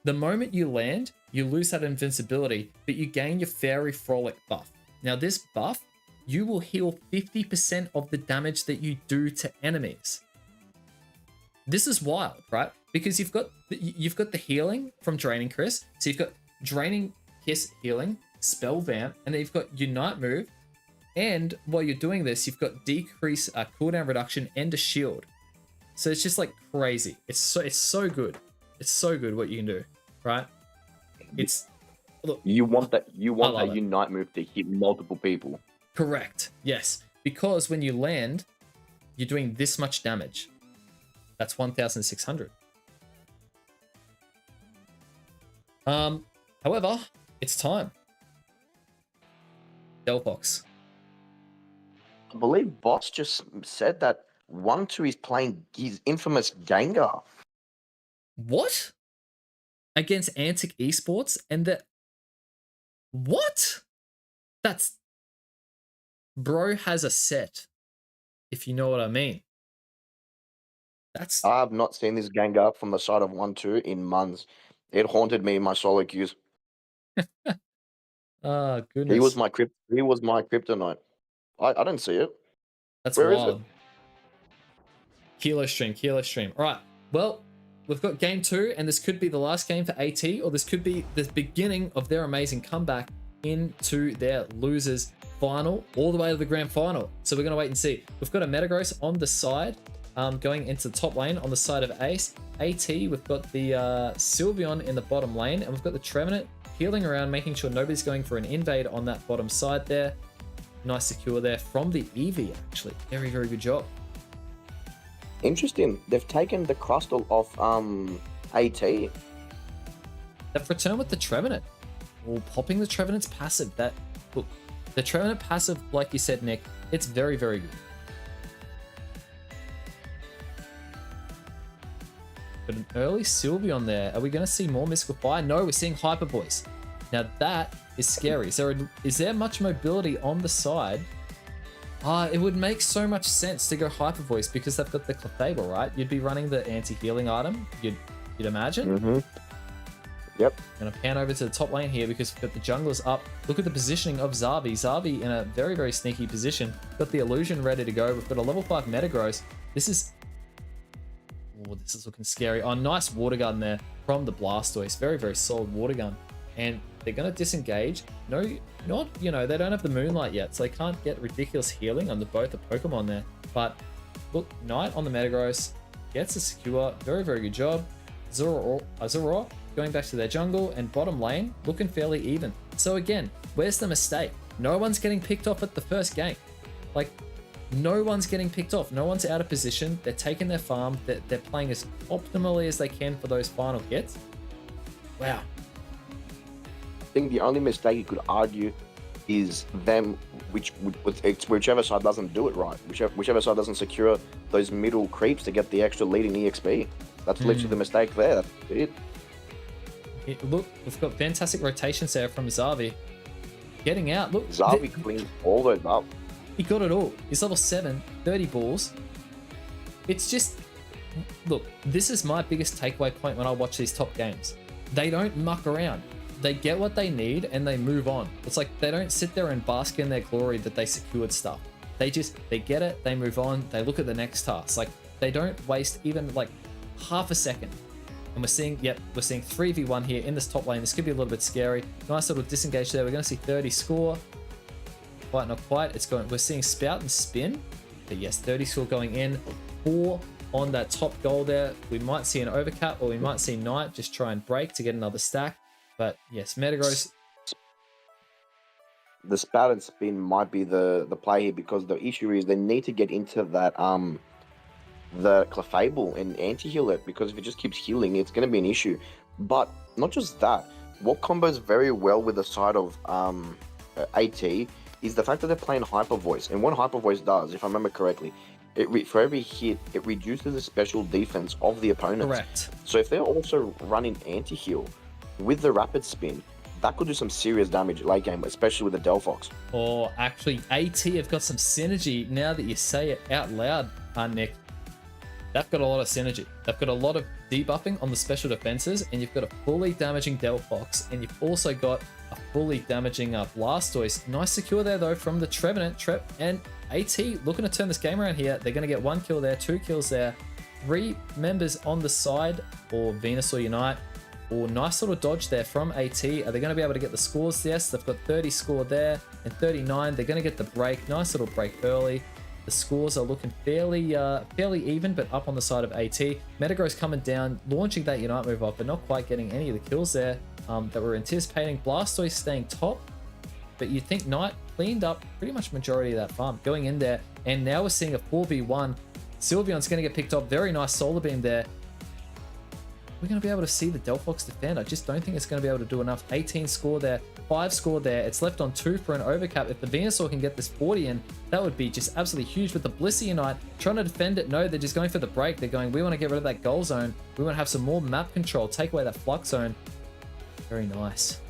Speaker 1: The moment you land, you lose that invincibility, but you gain your Fairy Frolic buff. Now this buff, you will heal 50% of the damage that you do to enemies. This is wild, right? Because you've got the healing from Draining Kiss. So you've got Draining Kiss healing, Spell Vamp, and then you've got Unite move. And while you're doing this, you've got decrease, cooldown reduction, and a shield. So it's just like crazy. It's so good. It's so good what you can do, right? Look.
Speaker 2: You want that Unite move to hit multiple people.
Speaker 1: Correct. Yes, because when you land, you're doing this much damage. That's 1,600. However, it's time. Delphox.
Speaker 2: I believe Boss just said that 1-2 is playing his infamous Gengar.
Speaker 1: What? Against Antic Esports, and that... What? That's... Bro has a set, if you know what I mean. That's...
Speaker 2: I have not seen this Gengar from the side of 1-2 in months. It haunted me in my solo queues.
Speaker 1: Oh, goodness.
Speaker 2: He was my kryptonite. I didn't see it.
Speaker 1: That's
Speaker 2: Where
Speaker 1: wild.
Speaker 2: is it?
Speaker 1: Kilo stream. All right. Well, we've got game 2, and this could be the last game for AT, or this could be the beginning of their amazing comeback into their losers final, all the way to the grand final. So we're going to wait and see. We've got a Metagross on the side, going into the top lane on the side of Ace. AT, we've got the Sylveon in the bottom lane, and we've got the Trevenant healing around, making sure nobody's going for an invade on that bottom side there. Nice secure there from the Eevee, actually. Very, very good job.
Speaker 2: Interesting. They've taken the Crustle off AT.
Speaker 1: They've returned with the Trevenant. Well, popping the Trevenant's passive. Look, the Trevenant passive, like you said, Nick, it's very, very good. But an early Sylveon there. Are we going to see more Mystical Fire? No, we're seeing Hyper Voice. Now that is scary. Is there much mobility on the side? It would make so much sense to go Hyper Voice because they've got the Clefable, right? You'd be running the anti-healing item. You'd you'd imagine.
Speaker 2: Mm-hmm. Yep.
Speaker 1: Gonna pan over to the top lane here because we've got the junglers up. Look at the positioning of Xavi. Xavi in a very, very sneaky position. Got the illusion ready to go. We've got a level 5 Metagross. This is looking scary. Oh, nice water gun there from the Blastoise. Very, very solid water gun. And they're gonna disengage. No, not, you know, they don't have the Moonlight yet, so they can't get ridiculous healing on both the Pokemon there. But look, Knight on the Metagross gets a secure. Very, very good job. Azura going back to their jungle, and bottom lane looking fairly even. So again, where's the mistake? No one's getting picked off at the first game. Like, no one's getting picked off. No one's out of position. They're taking their farm. They're playing as optimally as they can for those final hits. Wow.
Speaker 2: I think the only mistake you could argue is them, it's whichever side doesn't do it right. Whichever side doesn't secure those middle creeps to get the extra leading EXP. That's literally the mistake there. That's it.
Speaker 1: Look, we've got fantastic rotations there from Xavi. Getting out. Look,
Speaker 2: Xavi cleaned all those up.
Speaker 1: He got it all. He's level 7, 30 balls. It's just, look, this is my biggest takeaway point when I watch these top games. They don't muck around. They get what they need and they move on. It's like they don't sit there and bask in their glory that they secured stuff. They get it, they move on, they look at the next task. Like, they don't waste even like half a second. And we're seeing 3v1 here in this top lane. This could be a little bit scary. Nice little disengage there. We're going to see 30 score. Quite, not quite. We're seeing Spout and Spin. But yes, 30 score going in. 4 on that top goal there. We might see an overcap, or we might see Knight just try and break to get another stack. But yes, Metagross.
Speaker 2: The Spout and Spin might be the play here, because the issue is they need to get into that the Clefable and anti-heal it, because if it just keeps healing, it's going to be an issue. But not just that, what combos very well with the side of AT is the fact that they're playing Hyper Voice. And what Hyper Voice does, if I remember correctly, for every hit, it reduces the special defense of the opponent.
Speaker 1: Correct.
Speaker 2: So if they're also running anti-heal with the Rapid Spin, that could do some serious damage late game, especially with the Delphox.
Speaker 1: Or actually, AT have got some synergy now that you say it out loud, Nick. They've got a lot of synergy. They've got a lot of debuffing on the special defenses, and you've got a fully damaging Delphox, and you've also got a fully damaging Blastoise. Nice secure there, though, from the Trevenant. And AT looking to turn this game around here. They're going to get 1 kill there, 2 kills there. 3 members on the side, or Venusaur Unite. Or nice little dodge there from AT. Are they going to be able to get the scores? Yes, they've got 30 score there and 39. They're going to get the break. Nice little break early. The scores are looking fairly even, but up on the side of AT. Metagross coming down, launching that Unite move off, but not quite getting any of the kills there that we're anticipating. Blastoise staying top, but you'd think Knight cleaned up pretty much majority of that farm. Going in there, and now we're seeing a 4v1. Sylveon's going to get picked up. Very nice Solar Beam there. We're going to be able to see the Delphox defend. I just don't think it's going to be able to do enough. 18 score there, 5 score there. It's left on 2 for an overcap. If the Venusaur can get this 40 in, that would be just absolutely huge. With the Blissey Unite trying to defend it, no, they're just going for the break. They're going, we want to get rid of that goal zone. We want to have some more map control, take away that flux zone. Very nice.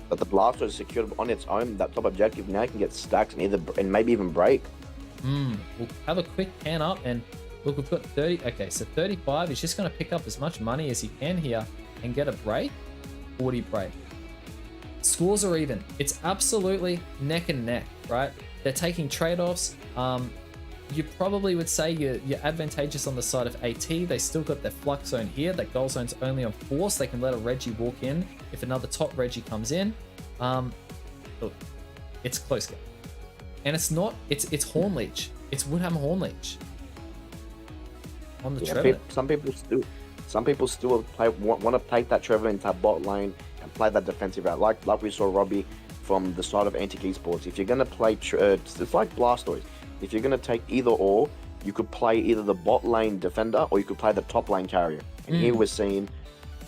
Speaker 2: But the Blastoise is secured on its own. That top objective now can get stacked and maybe even break.
Speaker 1: We'll have a quick pan up, and look, we've got 30. Okay, so 35 is just going to pick up as much money as he can here and get a break. 40 break. Scores are even. It's absolutely neck and neck, right? They're taking trade-offs. You probably would say you're advantageous on the side of AT. They still got their flux zone here. That goal zone's only on 4, so they can let a Reggie walk in if another top Reggie comes in. Look, it's a close game. And it's not, it's Hornleech. It's Woodhammer Hornleech. On the Trevenant.
Speaker 2: Some people still want to take that Trevenant into bot lane and play that defensive route, like we saw Robbie from the side of Antique Esports. If you're going to play, it's like Blastoise. If you're going to take either or, you could play either the bot lane defender or you could play the top lane carrier. And here we're seeing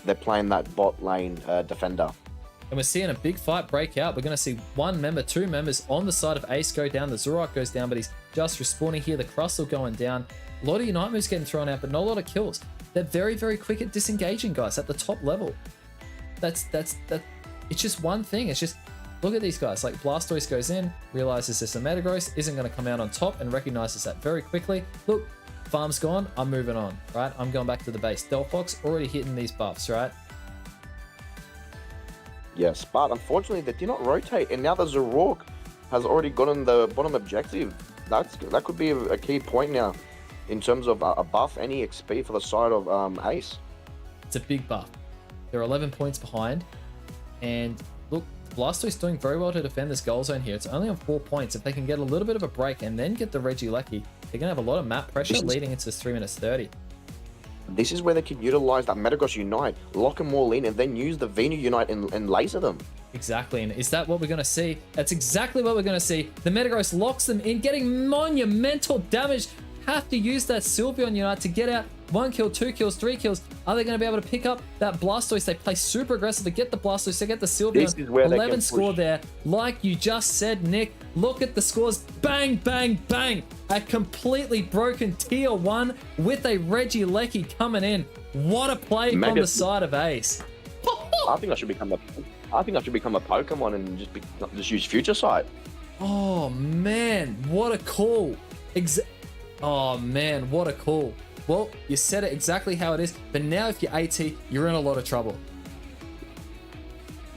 Speaker 2: they're playing that bot lane defender.
Speaker 1: And we're seeing a big fight break out. We're going to see 1 member, 2 members on the side of Ace go down. The Zoroark goes down, but he's just respawning here. The Crustle going down. A lot of Unite moves getting thrown out, but not a lot of kills. They're very, very quick at disengaging, guys, at the top level. That's it's just one thing. It's just, look at these guys. Like, Blastoise goes in, realizes this a Metagross, isn't going to come out on top, and recognizes that very quickly. Look, farm's gone, I'm moving on, right? I'm going back to the base. Delphox already hitting these buffs, right?
Speaker 2: Yes, but unfortunately they did not rotate, and now the Zarok has already gotten the bottom objective. That could be a key point now in terms of a buff, any XP for the side of Ace.
Speaker 1: It's a big buff. They're 11 points behind, and look, Blastoise doing very well to defend this goal zone here. It's only on 4 points. If they can get a little bit of a break and then get the Regieleki, they're gonna have a lot of map pressure leading into 3 minutes 30.
Speaker 2: This is where they can utilize that Metagross Unite, lock them all in, and then use the Venu Unite and laser them.
Speaker 1: Exactly, and is that what we're going to see? That's exactly what we're going to see. The Metagross locks them in, getting monumental damage. Have to use that Sylveon Unite to get out 1 kill, 2 kills, 3 kills. Are they going to be able to pick up that Blastoise? They play super aggressive to get the Blastoise, they get the Sylveon.
Speaker 2: This is where
Speaker 1: 11 score there. Like you just said, Nick, look at the scores. Bang, bang, bang. A completely broken tier 1 with a Regieleki coming in. What a play from the side of Ace.
Speaker 2: I think I should become a Pokemon and just use Future Sight.
Speaker 1: Oh man, what a call. Oh man, what a call. Well, you said it exactly how it is, but now if you're AT, you're in a lot of trouble.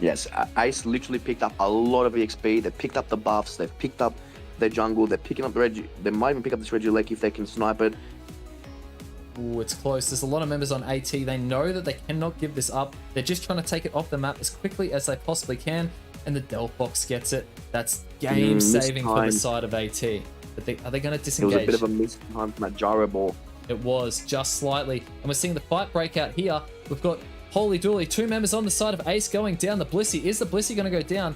Speaker 2: Yes, Ace literally picked up a lot of EXP. They picked up the buffs, they've picked up their jungle, they're picking up the they might even pick up this Regieleki if they can snipe it.
Speaker 1: Ooh, it's close. There's a lot of members on AT. They know that they cannot give this up. They're just trying to take it off the map as quickly as they possibly can, and the Delphox gets it. That's game saving for the side of AT. But are they going to disengage?
Speaker 2: It was a bit of a miss time from that gyro ball.
Speaker 1: It was, just slightly. And we're seeing the fight break out here. We've got, holy dooly, 2 members on the side of Ace going down. The Blissey. Is the Blissey going to go down?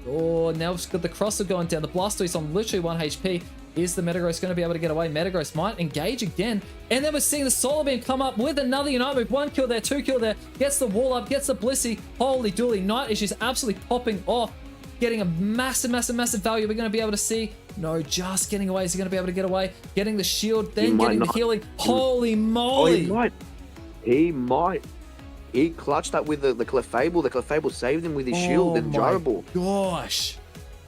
Speaker 1: Oh, now we've got the Crosser going down. The Blastoise on literally 1 HP. Is the Metagross going to be able to get away? Metagross might engage again. And then we're seeing the Solar Beam come up with another Unite move. 1 kill there, 2 kill there. Gets the wall up, gets the Blissey. Holy dooly. Knight is just absolutely popping off. Getting a massive, massive, massive value. We're going to be able to see. No, just getting away. Is he going to be able to get away? Getting the shield, then getting the healing. Holy moly.
Speaker 2: Oh, he might. He clutched that with the Clefable. The Clefable saved him with his shield and gyro ball.
Speaker 1: Gosh.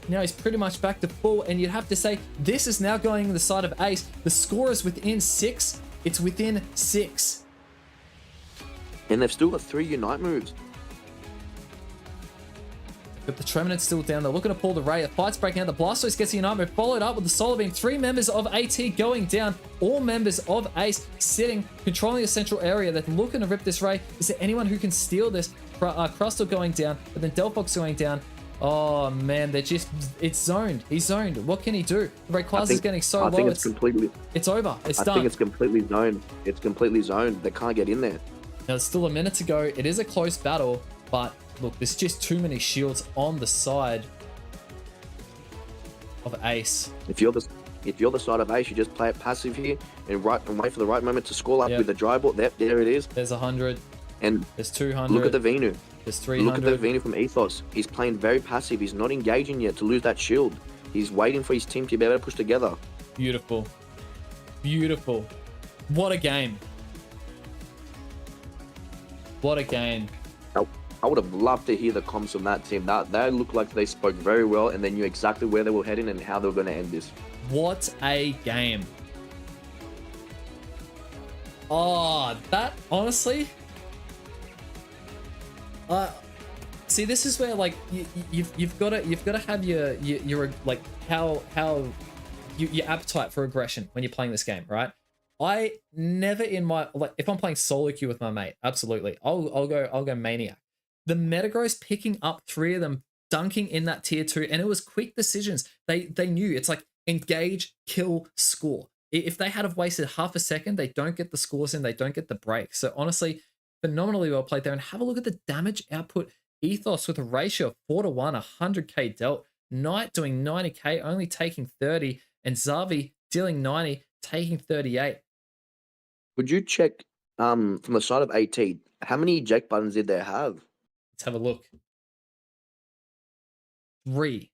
Speaker 1: Now he's pretty much back to full, and you'd have to say this is now going in the side of Ace. The score is within 6. It's within 6.
Speaker 2: And they've still got 3 Unite moves.
Speaker 1: But the Trevenant still down. They're looking to pull the Ray. The fight's breaking out. The Blastoise gets the Unite move, followed up with the Solar Beam. 3 members of AT going down. All members of Ace sitting, controlling the central area. They're looking to rip this Ray. Is there anyone who can steal this? Crustle going down, but then Delphox going down. Oh man, it's zoned. He's zoned. What can he do? The Rayquaza is getting so low.
Speaker 2: I think it's completely.
Speaker 1: It's over. It's done.
Speaker 2: I think it's completely zoned. It's completely zoned. They can't get in there.
Speaker 1: Now there's still a minute to go. It is a close battle, but look, there's just too many shields on the side of Ace.
Speaker 2: If you're the side of Ace, you just play it passive here and wait for the right moment to score up with the dry ball. There it is.
Speaker 1: There's 100.
Speaker 2: And
Speaker 1: there's 200.
Speaker 2: Look at the Venu.
Speaker 1: There's 300.
Speaker 2: Look at the Venu from Ethos. He's playing very passive. He's not engaging yet to lose that shield. He's waiting for his team to be able to push together.
Speaker 1: Beautiful. Beautiful. What a game. What a game.
Speaker 2: I would have loved to hear the comms from that team. They looked like they spoke very well and they knew exactly where they were heading and how they were going to end this.
Speaker 1: What a game. Oh, that honestly... see, this is where like you've got to have your like your appetite for aggression when you're playing this game, right? I never in my like if I'm playing solo queue with my mate, absolutely, I'll go maniac. The Metagross picking up 3 of them, dunking in that tier 2, and it was quick decisions. They knew it's like engage, kill, score. If they had have wasted half a second, they don't get the scores in, they don't get the break. So honestly, phenomenally well played there. And have a look at the damage output. Ethos with a ratio of 4-to-1, 100k dealt. Knight doing 90k, only taking 30, and Zavi dealing 90, taking 38.
Speaker 2: Would you check from the side of AT, how many eject buttons did they have?
Speaker 1: Let's have a look. 3.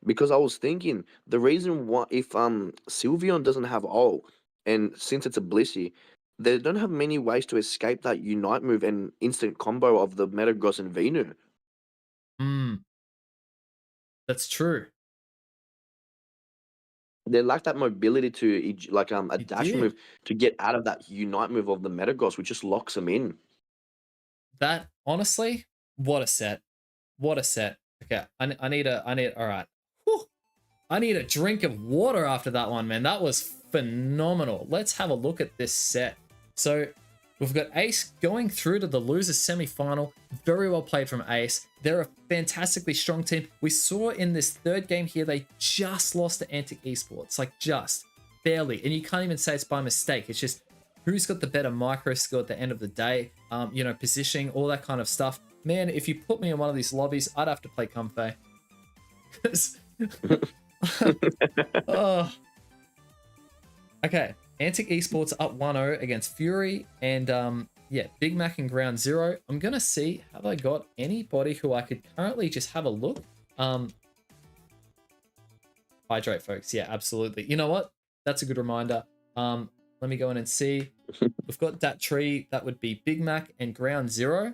Speaker 2: Because I was thinking the reason why if Sylveon doesn't have ult, and since it's a Blissey, they don't have many ways to escape that Unite move and instant combo of the Metagross and Venu.
Speaker 1: That's true.
Speaker 2: they lack that mobility to a
Speaker 1: It
Speaker 2: dash
Speaker 1: did.
Speaker 2: move to get out of that unite move of the Metagross, which just locks them in.
Speaker 1: That honestly, what a set. What a set. Okay, all right. Whew. I need a drink of water after that one, man. That was phenomenal. Let's have a look at this set. So we've got Ace going through to the losers semi-final. Very well played from Ace. They're a fantastically strong team. We saw in this third game here, they just lost to Antic Esports, like just barely. And you can't even say it's by mistake. It's just who's got the better micro skill at the end of the day, positioning, all that kind of stuff. Man, if you put me in one of these lobbies, I'd have to play Comfey. Oh. Okay, Antic Esports up 1-0 against Fury, and Big Mac in ground 0. I'm gonna see, have I got anybody who I could currently just have a look? Hydrate, folks. Yeah, absolutely. You know what? That's a good reminder. Let me go in and see. We've got that tree. That would be Big Mac and ground 0.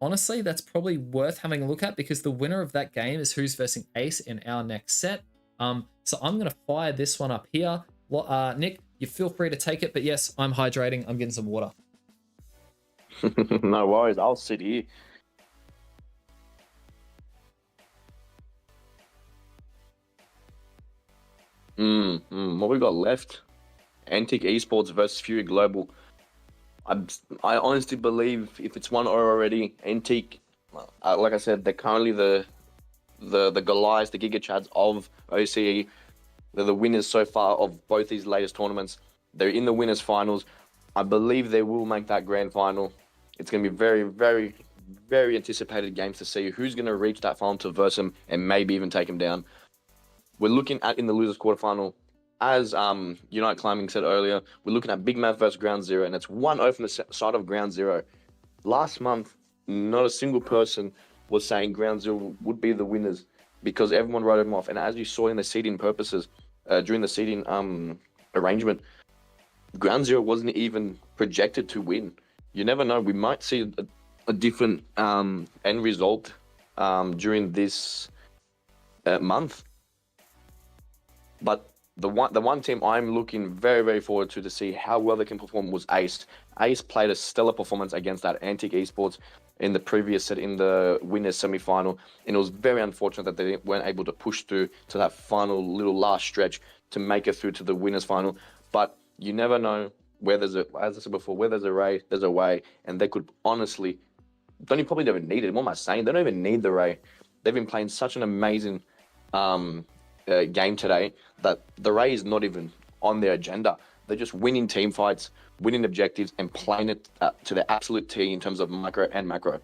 Speaker 1: Honestly, that's probably worth having a look at because the winner of that game is who's versing Ace in our next set. So I'm going to fire this one up here. Well, Nick, you feel free to take it, but yes, I'm hydrating. I'm getting some water.
Speaker 2: No worries. I'll sit here. What we got left? Antic Esports versus Fury Global. I honestly believe if it's 1-0 already, Antic, like I said, they're currently the Goliaths, the Giga Chads of OCE. They're the winners so far of both these latest tournaments. They're in the winners finals. I believe they will make that grand final. It's going to be very, very, very anticipated games to see who's going to reach that final to verse them and maybe even take them down. We're looking at in the losers quarterfinal, as Unite Climbing said earlier, we're looking at Big Mac versus Ground Zero, and it's 1-0 from the side of Ground Zero. Last month, not a single person was saying Ground Zero would be the winners because everyone wrote them off. And as you saw in the seeding purposes, during the seeding arrangement, Ground Zero wasn't even projected to win. You never know. We might see a different end result during this month. But the one team I'm looking very, very forward to see how well they can perform was Ace. Ace played a stellar performance against that Antic Esports in the previous set in the winners semi-final, and it was very unfortunate that they weren't able to push through to that final little last stretch to make it through to the winners final. But you never know where there's as I said before, where there's a Ray, there's a way, and they could honestly probably don't even need it. What am I saying? They don't even need the Ray. They've been playing such an amazing game today that the Ray is not even on their agenda. They're just winning team fights, winning objectives, and playing it to the absolute T in terms of micro and macro.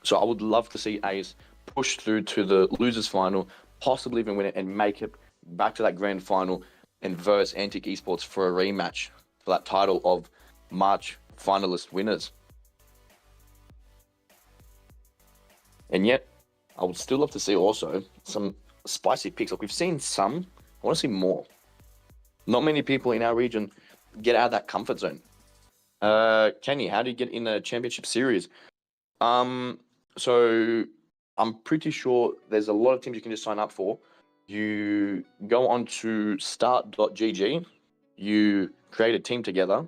Speaker 2: So I would love to see Ace push through to the losers final, possibly even win it and make it back to that grand final and verse Antic Esports for a rematch for that title of March finalist winners. And yet, I would still love to see also some spicy picks. Like we've seen some, I want to see more. Not many people in our region get out of that comfort zone. Kenny, how do you get in a championship series? So I'm pretty sure there's a lot of teams you can just sign up for. You go on to start.gg, you create a team together.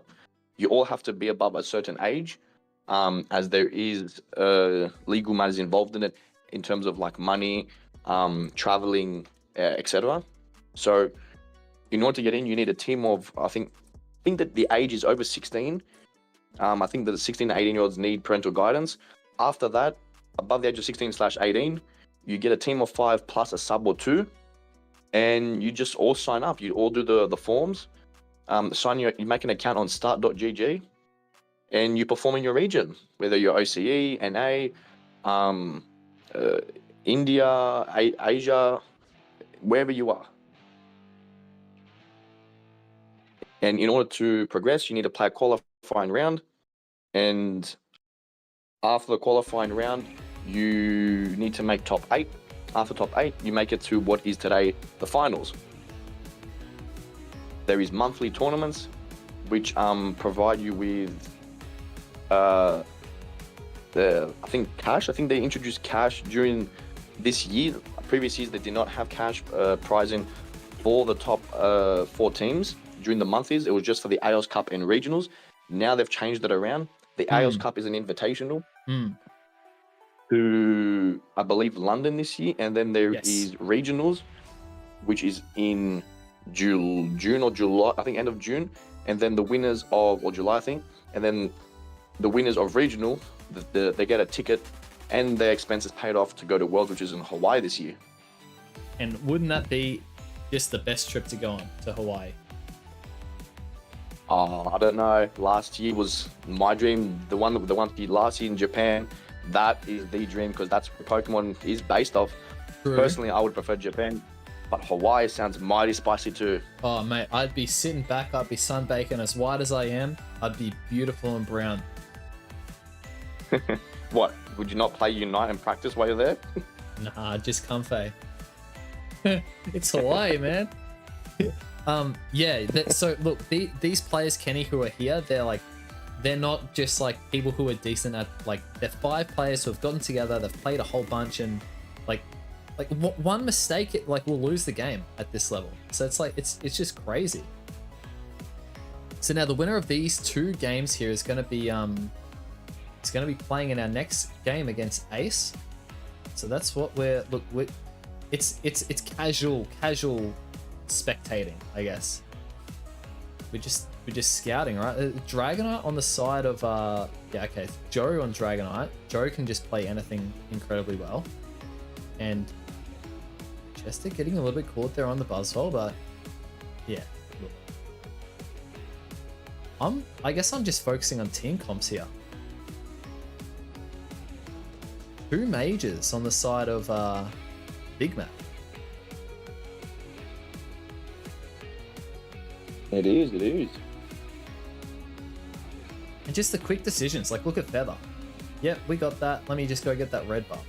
Speaker 2: You all have to be above a certain age, as there is legal matters involved in it in terms of like money, traveling, etc. So in order to get in, you need a team of, I think that the age is over 16. I think that the 16 to 18-year-olds need parental guidance. After that, above the age of 16/18, you get a team of 5 plus a sub or 2, and you just all sign up. You all do the forms. You make an account on start.gg, and you perform in your region, whether you're OCE, NA, India, Asia, wherever you are. And in order to progress, you need to play a qualifying round. And after the qualifying round, you need to make top 8. After top 8, you make it to what is today the finals. There is monthly tournaments, which provide you with I think cash. I think they introduced cash during this year. Previous years they did not have cash pricing for the top 4 teams during the month it was just for the AOS Cup and regionals. Now they've changed it around. The AOS Cup is an invitational to, I believe, London this year, and then there is regionals, which is in June or July, I think end of June, and then the winners of, or July, I think, and then the winners of regional, they get a ticket and their expenses paid off to go to Worlds, which is in Hawaii this year.
Speaker 1: And wouldn't that be just the best trip to go on, to Hawaii?
Speaker 2: I don't know. Last year was my dream. The one last year in Japan, that is the dream because that's where Pokemon is based off.
Speaker 1: True.
Speaker 2: Personally, I would prefer Japan, but Hawaii sounds mighty spicy too.
Speaker 1: Oh mate, I'd be sitting back, I'd be sunbaking as white as I am, I'd be beautiful and brown.
Speaker 2: What? Would you not play Unite and practice while you're there?
Speaker 1: Nah, just comfy. It's Hawaii, man. So look, these players, Kenny, who are here, they're not just like people who are decent at, like, they're 5 players who have gotten together, they've played a whole bunch, and like one mistake, it will lose the game at this level. So it's like it's just crazy. So now the winner of these 2 games here is going to be playing in our next game against Ace. So that's what it's casual spectating, I guess. We're just scouting, right? Dragonite on the side of Joe on Dragonite. Joe can just play anything incredibly well, and Chester getting a little bit caught there on the Buzzwole, but yeah, look, I guess I'm just focusing on team comps here. 2 mages on the side of Big Mac.
Speaker 2: It is.
Speaker 1: And just the quick decisions, like look at Feather. Yep, we got that. Let me just go get that red buff.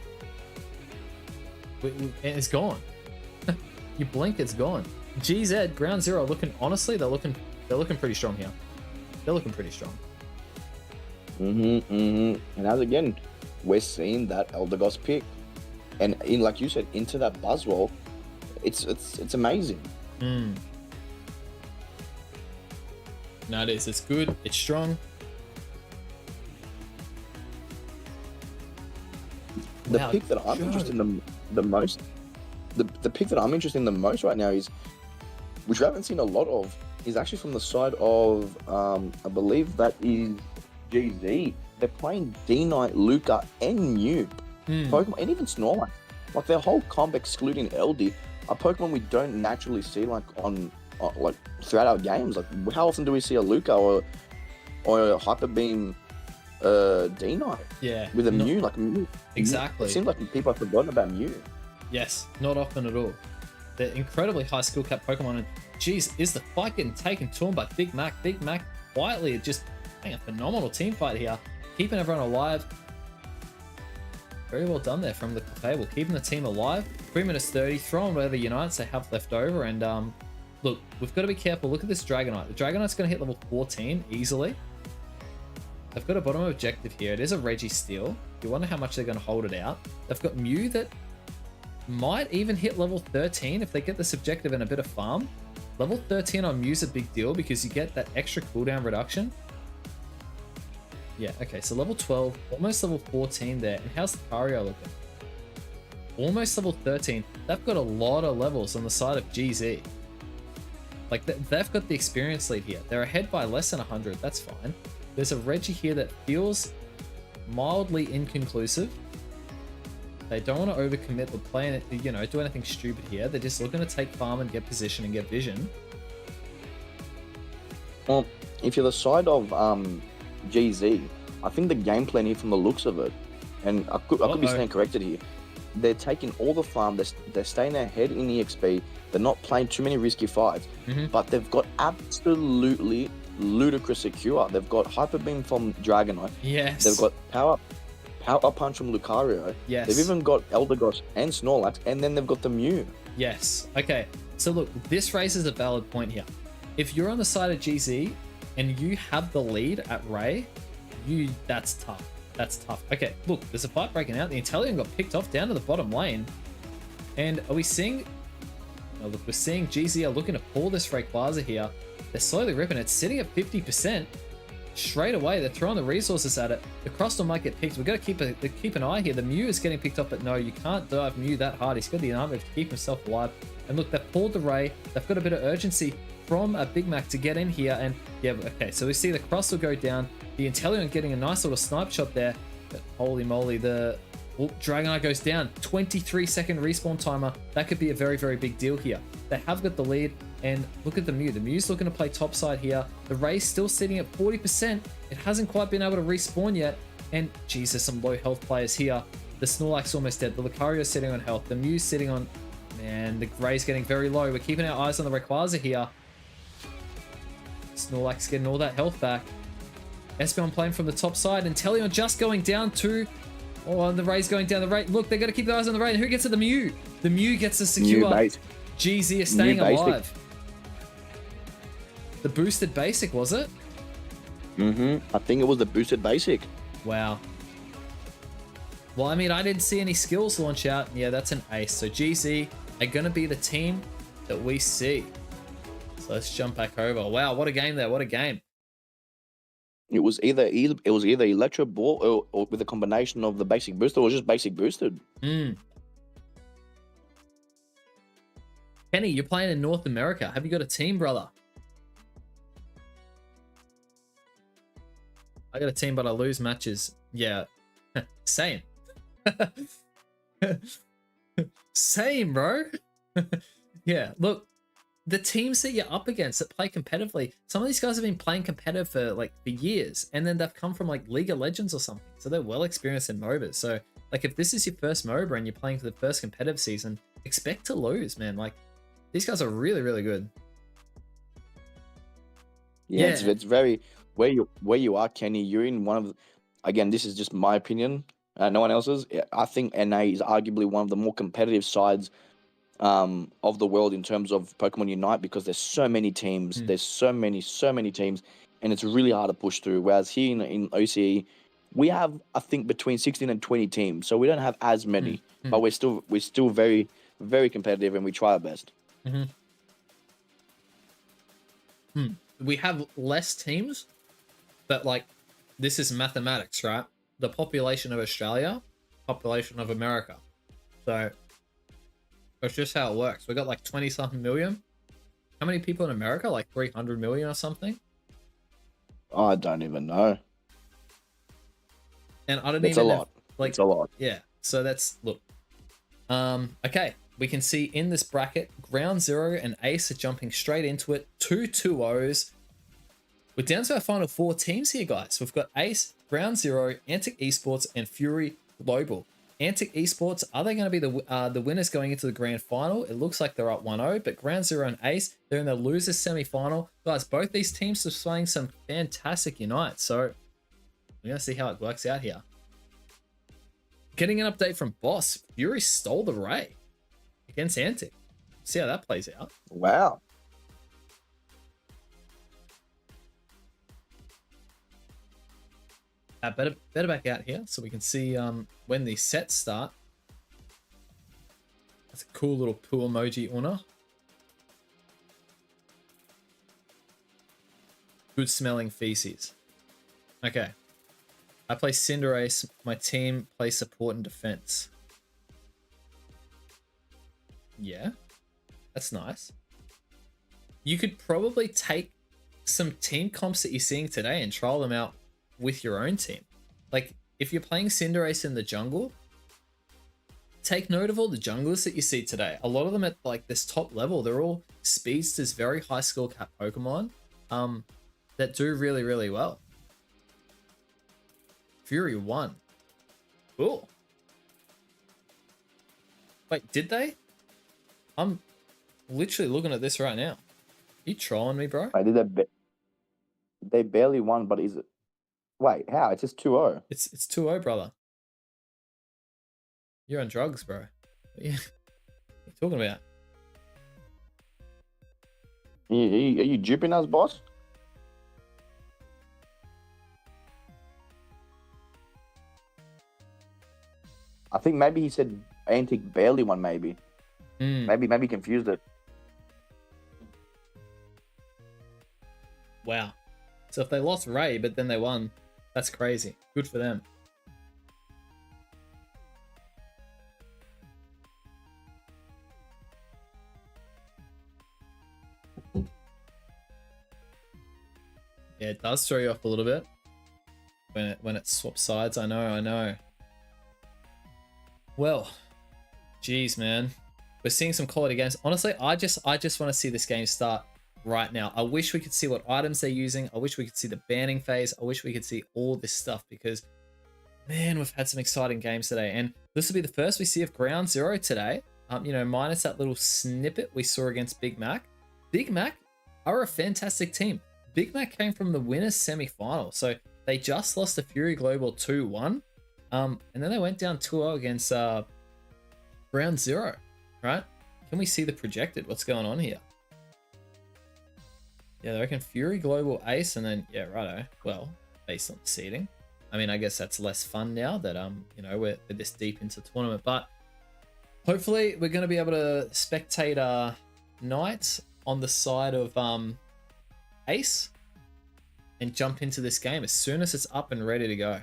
Speaker 1: And it's gone. You blink, it's gone. GZ, Ground Zero, honestly, they're looking pretty strong here. They're looking pretty strong.
Speaker 2: And as again, we're seeing that Eldegoss pick, and in, like you said, into that Buzzwole, it's amazing.
Speaker 1: No, it is. It's good. It's strong.
Speaker 2: The pick that I'm interested in the most, the pick that I'm interested in the most right now is, which we haven't seen a lot of, is actually from the side of, I believe that is GZ. They're playing D-Knight, Luca, and Mew. Pokemon, and even Snorlax. Like their whole comp, excluding LD, are Pokemon we don't naturally see like like throughout our games. Like how often do we see a Luca or a Hyper Beam D-Knight?
Speaker 1: Yeah.
Speaker 2: With a Mew, like Mew.
Speaker 1: Exactly.
Speaker 2: It seems like people have forgotten about Mew.
Speaker 1: Yes, not often at all. They're incredibly high skill cap Pokemon, and geez, is the fight getting taken to him by Big Mac? Big Mac quietly just playing a phenomenal team fight here, keeping everyone alive. Very well done there from the Clefable, keeping the team alive. 3 minutes 30, throwing whatever Unites they have left over, and look, we've got to be careful. Look at this Dragonite. The Dragonite's going to hit level 14 easily. They've got a bottom objective here. It is a Registeel. You wonder how much they're going to hold it out. They've got Mew that might even hit level 13 if they get this objective and a bit of farm. Level 13 on Mew's a big deal because you get that extra cooldown reduction. Yeah, okay, so level 12, almost level 14 there. And how's the Lucario looking? Almost level 13. They've got a lot of levels on the side of GZ. Like, they've got the experience lead here. They're ahead by less than 100, that's fine. There's a Reggie here that feels mildly inconclusive. They don't want to overcommit or play, do anything stupid here. They're just looking to take farm and get position and get vision.
Speaker 2: Well, if you're the side of GZ, I think the game plan here from the looks of it, and I could be staying corrected here, they're taking all the farm, they're staying ahead in EXP, they're not playing too many risky fights, but they've got absolutely ludicrous secure. They've got Hyper Beam from Dragonite.
Speaker 1: Yes.
Speaker 2: They've got Power Punch from Lucario.
Speaker 1: Yes.
Speaker 2: They've even got Eldegoss and Snorlax, and then they've got the Mew.
Speaker 1: Yes. Okay. So look, this raises a valid point here. If you're on the side of GZ and you have the lead at Ray, that's tough. That's tough. Okay, look, there's a fight breaking out. The Inteleon got picked off down to the bottom lane. And are we seeing... Look, we're seeing GZ are looking to pull this Rayquaza here. They're slowly ripping it. It's sitting at 50%. Straight away, they're throwing the resources at it. The Crustle might get picked. We've got to keep an eye here. The Mew is getting picked up, but no, you can't dive Mew that hard. He's got the armor to keep himself alive. And look, they've pulled the Ray. They've got a bit of urgency from a Big Mac to get in here. And yeah, okay, so we see the Crustle go down. The Inteleon getting a nice little snipe shot there. But holy moly, the Dragonite goes down. 23-second respawn timer. That could be a very, very big deal here. They have got the lead. And look at the Mew. The Mew's looking to play topside here. The Ray's still sitting at 40%. It hasn't quite been able to respawn yet. And geez, there's some low health players here. The Snorlax's almost dead. The Lucario's sitting on health. The Mew's sitting on... Man, the Ray's getting very low. We're keeping our eyes on the Rayquaza here. Snorlax getting all that health back. Espeon playing from the top side. And Inteleon just going down to... Oh, and the Ray's going down the Ray. Look, they're going to keep their eyes on the Ray. And who gets to the Mew? The Mew gets the secure. GZ is staying alive. The boosted basic, was it?
Speaker 2: I think it was the boosted basic.
Speaker 1: Wow. Well, I mean, I didn't see any skills launch out. Yeah, that's an ace. So GZ are going to be the team that we see. So let's jump back over. Wow, what a game there. What a game.
Speaker 2: It was either Electro Ball or with a combination of the basic booster or just basic boosted.
Speaker 1: Kenny, you're playing in North America. Have you got a team, brother? I got a team, but I lose matches. Yeah, same. Same, bro. Yeah, look, the teams that you're up against that play competitively, some of these guys have been playing competitive for years, and then they've come from like League of Legends or something, so they're well experienced in MOBAs. So like, if this is your first MOBA and you're playing for the first competitive season, expect to lose, man. Like, these guys are really, really good.
Speaker 2: Yeah, it's very... Where you are, Kenny, you're in one of the, again, this is just my opinion, no one else's. I think NA is arguably one of the more competitive sides of the world in terms of Pokemon Unite, because there's so many teams, there's so many teams, and it's really hard to push through. Whereas here in OCE, we have, I think, between 16 and 20 teams, so we don't have as many, but we're still very, very competitive, and we try our best.
Speaker 1: We have less teams, but like, this is mathematics, right? The population of Australia, population of America. So it's just how it works. We got like 20 something million. How many people in America? Like 300 million or something?
Speaker 2: I don't even know.
Speaker 1: And I don't
Speaker 2: It's
Speaker 1: even
Speaker 2: a lot.
Speaker 1: Like,
Speaker 2: it's a lot.
Speaker 1: Yeah. So that's, look. Okay. We can see in this bracket, Ground Zero and Ace are jumping straight into it. 2 2-0s. We're down to our final 4 teams here, guys. We've got Ace, Ground Zero, Antic Esports, and Fury Global. Antic Esports, are they going to be the winners going into the grand final? It looks like they're up 1-0, but Ground Zero and Ace, they're in the losers semi-final. Guys, both these teams are playing some fantastic Unite, so we're going to see how it works out here. Getting an update from Boss, Fury stole the Ray against Antic. See how that plays out.
Speaker 2: Wow.
Speaker 1: Better back out here so we can see when the sets start. That's a cool little poo emoji, Una. Good smelling feces. Okay. I play Cinderace. My team plays support and defense. Yeah. That's nice. You could probably take some team comps that you're seeing today and trial them out with your own team. Like, if you're playing Cinderace in the jungle, take note of all the junglers that you see today. A lot of them at like this top level, they're all speedsters, very high skill cap Pokemon that do really, really well. Fury won. Cool. Wait, did they? I'm literally looking at this right now. You trolling me, bro?
Speaker 2: I did that. They barely won, but is it? Wait, how? It's just 2-0.
Speaker 1: It's 2-0, brother. You're on drugs, bro. What are you talking about?
Speaker 2: Are you duping us, boss? I think maybe he said Antic barely won, maybe. Maybe confused it.
Speaker 1: So if they lost Ray, but then they won, that's crazy. Good for them. Yeah, it does throw you off a little bit when it swaps sides. I know. Well, geez, man, we're seeing some quality games. Honestly, I just want to see this game start right now. I wish we could see what items they're using. I wish we could see the banning phase. I wish we could see all this stuff because, man, we've had some exciting games today. And this will be the first we see of Ground Zero today. You know, minus that little snippet we saw against Big Mac. Big Mac are a fantastic team. Big Mac came from the winners semi-final. So they just lost to Fury Global 2-1. And then they went down 2-0 against Ground Zero, right? Can we see the projected? What's going on here? Yeah, they reckon Fury Global Ace, and then, yeah, righto. Well, based on the seeding. I mean, I guess that's less fun now that, you know, we're this deep into the tournament. But hopefully we're going to be able to spectate Knight on the side of Ace and jump into this game as soon as it's up and ready to go.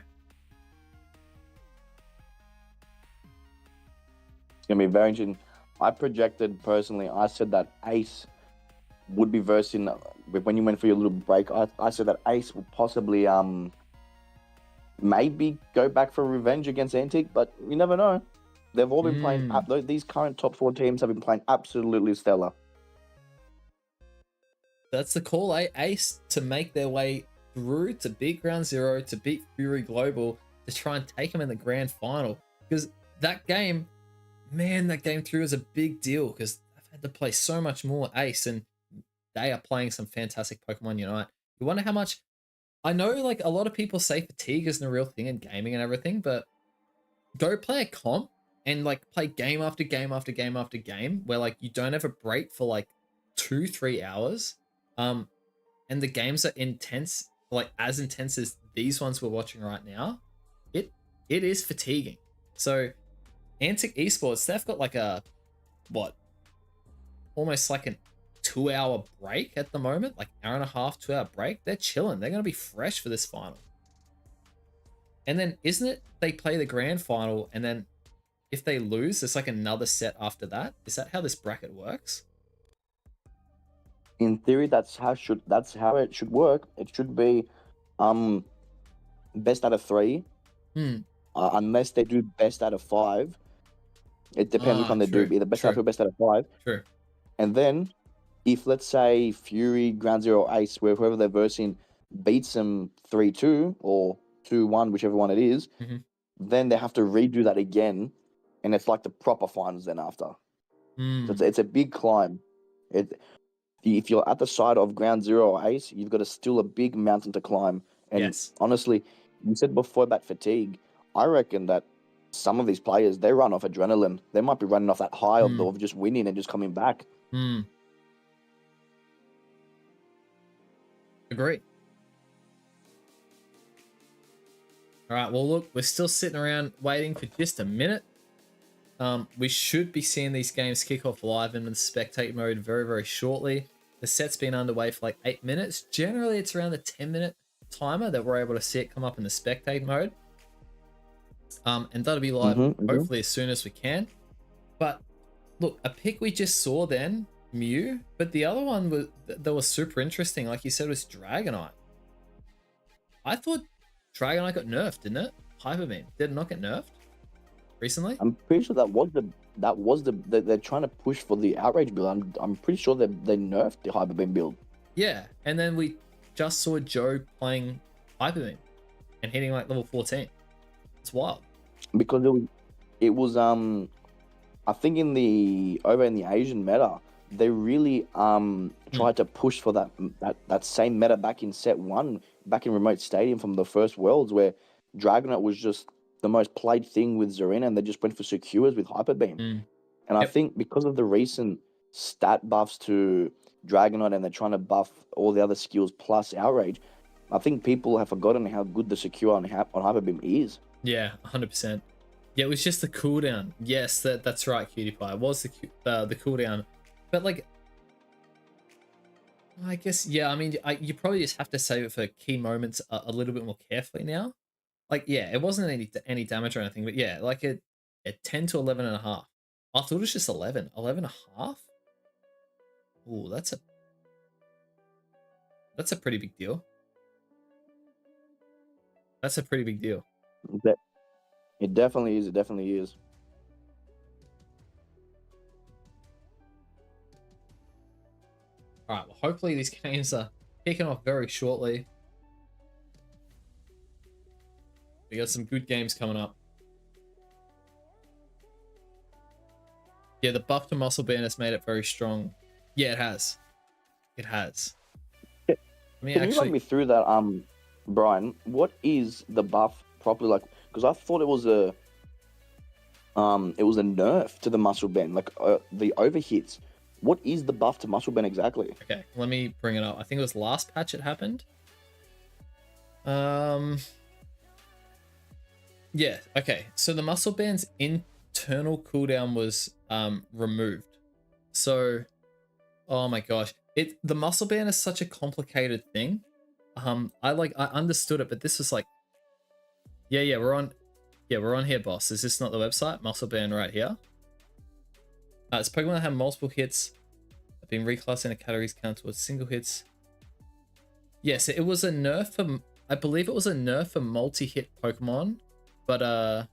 Speaker 2: It's going to be very interesting. I projected personally, I said that Ace would be versing, when you went for your little break, I said that Ace will possibly maybe go back for revenge against Antique, but you never know. They've all been playing, these current top 4 teams have been playing absolutely stellar.
Speaker 1: That's the call, eh? Ace to make their way through to beat Ground Zero, to beat Fury Global, to try and take them in the grand final. Because that game, man, that game through is a big deal because I've had to play so much more Ace and they are playing some fantastic Pokemon Unite. You wonder how much... I know like a lot of people say fatigue isn't a real thing in gaming and everything, but go play a comp and like play game after game after game after game where like you don't have a break for like 2-3 hours. And the games are intense, like as intense as these ones we're watching right now. It is fatiguing. So Antic Esports, they've got like a almost like a 2-hour break at the moment, like hour and a half, 2-hour break. They're chilling. They're gonna be fresh for this final. And then isn't it they play the grand final and then if they lose, there's like another set after that? Is that how this bracket works?
Speaker 2: In theory, that's how it should work. It should be best out of 3. Unless they do best out of 5. It depends which one they do. Either best out of 3 or best out of 5.
Speaker 1: True.
Speaker 2: And then, if let's say Fury, Ground Zero, Ace, where whoever they're versing beats them 3-2 or 2-1, whichever one it is, then they have to redo that again, and it's like the proper finals then after. So it's a big climb. If you're at the side of Ground Zero or Ace, you've got still a big mountain to climb. And honestly, you said before about fatigue. I reckon that some of these players, they run off adrenaline. They might be running off that high of just winning and just coming back.
Speaker 1: Agree. All right, well, look, we're still sitting around waiting for just a minute. We should be seeing these games kick off live in the spectate mode very, very shortly. The set's been underway for like 8 minutes. Generally, it's around the 10-minute timer that we're able to see it come up in the spectate mode. And that'll be live hopefully as soon as we can. But look, a pick we just saw then, Mew, but the other one that was super interesting, like you said, was Dragonite. I thought Dragonite got nerfed, didn't it? Hyper Beam. Did it not get nerfed recently?
Speaker 2: I'm pretty sure that was the they're trying to push for the outrage build. I'm pretty sure they nerfed the Hyper Beam build.
Speaker 1: Yeah, and then we just saw Joe playing Hyper Beam and hitting like level 14. It's wild.
Speaker 2: Because it was I think over in the Asian meta, they really tried to push for that same meta back in set 1, back in Remote Stadium from the first Worlds, where Dragonite was just the most played thing with Zarina, and they just went for secures with Hyper Beam. And I think because of the recent stat buffs to Dragonite, and they're trying to buff all the other skills plus Outrage, I think people have forgotten how good the secure on Hyper Beam is.
Speaker 1: Yeah, 100%. Yeah, it was just the cooldown. Yes, that's right, Cutie Pie. It was the cooldown. But like, I guess, yeah. I mean, you probably just have to save it for key moments a little bit more carefully now. Like, yeah, it wasn't any damage or anything, but yeah, like at 10 to 11 and a half. I thought it was just 11. 11 and a half? Ooh, that's a pretty big deal. That's a pretty big deal.
Speaker 2: It definitely is. It definitely is.
Speaker 1: All right, well, hopefully these games are kicking off very shortly. We got some good games coming up. Yeah, the buff to muscle band has made it very strong. Yeah, it has. It has.
Speaker 2: Can you run me through that, Brian? What is the buff properly like? Because I thought it was a nerf to the muscle band, like the overhits. What is the buff to muscle band exactly?
Speaker 1: Okay, let me bring it up. I think it was last patch it happened. Yeah, okay. So the muscle band's internal cooldown was removed. So, oh my gosh. The muscle band is such a complicated thing. I understood it, but this was like, yeah, we're on here, boss. Is this not the website? Muscle band right here. It's Pokemon that have multiple hits have been reclassed in a categories count towards single hits. Yes, it was a nerf for, I believe it was a nerf for multi-hit Pokemon, but a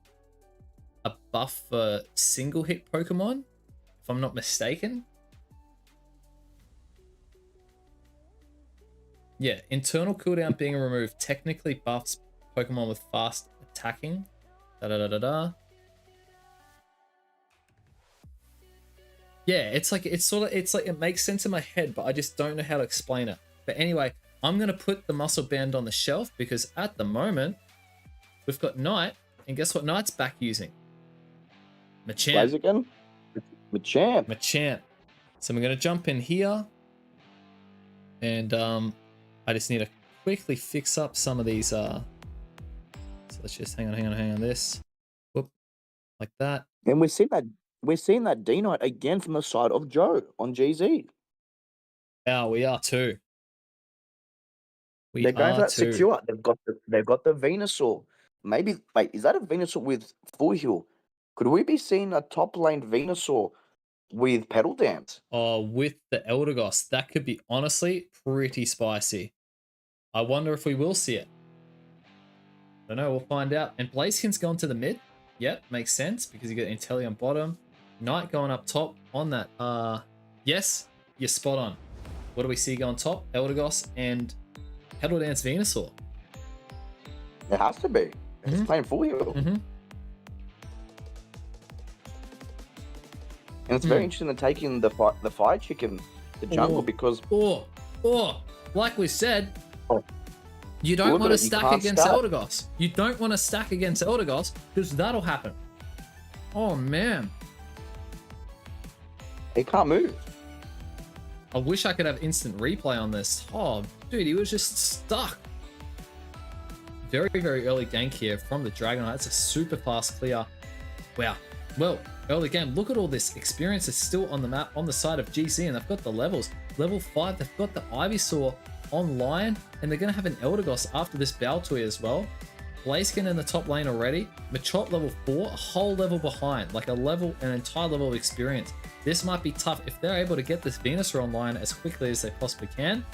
Speaker 1: buff for single hit Pokemon, if I'm not mistaken. Yeah, internal cooldown being removed technically buffs Pokemon with fast attacking. Yeah, it's like it makes sense in my head, but I just don't know how to explain it. But anyway, I'm gonna put the muscle band on the shelf because at the moment we've got Knight, and guess what Knight's back using? Machamp.
Speaker 2: Again?
Speaker 1: Machamp. So I'm gonna jump in here, and I just need to quickly fix up some of these. So let's just hang on this. Whoop, like that.
Speaker 2: And we're seeing that D Knight again from the side of Joe on GZ.
Speaker 1: Yeah, we are too.
Speaker 2: They're going for that secure. They've got the Venusaur. Maybe wait, is that a Venusaur with full heal? Could we be seeing a top lane Venusaur with pedal dance?
Speaker 1: Oh, with the Eldegoss, that could be honestly pretty spicy. I wonder if we will see it. I don't know, we'll find out. And Blaziken's gone to the mid. Yep, makes sense because you get Inteleon bottom. Knight going up top on that. Yes, you're spot on. What do we see going top? Eldegoss and Pedal Dance Venusaur.
Speaker 2: It has to be. It's playing full heal. And it's very interesting that taking the fire chicken, the jungle, because
Speaker 1: like we said, you don't want to stack against Eldegoss. You don't want to stack against Eldegoss because that'll happen. Oh man,
Speaker 2: he can't move.
Speaker 1: I wish I could have instant replay on this. Oh, dude, he was just stuck. Very, very early gank here from the Dragonite. It's a super fast clear. Wow. Well, early game. Look at all this experience is still on the map on the side of GC, and they've got the levels. Level 5, they've got the Ivysaur online, and they're going to have an Eldegoss after this Baltoy as well. Blaziken in the top lane already. Machop level 4, a whole level behind, like an entire level of experience. This might be tough if they're able to get this Venusaur online as quickly as they possibly can.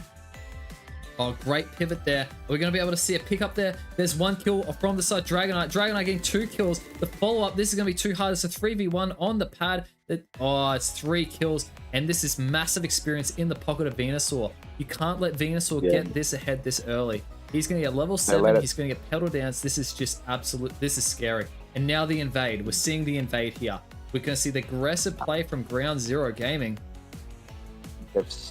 Speaker 1: Oh, great pivot there. We're going to be able to see a pick up there. There's one kill from the side. Dragonite getting 2 kills. The follow-up, this is going to be too hard. It's a 3v1 on the pad. It's 3 kills. And this is massive experience in the pocket of Venusaur. You can't let Venusaur get this ahead this early. He's going to get level 7. He's going to get Pedal Dance. This is just absolute. This is scary. And now the invade. We're seeing the invade here. We're going to see the aggressive play from Ground Zero Gaming.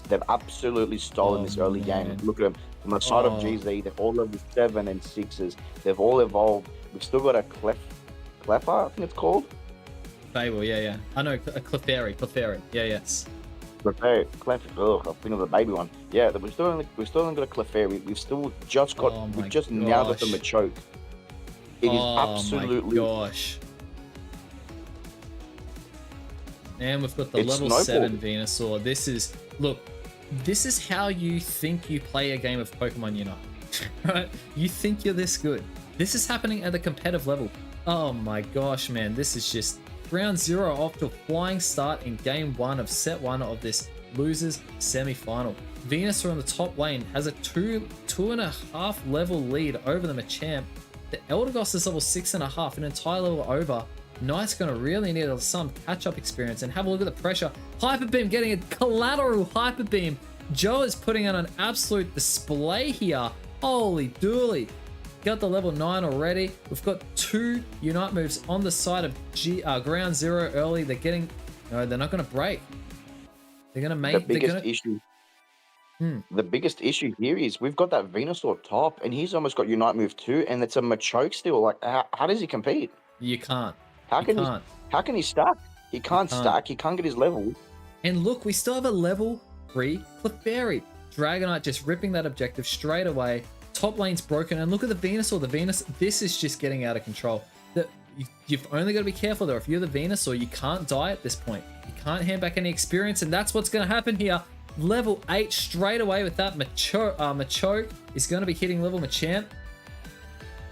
Speaker 2: They've absolutely stolen this early game. Look at them. From the side of GZ, they're all level 7 and 6s. They've all evolved. We've still got a Cleffa, I think it's called.
Speaker 1: Fable, yeah. I know, a Clefairy. Yeah, yes.
Speaker 2: Clef, I think of the baby one. Yeah, we've still only got a Clefairy. We've still just got, now got the Machoke. It is absolutely.
Speaker 1: Oh my gosh. And we've got the level 7 Venusaur. This is, look, This is how you think you play a game of Pokemon Unite, right? You think you're this good. This is happening at the competitive level. Oh my gosh, man. This is just round 0 off to a flying start in game 1 of set 1 of this losers semi-final. Venusaur on the top lane has a 2.5 level lead over the Machamp. The Eldegoss is level 6.5, an entire level over. Knight's going to really need some catch-up experience, and have a look at the pressure. Hyper Beam getting a collateral Hyper Beam. Joe is putting on an absolute display here. Holy dooly. Got the level 9 already. We've got 2 Unite moves on the side of ground 0 early. They're getting... No, they're not going to break. They're going to make...
Speaker 2: The biggest issue here is we've got that Venusaur top, and he's almost got Unite move 2, and it's a Machoke still. Like, how does he compete?
Speaker 1: You can't.
Speaker 2: How can he stack? He can't stack. He can't get his level.
Speaker 1: And look, we still have a level 3 Clefairy. Dragonite just ripping that objective straight away. Top lane's broken, and look at the Venusaur. This is just getting out of control. You've only got to be careful though. If you're the Venusaur, you can't die at this point. You can't hand back any experience, and that's what's going to happen here. Level 8 straight away with that Machoke is going to be hitting level Machamp.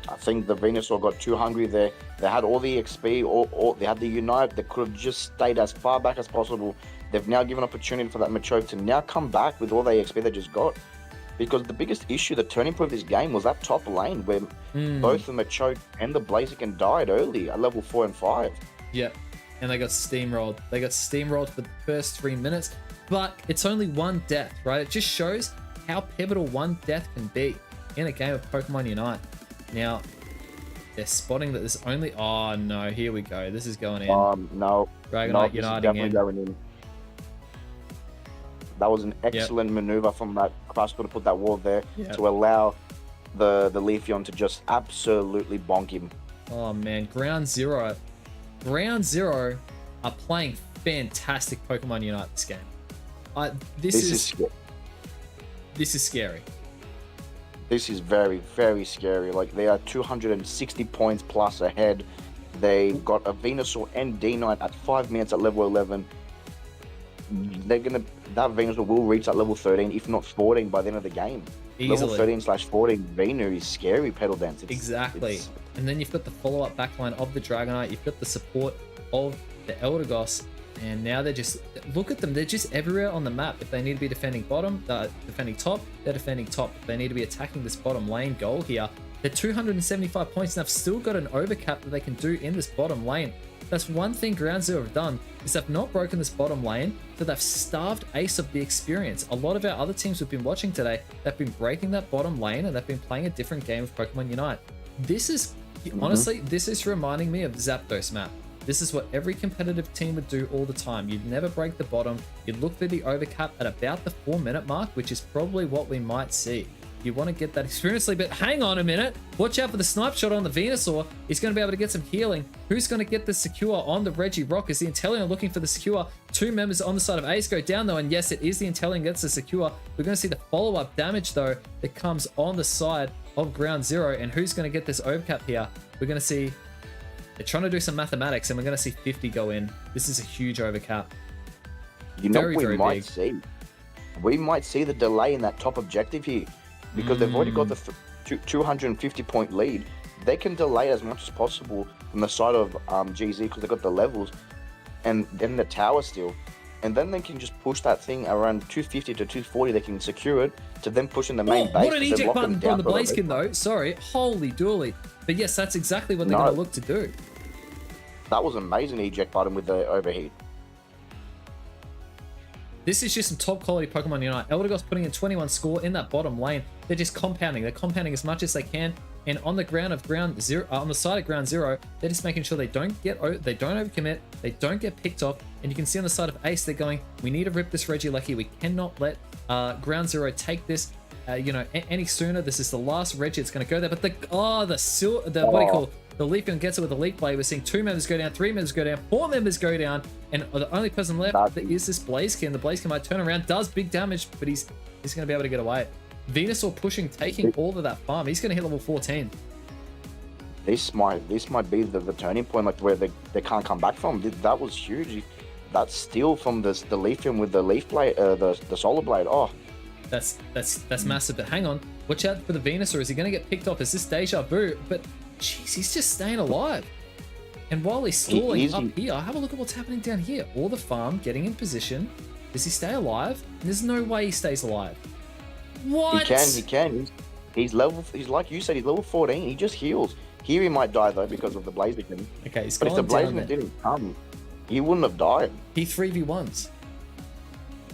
Speaker 2: I think the Venusaur got too hungry there. They had all the XP, or they had the Unite. They could have just stayed as far back as possible. They've now given opportunity for that Machoke to now come back with all the XP they just got. Because the biggest issue, the turning point of this game was that top lane where both the Machoke and the Blaziken died early at level 4 and 5.
Speaker 1: Yep, and they got steamrolled. They got steamrolled for the first 3 minutes, but it's only 1 death, right? It just shows how pivotal 1 death can be in a game of Pokemon Unite. Now, they're spotting that there's only... Oh, no, here we go. This is going in.
Speaker 2: No.
Speaker 1: Dragonite uniting in.
Speaker 2: Going in. That was an excellent maneuver from that Crustle to put that wall there to allow the Leafeon to just absolutely bonk him.
Speaker 1: Oh, man. Ground Zero are playing fantastic Pokemon Unite this game. This is scary.
Speaker 2: This is very, very scary. Like, they are 260 points plus ahead. They got a Venusaur and D9 at 5 minutes at level 11. That Venusaur will reach that level 13, if not 14, by the end of the game.
Speaker 1: Easily.
Speaker 2: Level 13/14 Venu is scary, Pedal Dance.
Speaker 1: Exactly. And then you've got the follow-up backline of the Dragonite. You've got the support of the Eldegoss. And now they're just... Look at them. They're just everywhere on the map. If they need to be defending bottom, defending top, they're defending top. If they need to be attacking this bottom lane goal here, they're 275 points, and they've still got an overcap that they can do in this bottom lane. That's one thing Ground Zero have done, is they've not broken this bottom lane, so they've starved Ace of the experience. A lot of our other teams we've been watching today, they've been breaking that bottom lane, and they've been playing a different game of Pokemon Unite. This is, honestly, this is reminding me of Zapdos map. This is what every competitive team would do all the time. You'd never break the bottom. You'd look for the overcap at about the 4-minute mark, which is probably what we might see. You want to get that experience lead, but hang on a minute. Watch out for the snipe shot on the Venusaur. He's going to be able to get some healing. Who's going to get the secure on the Regirock? Is the Inteleon looking for the secure? 2 members on the side of Ace go down though, and yes, it is the Inteleon gets the secure. We're going to see the follow-up damage though that comes on the side of Ground Zero, and who's going to get this overcap here? We're going to see... They're trying to do some mathematics, and we're going to see 50 go in. This is a huge overcap.
Speaker 2: You know what we might see? We might see the delay in that top objective here, because they've already got the 250 point lead. They can delay as much as possible from the side of GZ because they've got the levels, and then the tower still. And then they can just push that thing around 250 to 240. They can secure it to then push in the main base.
Speaker 1: What an eject button from the Blaziken though. Sorry, holy dooly. But yes, that's exactly what they're going to look to do.
Speaker 2: That was an amazing eject button with the overheat.
Speaker 1: This is just some top quality Pokemon Unite. Eldegoss putting in 21 score in that bottom lane. They're just compounding. They're compounding as much as they can. And on the ground of Ground Zero, on the side of Ground Zero, they're just making sure they don't overcommit, they don't get picked off. And you can see on the side of Ace, they're going, we need to rip this Regieleki. We cannot let Ground Zero take this, any sooner. This is the last Regi that's going to go there. But the Leafeon gets it with a Leaf Blade. We're seeing 2 members go down, 3 members go down, 4 members go down, and the only person left is this Blaziken. The Blaziken might turn around, does big damage, but he's going to be able to get away. Venusaur pushing, taking all of that farm. He's going to hit level 14.
Speaker 2: This might be the turning point, like where they can't come back from. That was huge. that steal from the Leafium with the Leaf Blade, the Solar Blade. Oh,
Speaker 1: That's massive. But hang on, watch out for the Venusaur. Is he going to get picked off? Is this deja vu? But jeez, he's just staying alive. And while he's stalling up here, have a look at what's happening down here. All the farm getting in position. Does he stay alive? There's no way he stays alive. What?
Speaker 2: He can. He's like you said, he's level 14. He just heals. Here he might die though because of the Blaziken.
Speaker 1: Okay, he's
Speaker 2: but if the Blaziken didn't come, he wouldn't have died.
Speaker 1: He 3v1s.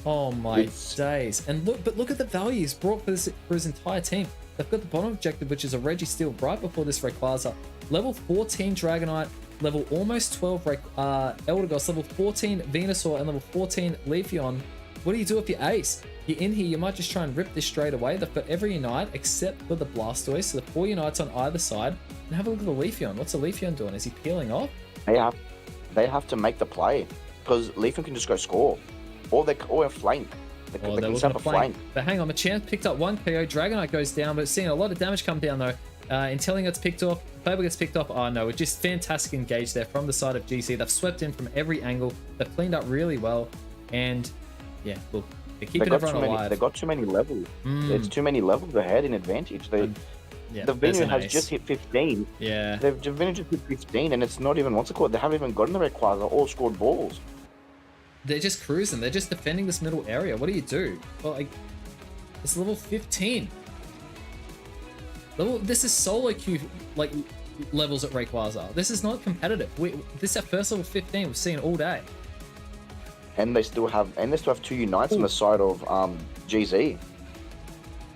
Speaker 1: Oh my days. And look at the value he's brought for his entire team. They've got the bottom objective, which is a Registeel right before this Rayquaza. Level 14 Dragonite, level almost 12 Eldegoss, level 14 Venusaur, and level 14 Leafeon. What do you do if you're ace? You're in here, you might just try and rip this straight away. They've got every Unite except for the Blastoise, so the 4 Unites on either side. And have a look at the Leafeon. What's the Leafeon doing? Is he peeling off?
Speaker 2: They have to make the play, because Leafeon can just go score. Or a flank. They can set up a flank.
Speaker 1: But hang on, Machamp picked up 1 KO. Dragonite goes down, but seeing a lot of damage come down though. Intellion gets picked off. Fable gets picked off. Oh no, it's just fantastic engage there from the side of GC. They've swept in from every angle. They've cleaned up really well. And yeah, look, they're keeping everyone alive.
Speaker 2: They've got too many levels. There's too many levels ahead in advantage. The Venu has just hit 15.
Speaker 1: Yeah.
Speaker 2: The Venu just hit 15 and it's not even, what's it called? They haven't even gotten the Rayquaza or scored balls.
Speaker 1: They're just cruising. They're just defending this middle area. What do you do? Well, like, it's level 15. This is solo queue like levels at Rayquaza. This is not competitive. This is our first level 15 we've seen all day.
Speaker 2: And they still have 2 Unites on the side of GZ.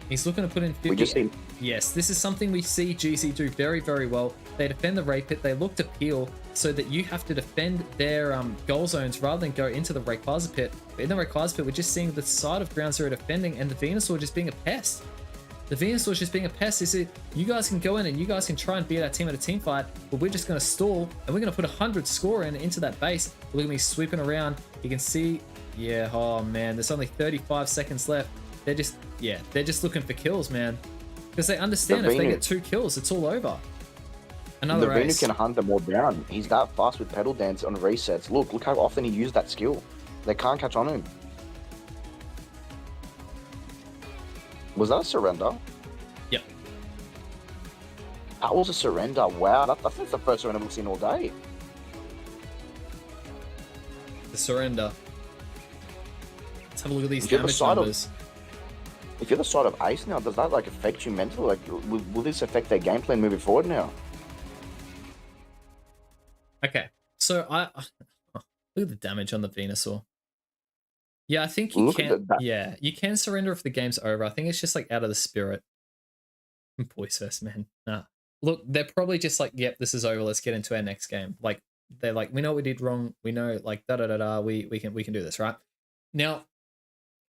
Speaker 1: He's looking to put in 50. Yes, this is something we see GZ do very, very well. They defend the Ray Pit. They look to peel so that you have to defend their goal zones rather than go into the Rayquaza Pit. But in the Rayquaza Pit, we're just seeing the side of Ground Zero defending and the Venusaur just being a pest. The Venusaur just being a pest. They said, you guys can go in and you guys can try and beat our team at a team fight, but we're just going to stall and we're going to put 100 score into that base. Look at me sweeping around. You can see, yeah, oh man, there's only 35 seconds left. They're just looking for kills, man. Because they understand if they get 2 kills, it's all over. Another
Speaker 2: The Venu can hunt them all down. He's that fast with Pedal Dance on resets. Look how often he used that skill. They can't catch on him. Was that a surrender?
Speaker 1: Yep.
Speaker 2: That was a surrender. Wow, that's the first surrender we've seen all day.
Speaker 1: The surrender. Let's have a look at these damage numbers.
Speaker 2: If you're the side of Ace now, does that like affect you mentally? Like, will this affect their game plan moving forward now?
Speaker 1: Okay, so look at the damage on the Venusaur. Yeah, I think you can. Yeah, you can surrender if the game's over. I think it's just like out of the spirit. Boys first, man. Nah. Look, they're probably just like, yep, this is over. Let's get into our next game. Like, they're like, we know what we did wrong. We know, like, we can do this, right? Now,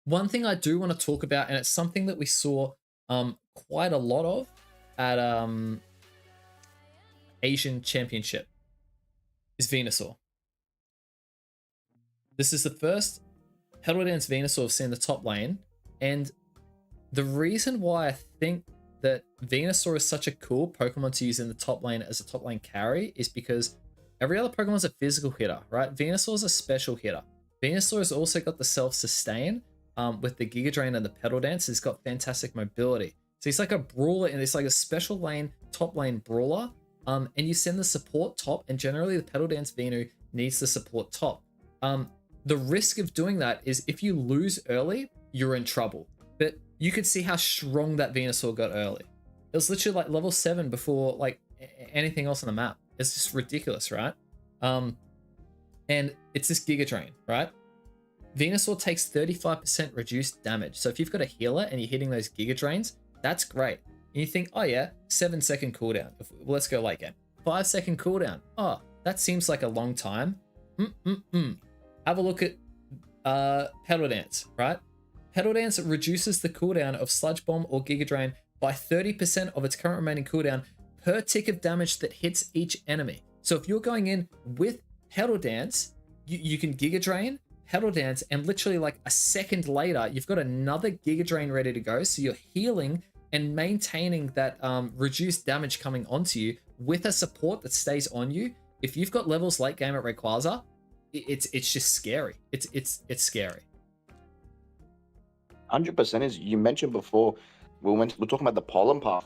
Speaker 1: one thing I do want to talk about, and it's something that we saw quite a lot of at Asian Championship, is Venusaur. This is the first Pedal Dance Venusaur I've seen in the top lane, and the reason why I think that Venusaur is such a cool Pokemon to use in the top lane as a top lane carry is because every other Pokemon is a physical hitter, right? Venusaur is a special hitter. Venusaur has also got the self-sustain with the Giga Drain and the Pedal Dance. He's got fantastic mobility. So he's like a brawler, and it's like a special lane, top lane brawler. And you send the support top, and generally the Pedal Dance Venu needs the support top. The risk of doing that is if you lose early, you're in trouble. But you could see how strong that Venusaur got early. It was literally like level 7 before like anything else on the map. It's just ridiculous, right? And it's this Giga Drain, right? Venusaur takes 35% reduced damage. So if you've got a healer and you're hitting those Giga Drains, that's great. And you think, oh yeah, 7-second cooldown. Let's go late game. 5-second cooldown. Oh, that seems like a long time. Have a look at Pedal Dance, right? Pedal Dance reduces the cooldown of Sludge Bomb or Giga Drain by 30% of its current remaining cooldown per tick of damage that hits each enemy. So if you're going in with Pedal Dance, you can Giga Drain, Pedal Dance, and literally like a second later, you've got another Giga Drain ready to go. So you're healing and maintaining that reduced damage coming onto you with a support that stays on you. If you've got levels late game at Rayquaza, it's just scary. It's scary.
Speaker 2: 100% is, you mentioned before, we're talking about the pollen path.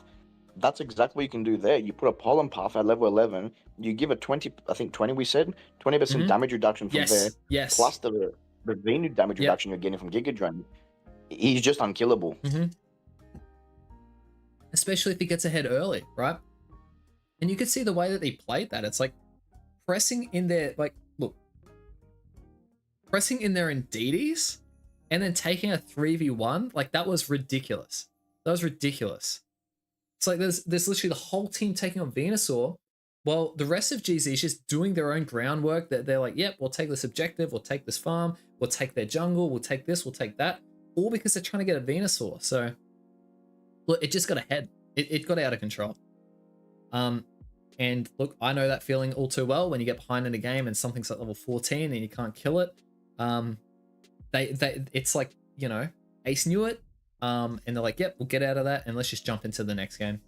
Speaker 2: That's exactly what you can do there. You put a pollen path at level 11, you give it 20, I think 20 we said, 20% damage reduction from there,
Speaker 1: Yes.
Speaker 2: plus the Venu damage reduction you're getting from Giga Drain. He's just unkillable.
Speaker 1: Especially if he gets ahead early, right? And you could see the way that he played that. It's like pressing in there, like, look, pressing in there in DDs and then taking a 3v1, like that was ridiculous. That was ridiculous. It's like there's literally the whole team taking on Venusaur. Well, the rest of GZ is just doing their own groundwork. That they're like, yep, we'll take this objective, we'll take this farm, we'll take their jungle, we'll take this, we'll take that, all because they're trying to get a Venusaur. So, look, it just got ahead. It got out of control. And look, I know that feeling all too well when you get behind in a game and something's at level 14 and you can't kill it. It's like, you know, Ace knew it. And they're like, yep, we'll get out of that and let's just jump into the next game.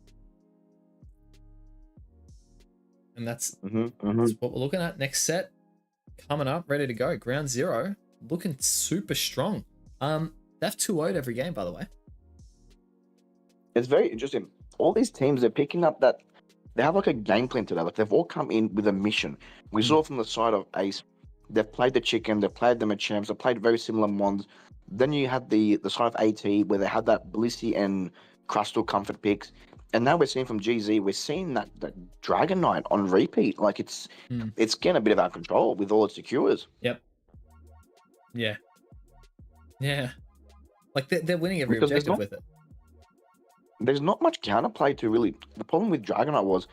Speaker 1: And that's what we're looking at. Next set coming up, ready to go. Ground zero, looking super strong. They've 2-0'd every game, by the way.
Speaker 2: It's very interesting. All these teams, they're picking up that they have like a game plan today. Like they've all come in with a mission. We saw from the side of Ace, they've played the chicken, they've played the Machamp's, they've played very similar mons. Then you had the side of AT where they had that Blissey and Crustal comfort picks. And now we're seeing from GZ, we're seeing that Dragon Knight on repeat. Like it's getting a bit of out of control with all its secures.
Speaker 1: Yep. Yeah. Yeah. Like they're winning every objective with it.
Speaker 2: There's not much counterplay to really. The problem with Dragon Knight was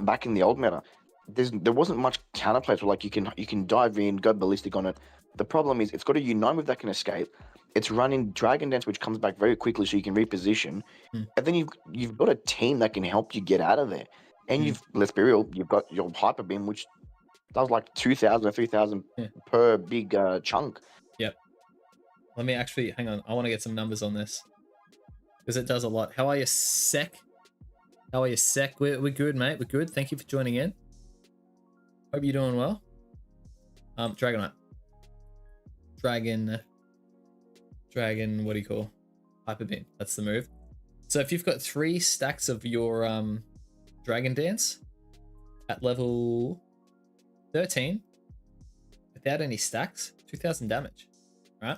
Speaker 2: back in the old meta, there wasn't much counterplay to, like, you can dive in, go ballistic on it. The problem is it's got a Unite move that can escape. It's running Dragon Dance, which comes back very quickly, so you can reposition. And then you've got a team that can help you get out of there. And let's be real, you've got your Hyper Beam, which does like 2,000 or 3,000 per big chunk.
Speaker 1: Yep. Let me actually hang on. I want to get some numbers on this because it does a lot. How are you, Sec? How are you, Sec? We're good, mate. We're good. Thank you for joining in. Hope you're doing well. Dragonite. Dragon, what do you call? Hyper Beam. That's the move. So if you've got 3 stacks of your Dragon Dance at level 13, without any stacks, 2,000 damage, right?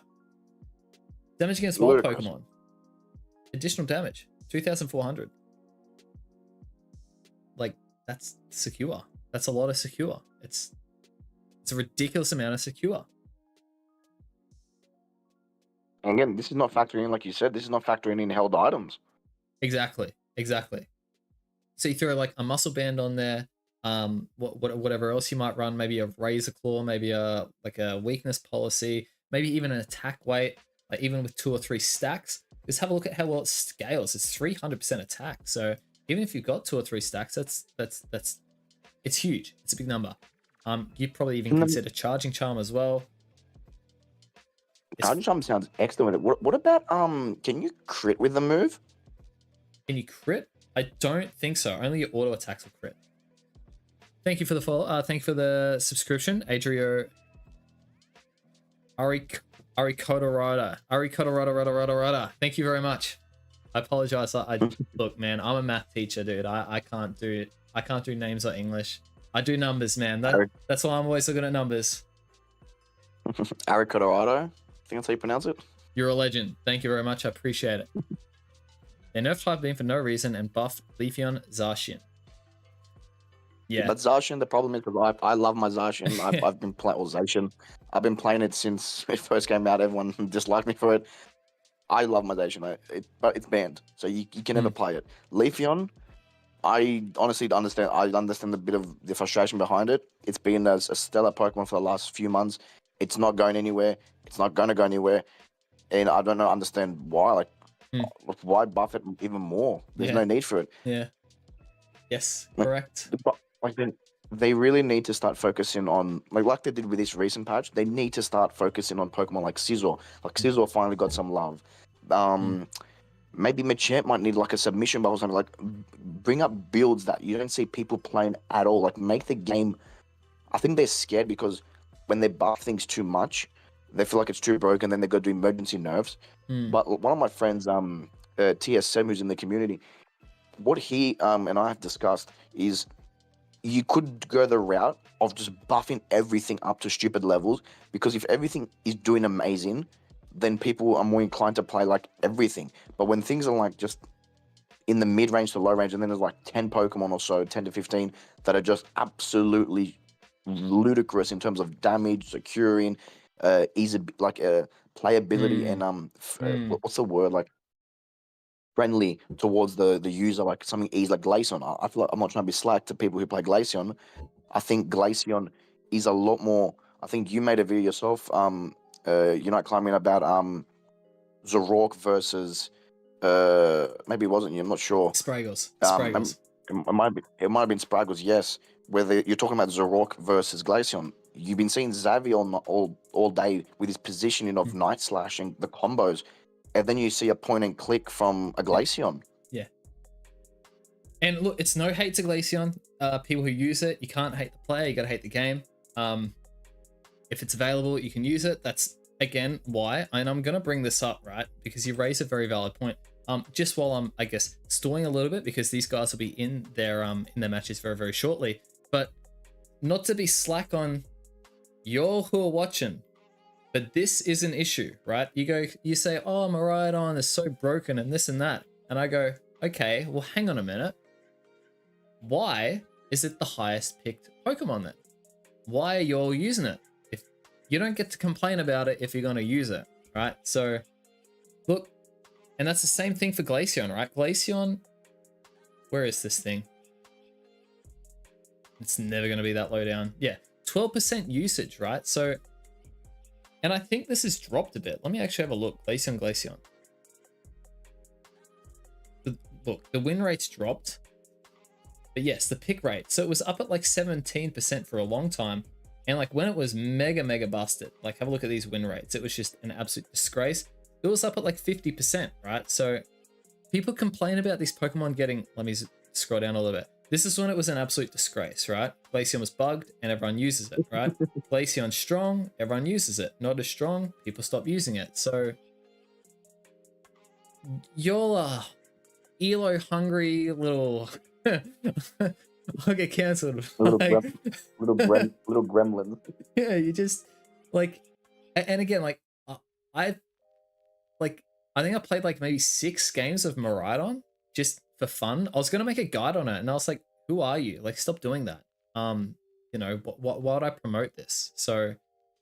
Speaker 1: Damage against wild Pokemon. Additional damage, 2,400. Like, that's secure. That's a lot of secure. It's a ridiculous amount of secure.
Speaker 2: And again, this is not factoring in, like you said, this is not factoring in held items.
Speaker 1: Exactly. So you throw like a muscle band on there, whatever else you might run, maybe a razor claw, maybe a weakness policy, maybe even an attack weight, like even with 2 or 3 stacks. Just have a look at how well it scales. It's 300% attack. So even if you've got 2 or 3 stacks, it's huge. It's a big number. You'd probably even consider Charging Charm as well.
Speaker 2: Charging Charm sounds excellent. What about can you crit with the move?
Speaker 1: Can you crit? I don't think so. Only your auto attacks will crit. Thank you for the follow. Thank you for the subscription, Adrio. Ari Kodorada. Thank you very much. I apologize. Look, man, I'm a math teacher, dude. I can't do names or English. I do numbers, man. That's why I'm always looking at numbers.
Speaker 2: Ari Kodorada. I think that's how you pronounce it.
Speaker 1: You're a legend. Thank you very much. I appreciate it. They nerfed Hyper Beam for no reason and buffed Leafeon Zacian. Yeah.
Speaker 2: But Zacian, the problem is I love my Zacian. I've been playing Zacian. I've been playing it since it first came out. Everyone disliked me for it. I love my Zacian, but it's banned, so you can never play it. Leafeon, I honestly understand. I understand a bit of the frustration behind it. It's been a stellar Pokemon for the last few months. It's not going anywhere. It's not going to go anywhere, and I don't understand why. Like, why buff it even more? There's no need for it.
Speaker 1: Yeah. Yes. Correct.
Speaker 2: Like they really need to start focusing on like they did with this recent patch. They need to start focusing on Pokemon like Scizor. Like Scizor finally got some love. Maybe Machamp might need like a submission buff or something. Like bring up builds that you don't see people playing at all. Like make the game. I think they're scared because when they buff things too much, they feel like it's too broken, then they go do emergency nerfs. But one of my friends, TSM, who's in the community, what he and I have discussed is you could go the route of just buffing everything up to stupid levels, because if everything is doing amazing, then people are more inclined to play like everything. But when things are like just in the mid range to low range, and then there's like 10 Pokemon or so, 10 to 15, that are just absolutely ludicrous in terms of damage, securing, easy, like playability, and what's the word, like friendly towards the user, like something easy like Glaceon. I feel like I'm not trying to be slack to people who play Glaceon. I think Glaceon is a lot more. I think you made a video yourself, Unite Climbing, about Zorok versus maybe it wasn't you, I'm not sure.
Speaker 1: Spraggles.
Speaker 2: It might have been Spraggles, yes. Whether you're talking about Zorok versus Glaceon. You've been seeing Xavier all day with his positioning of Night Slash and the combos, and then you see a point and click from a Glaceon.
Speaker 1: Yeah. And look, it's no hate to Glaceon. People who use it, you can't hate the player, you gotta hate the game. If it's available, you can use it. That's again why, and I'm gonna bring this up, right? Because you raise a very valid point. Just while I'm, I guess, stalling a little bit, because these guys will be in their matches very, very shortly. But not to be slack on y'all who are watching, but this is an issue, right? You say, oh, Miraidon is so broken and this and that. And I go, okay, well, hang on a minute. Why is it the highest picked Pokemon then? Why are y'all using it? If you don't get to complain about it if you're going to use it, right? So, look, and that's the same thing for Glaceon, right? Glaceon, where is this thing? It's never going to be that low down. Yeah, 12% usage, right? So, and I think this has dropped a bit. Let me actually have a look. Glaceon. Look, the win rate's dropped. But yes, the pick rate. So it was up at like 17% for a long time. And like when it was mega busted, like have a look at these win rates. It was just an absolute disgrace. It was up at like 50%, right? So people complain about these Pokemon getting, let me scroll down a little bit. This is when it was an absolute disgrace, right? Glaceon was bugged and everyone uses it, right? Glaceon's strong, everyone uses it. Not as strong, people stop using it. So y'all are elo hungry little I'll get cancelled.
Speaker 2: Little gremlin.
Speaker 1: Yeah, you just like, and again, like I think I played like maybe 6 games of Miraidon just for fun. I was gonna make a guide on it, and I was like, "Who are you? Like, stop doing that." You know, why would I promote this? So,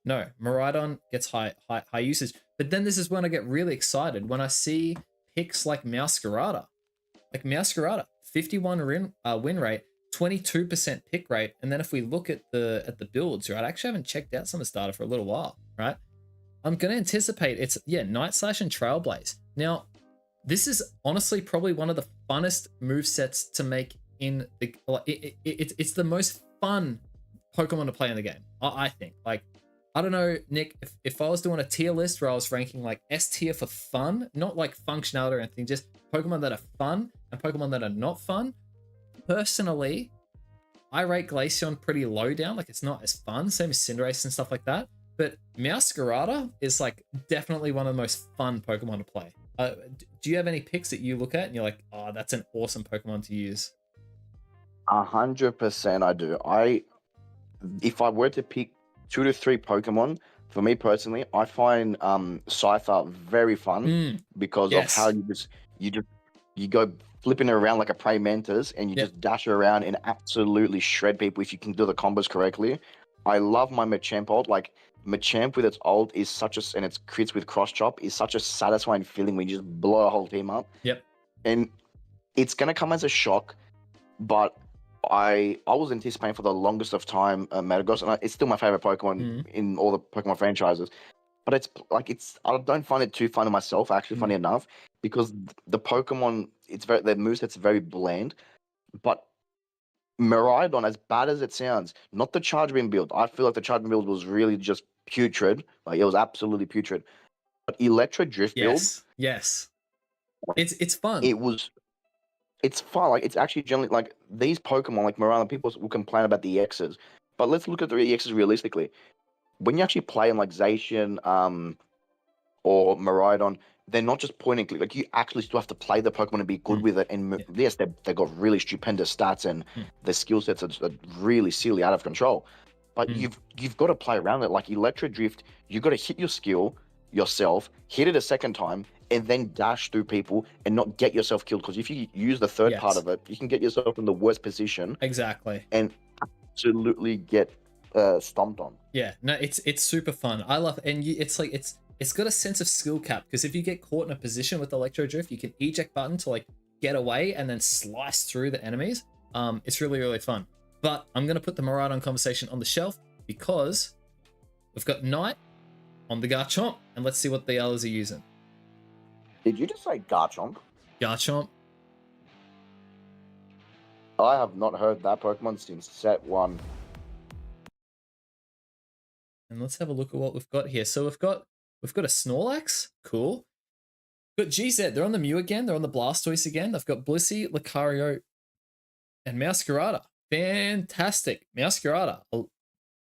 Speaker 1: no, Miraidon gets high usage. But then this is when I get really excited when I see picks like Meowscarada. Like Meowscarada, 51 win rate, 22% pick rate, and then if we look at the builds, right? I actually haven't checked out some of this data for a little while, right? I'm going to anticipate it's, Night Slash and Trailblaze. Now, this is honestly probably one of the funnest movesets to make in the... It's the most fun Pokemon to play in the game, I think. Like, I don't know, Nick, if I was doing a tier list where I was ranking like S tier for fun, not like functionality or anything, just Pokemon that are fun and Pokemon that are not fun, personally, I rate Glaceon pretty low down. Like, it's not as fun, same as Cinderace and stuff like that. But Meowscarada is like definitely one of the most fun Pokemon to play. Do you have any picks that you look at and you're like, oh, that's an awesome Pokemon to use?
Speaker 2: 100% I do. If I were to pick 2 to 3 Pokemon, for me personally, I find Scyther very fun because of how you go flipping around like a prey mantis and you just dash around and absolutely shred people if you can do the combos correctly. I love my Machamp ult. Like, Machamp with its ult is and its crits with cross chop is such a satisfying feeling when you just blow a whole team up.
Speaker 1: Yep.
Speaker 2: And it's gonna come as a shock, but I was anticipating for the longest of time Metagross, and it's still my favorite Pokemon in all the Pokemon franchises. But I don't find it too funny myself. Actually, funny enough, because the Pokemon, their moveset's very bland. But Miraidon, as bad as it sounds, not the Charge Beam build. I feel like the Charge Beam build was really just putrid. Like, it was absolutely putrid. But Electro Drift build,
Speaker 1: yes, it's fun.
Speaker 2: It's fun. Like, it's actually generally like these Pokemon, like Miraidon, people will complain about the EXs, but let's look at the EXs realistically. when you actually play on like Zacian, or Miraidon, they're not just point and click. Like you actually still have to play the Pokemon and be good with it. And
Speaker 1: Yeah.
Speaker 2: yes, they got really stupendous stats and
Speaker 1: Mm.
Speaker 2: their skill sets are really silly, out of control. But you've got to play around it. Like Electro Drift, you've got to hit your skill yourself, hit it a second time, and then dash through people and not get yourself killed. Because if you use the third part
Speaker 1: Yes.
Speaker 2: of it, you can get yourself in the worst position
Speaker 1: Exactly.
Speaker 2: and absolutely get stomped on.
Speaker 1: Yeah, no, it's super fun. I love, and it's like it's got a sense of skill cap, because if you get caught in a position with Electro Drift, you can eject button to like get away and then slice through the enemies. It's really fun. But I'm gonna put the Miraidon conversation on the shelf because we've got Knight on the Garchomp, and let's see what the others are using.
Speaker 2: Did you just say Garchomp?
Speaker 1: Garchomp.
Speaker 2: I have not heard that Pokemon since set 1.
Speaker 1: And let's have a look at what we've got here. So we've got a Snorlax, cool. We've got GZ, they're on the Mew again, they're on the Blastoise again. They've got Blissey, Lucario, and Meowscarada. Fantastic. Meowscarada.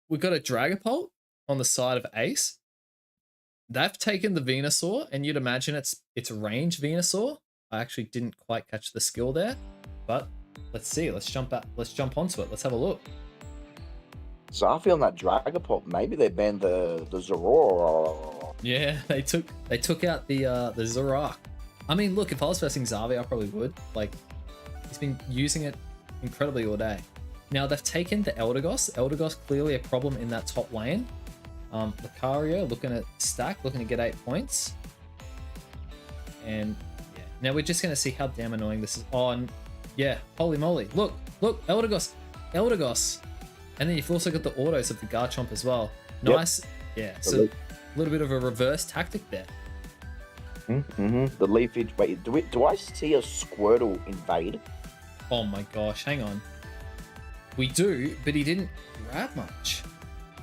Speaker 1: We've got a Dragapult on the side of Ace. They've taken the Venusaur, and you'd imagine it's range Venusaur. I actually didn't quite catch the skill there, but let's see. Let's jump onto it. Let's have a look.
Speaker 2: So I feel that Dragapult, maybe they banned the Zoror.
Speaker 1: Yeah, they took out the Zorak. I mean, look, if I was versing Xavi, I probably would. Like, he's been using it incredibly all day. Now they've taken the Eldegoss. Eldegoss clearly a problem in that top lane. Lucario looking at stack, looking to get 8 points. And yeah, now we're just gonna see how damn annoying this is. Oh, yeah, holy moly! Look, Eldegoss. And then you've also got the autos of the Garchomp as well. Nice. Yep. Yeah, so a little bit of a reverse tactic there.
Speaker 2: The leafage. Wait, do I see a Squirtle invade?
Speaker 1: Oh my gosh, hang on. We do, but he didn't grab much.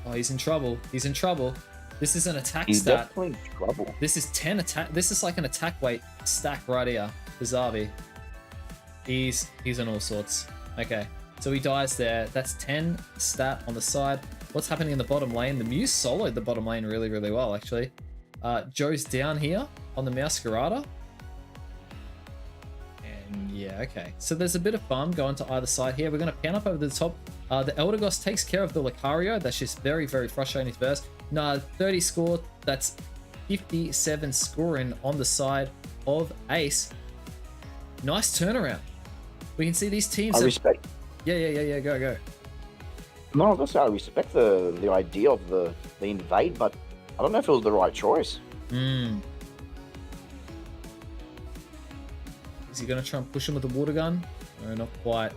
Speaker 1: Oh, he's in trouble. He's in trouble. This is an attack
Speaker 2: He's
Speaker 1: stat.
Speaker 2: definitely in trouble.
Speaker 1: This is 10 attack. This is like an attack weight stack right here for Xavi. He's in all sorts. Okay. So he dies there. That's 10 stat on the side. What's happening in the bottom lane? The Mew soloed the bottom lane really well, actually. Joe's down here on the Meowscarada. And yeah, okay. So there's a bit of fun going to either side here. We're going to pan up over the top. The Eldegoss takes care of the Lucario. That's just very frustrating first. No, 30 score. That's 57 scoring on the side of Ace. Nice turnaround. We can see these teams.
Speaker 2: I respect.
Speaker 1: Yeah. Go.
Speaker 2: No, I was gonna say I respect the idea of the invade, but I don't know if it was the right choice.
Speaker 1: Is he gonna try and push him with the water gun? No, not quite.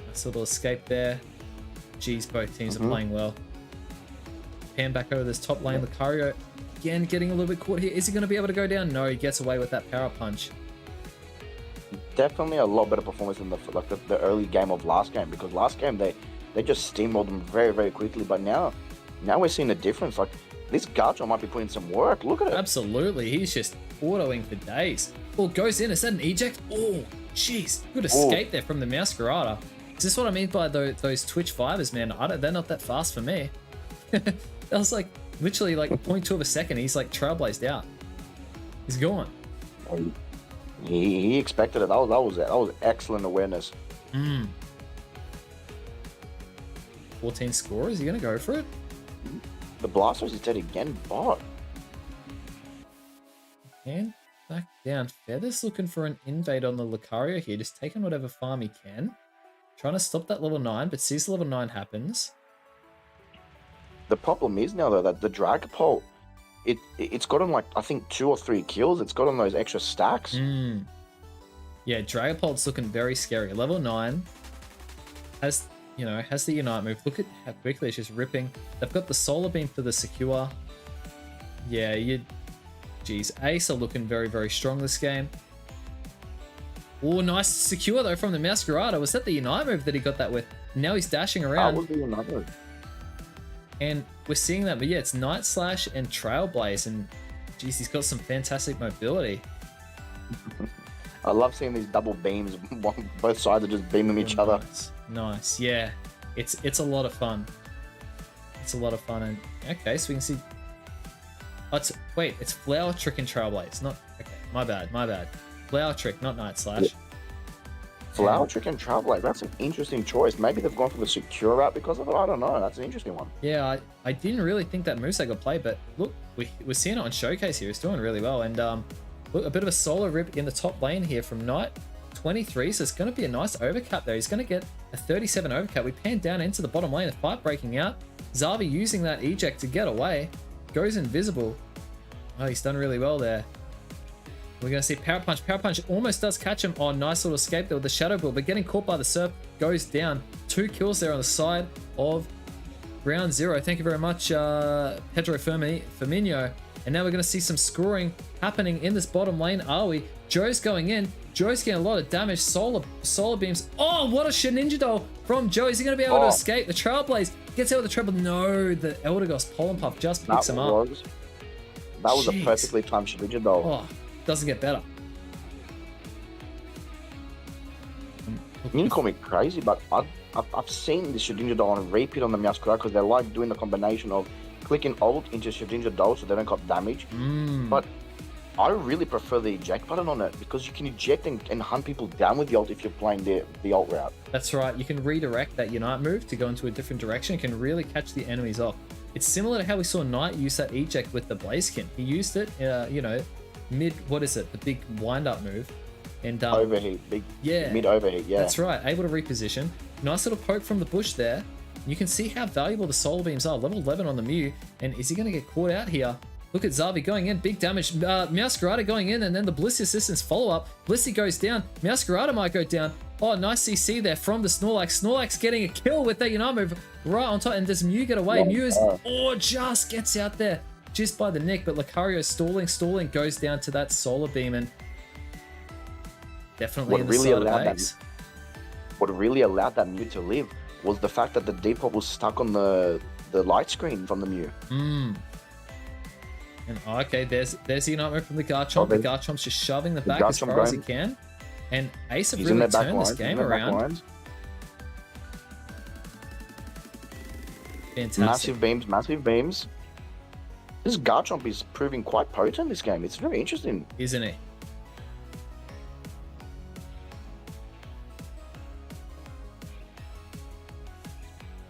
Speaker 1: Nice little escape there. Geez, both teams are playing well. Pan back over this top lane. Lucario again getting a little bit caught here. Is he gonna be able to go down? No, he gets away with that power punch.
Speaker 2: Definitely a lot better performance than the early game of last game, because last game they just steamrolled them very quickly, but now we're seeing a difference. Like, this Garchomp might be putting some work. Look at it.
Speaker 1: Absolutely, he's just autoing for days. Oh, goes in. Is that an eject? Oh, jeez, good escape there from the Meowscarada. Is this what I mean by those Twitch fibers, man? They're not that fast for me. That was like literally like 0.2 of a second. He's like trailblazed out. He's gone.
Speaker 2: He expected it. That was excellent awareness.
Speaker 1: 14 score. Is he gonna go for it?
Speaker 2: The Blastoise is dead again, but
Speaker 1: And back down. Feather's looking for an invade on the Lucario here, just taking whatever farm he can. Trying to stop that level 9, but sees level 9 happens.
Speaker 2: the problem is now though that the Dragapult, it's got him like I think 2 or 3 kills. It's got him those extra stacks.
Speaker 1: Yeah, Dragapult's looking very scary. Level 9 has the Unite move. Look at how quickly it's just ripping. They've got the Solar Beam for the secure. Yeah, Geez, Ace are looking very strong this game. Oh, nice secure though from the Meowscarada. Was that the Unite move that he got that with? Now he's dashing around.
Speaker 2: Would be another.
Speaker 1: And we're seeing that, but yeah, it's Night Slash and Trailblaze, and geez, he's got some fantastic mobility.
Speaker 2: I love seeing these double beams. Both sides are just beaming each other.
Speaker 1: Nice, yeah. It's a lot of fun. It's a lot of fun. And okay, so we can see. Oh, it's Flower Trick and Trailblaze. Not okay. My bad. Flower Trick, not Night Slash.
Speaker 2: Flower Trick and Trailblaze. That's an interesting choice. Maybe they've gone for the secure route because of it. I don't know. That's an interesting one.
Speaker 1: Yeah, I didn't really think that moveset got played, but look, we're seeing it on Showcase here. It's doing really well. And look, a bit of a solo rip in the top lane here from Knight. 23, so it's going to be a nice overcut there. He's going to get a 37 overcut. We pan down into the bottom lane, the fight breaking out. Xavi using that eject to get away. Goes invisible. Oh, he's done really well there. We're going to see Power Punch. Power Punch almost does catch him. Oh, nice little escape there with the Shadow Ball, but getting caught by the Surf goes down. 2 kills there on the side of Ground Zero. Thank you very much, Pedro Firmino. And now we're going to see some scoring happening in this bottom lane, are we? Joe's going in. Joe's getting a lot of damage. Solar beams. Oh, what a Shedinja Doll from Joe. Is he going to be able to escape? The Trailblaze gets out with the treble. No, the Eldegoss Pollen Puff just picks him up.
Speaker 2: That was a perfectly timed Shedinja Doll.
Speaker 1: Oh, doesn't get better.
Speaker 2: You can call me crazy, but I've seen the Shedinja Doll on repeat on the Meowscarada because they like doing the combination of clicking ult into Shedinja Doll so they don't got damage. But I really prefer the eject button on it because you can eject and hunt people down with the ult if you're playing the ult route.
Speaker 1: That's right. You can redirect that Unite move to go into a different direction. It can really catch the enemies off. It's similar to how we saw Knight use that eject with the Blaziken. He used it, mid, what is it? The big wind-up move. And
Speaker 2: overheat, mid overheat, yeah.
Speaker 1: That's right. Able to reposition. Nice little poke from the bush there. You can see how valuable the solar beams are. Level 11 on the Mew. And is he going to get caught out here? Look at Xavi going in, big damage. Meowscarada going in, and then the Blissey Assistance follow-up. Blissey goes down. Meowscarada might go down. Oh, nice CC there from the Snorlax. Snorlax getting a kill with that Unite move right on top. And does Mew get away? Mew is, just gets out there just by the neck. But Lucario stalling, goes down to that Solar Beam. And definitely in the side of Ace.
Speaker 2: What really allowed that Mew to live was the fact that the Depot was stuck on the light screen from the Mew.
Speaker 1: And okay, there's the Unite move from the Garchomp. The Garchomp's just shoving the back as far as he can. And Ace have really turned this game around. Fantastic.
Speaker 2: Massive beams. This Garchomp is proving quite potent this game. It's very interesting.
Speaker 1: Isn't it?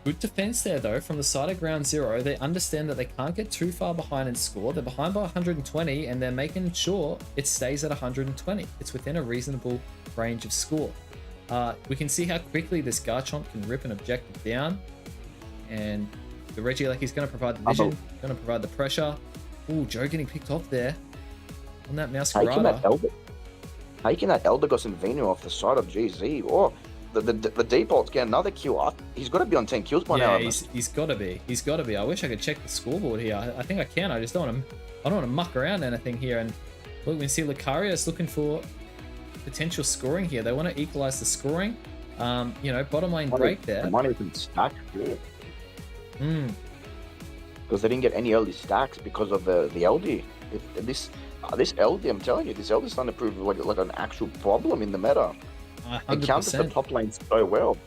Speaker 1: Good defense there, though, from the side of Ground Zero. They understand that they can't get too far behind and score. They're behind by 120, and they're making sure it stays at 120. It's within a reasonable range of score. We can see how quickly this Garchomp can rip an objective down. And the Regieleki's going to provide the vision, going to provide the pressure. Ooh, Joe getting picked off there on that Meowscarada.
Speaker 2: Taking that Eldegoss and Venu off the side of GZ. Oh, the default's getting another kill. He's got to be on 10 kills by now.
Speaker 1: Yeah, he's got to be. He's got to be. I wish I could check the scoreboard here. I think I can. I just don't want to muck around anything here. And look, we can see Lucarius looking for potential scoring here. They want to equalize the scoring. Bottom lane break there.
Speaker 2: They might even stack here. Because they didn't get any early stacks because of the LD. This LD, I'm telling you, this LD is starting to prove like an actual problem in the meta.
Speaker 1: 100%.
Speaker 2: It counts the top lane so well.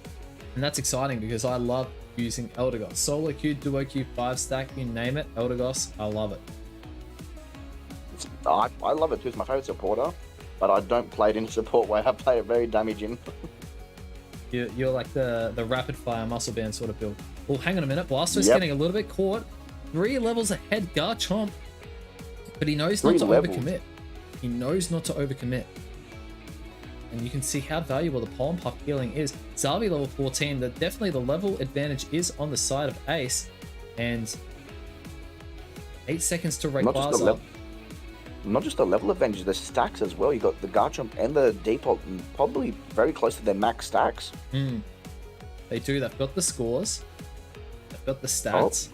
Speaker 1: And that's exciting because I love using Eldegoss. Solo queue, duo queue, 5 stack, you name it. Eldegoss, I love it.
Speaker 2: I love it too. It's my favorite supporter, but I don't play it in support way. I play it very damaging.
Speaker 1: You're like the rapid fire muscle band sort of build. Well, hang on a minute. Blastoise getting a little bit caught. 3 levels ahead, Garchomp. But he knows not to overcommit. He knows not to overcommit. And you can see how valuable the Pollen Puff healing is. Xavi level 14, definitely the level advantage is on the side of Ace. And 8 seconds to Rayquaza.
Speaker 2: Not just the level advantage, the stacks as well. You got the Garchomp and the Depot probably very close to their max stacks.
Speaker 1: They do. They've got the scores. They've got the stats.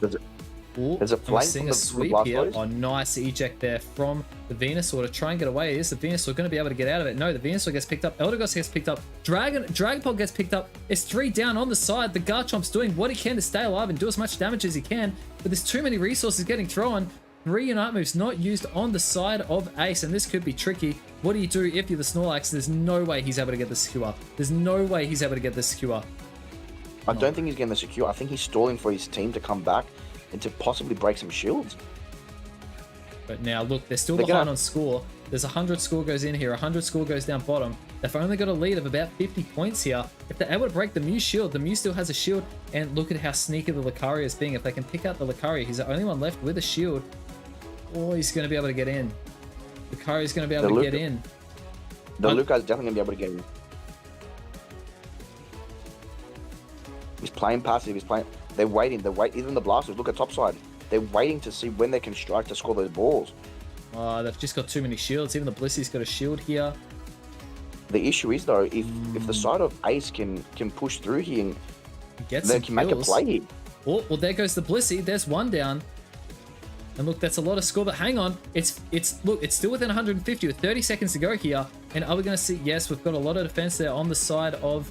Speaker 2: There's a flank
Speaker 1: seeing a sweep here. Oh, nice eject there from the Venusaur to try and get away. Is the Venusaur going to be able to get out of it? No, the Venusaur gets picked up. Eldegoss gets picked up. Dragonpod gets picked up. It's 3 down on the side. The Garchomp's doing what he can to stay alive and do as much damage as he can. But there's too many resources getting thrown. 3 Unite moves not used on the side of Ace, and this could be tricky. What do you do if you're the Snorlax? There's no way he's able to get the secure. There's no way he's able to get the secure.
Speaker 2: I don't think he's getting the secure. I think he's stalling for his team to come back and to possibly break some shields.
Speaker 1: But now, look, they're still
Speaker 2: They're
Speaker 1: behind
Speaker 2: gonna-
Speaker 1: on score. There's 100 score goes in here, 100 score goes down bottom. They've only got a lead of about 50 points here. If they're able to break the Mew shield, the Mew still has a shield. And look at how sneaky the Lucario is being. If they can pick out the Lucario, he's the only one left with a shield. Oh, he's going to be able to get in. Lucario's going to be able to get in.
Speaker 2: The Luca's definitely going to be able to get in. He's playing passive. He's playing. They're waiting. Even the blasters. Look at topside. They're waiting to see when they can strike to score those balls.
Speaker 1: They've just got too many shields. Even the Blissy's got a shield here.
Speaker 2: The issue is though, if the side of Ace can push through here, and they can make a play here.
Speaker 1: Oh, well, there goes the Blissey. There's one down. And look, that's a lot of score. But hang on, it's still within 150 with 30 seconds to go here. And are we going to see? Yes, we've got a lot of defense there on the side of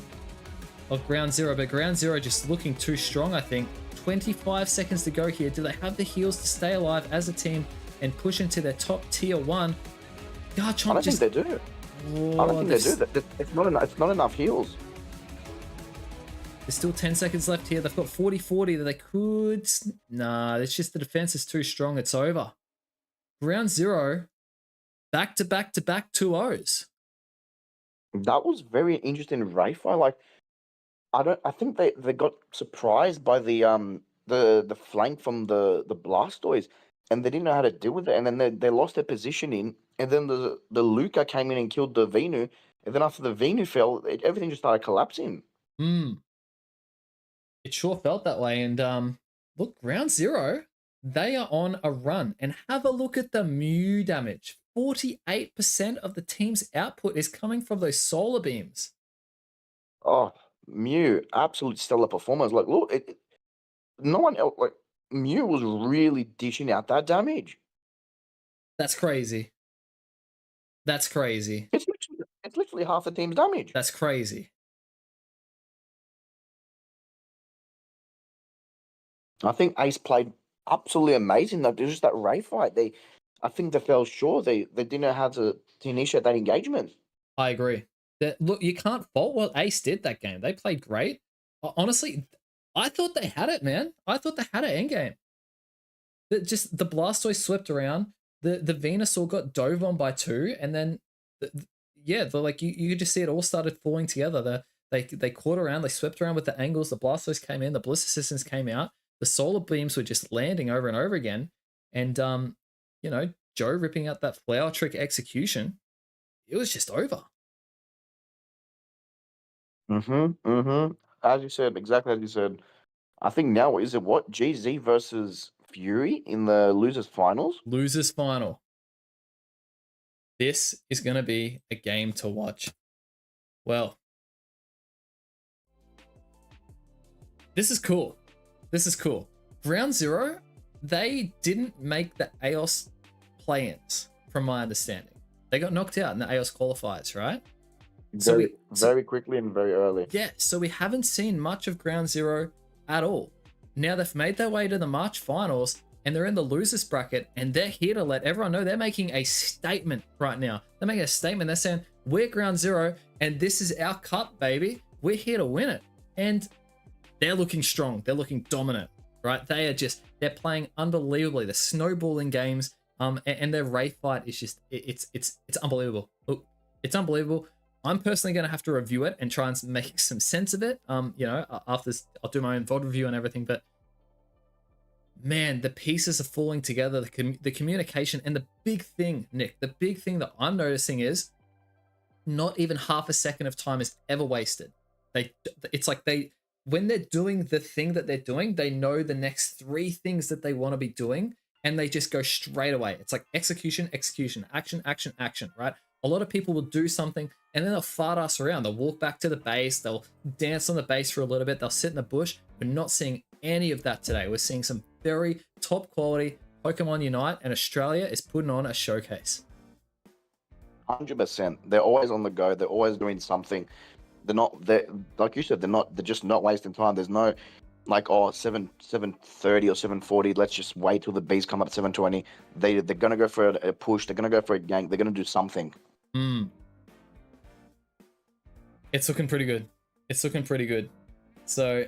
Speaker 1: Ground Zero, but Ground Zero just looking too strong. I think 25 seconds to go here. Do they have the heals to stay alive as a team and push into their top tier 1? Garchomp
Speaker 2: I don't think they do. I don't think they do. It's not enough heals.
Speaker 1: There's still 10 seconds left here. They've got 40-40 that they could... Nah, it's just the defense is too strong. It's over. Ground Zero, back-to-back-to-back 2-0s.
Speaker 2: That was very interesting, Rafe. I think they got surprised by the flank from the Blastoise, and they didn't know how to deal with it, and then they lost their positioning, and then the Luca came in and killed the Venu, and then after the Venu fell, everything just started collapsing.
Speaker 1: It sure felt that way, and look, Ground Zero, they are on a run, and have a look at the Mew damage. 48% of the team's output is coming from those solar beams.
Speaker 2: Oh, Mew, absolute stellar performance. Like, look, no one else, like, Mew was really dishing out that damage.
Speaker 1: That's crazy. That's crazy.
Speaker 2: It's literally half the team's damage.
Speaker 1: That's crazy.
Speaker 2: I think Ace played absolutely amazing. Though. It was just that Ray fight. I think they fell short. They didn't know how to initiate that engagement.
Speaker 1: I agree. Look, you can't fault what Ace did that game. They played great. Honestly, I thought they had it, man. I thought they had an endgame. Just the Blastoise swept around. The Venusaur got dove on by 2, and then you could just see it all started falling together. They caught around, they swept around with the angles. The Blastoise came in, the Bliss Assistants came out. The solar beams were just landing over and over again, and Joe ripping out that flower trick execution. It was just over.
Speaker 2: As you said, exactly as you said. I think now is it what GZ versus Fury in the losers finals?
Speaker 1: Losers final. This is going to be a game to watch. Well, this is cool. This is cool. Ground Zero, they didn't make the AOS play-ins, from my understanding. They got knocked out in the AOS qualifiers, right?
Speaker 2: Very quickly and very early.
Speaker 1: Yeah, so we haven't seen much of Ground Zero at all. Now they've made their way to the March finals, and they're in the losers bracket, and they're here to let everyone know they're making a statement right now. They're making a statement. They're saying, we're Ground Zero, and this is our cup, baby. We're here to win it. And they're looking strong. They're looking dominant, right? They're playing unbelievably. They're snowballing games, and their Wraith fight is just, it's unbelievable. Look, it's unbelievable. I'm personally going to have to review it and try and make some sense of it. After this, I'll do my own VOD review and everything, but man, the pieces are falling together, the communication, and the big thing, Nick, the big thing that I'm noticing is not even half a second of time is ever wasted. When they're doing the thing that they're doing, they know the next 3 things that they want to be doing, and they just go straight away. It's like execution, execution, action, action, action, right? A lot of people will do something and then they'll fart us around. They'll walk back to the base. They'll dance on the base for a little bit. They'll sit in the bush. We're not seeing any of that today. We're seeing some very top quality Pokemon Unite, and Australia is putting on a showcase.
Speaker 2: 100%. They're always on the go. They're always doing something. Like you said, they're just not wasting time. There's no 7:30 or 7:40. Let's just wait till the bees come up at 7:20. They're gonna go for a push. They're gonna go for a gank. They're gonna do something.
Speaker 1: It's looking pretty good. It's looking pretty good. So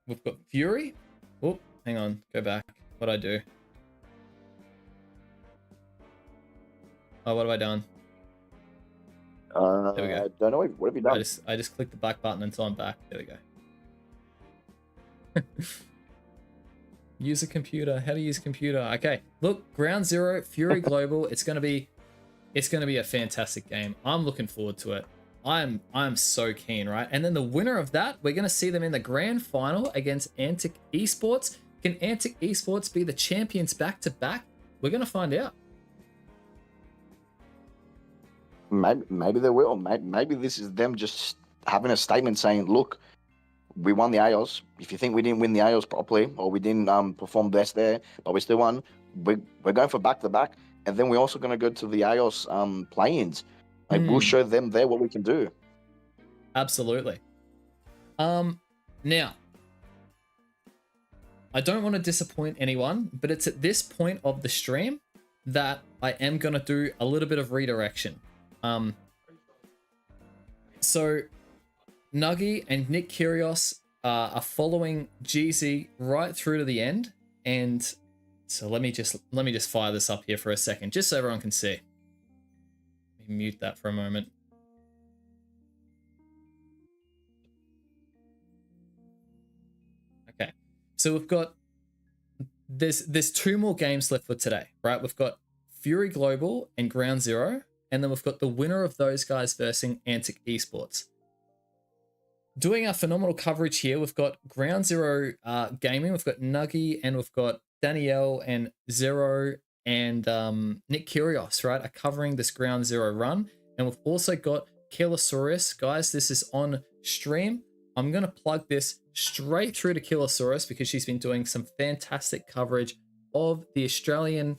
Speaker 1: we've got Fury. Oh, hang on. Go back. What'd I do? Oh, what have I done? There we go.
Speaker 2: I don't know. What have you done?
Speaker 1: I just clicked the back button until I'm back. There we go. Use a computer. How to use a computer? Okay. Look, Ground Zero, Fury Global. It's gonna be a fantastic game. I'm looking forward to it. I'm so keen, right? And then the winner of that, we're gonna see them in the grand final against Antic Esports. Can Antic Esports be the champions back to back? We're gonna find out.
Speaker 2: Maybe they will. Maybe this is them just having a statement saying, "Look, we won the AOS. If you think we didn't win the AOS properly, or we didn't perform best there, but we still won, we're going for back to back, and then we're also going to go to the AOS play-ins. Like we'll show them there what we can do."
Speaker 1: Absolutely. Now, I don't want to disappoint anyone, but it's at this point of the stream that I am going to do a little bit of redirection. So Nuggy and Nick Kyrgios are following Jeezy right through to the end, and so let me just fire this up here for a second, just so everyone can see. Let me mute that for a moment. Okay, so we've got there's 2 more games left for today, right? We've got Fury Global and Ground Zero, and then we've got the winner of those guys versus Antic Esports. Doing our phenomenal coverage here, we've got Ground Zero Gaming, we've got Nuggy, and we've got Danielle and Zero and Nick Kyrgios, right, are covering this Ground Zero run. And we've also got Kilosaurus. Guys, this is on stream. I'm going to plug this straight through to Kilosaurus because she's been doing some fantastic coverage of the Australian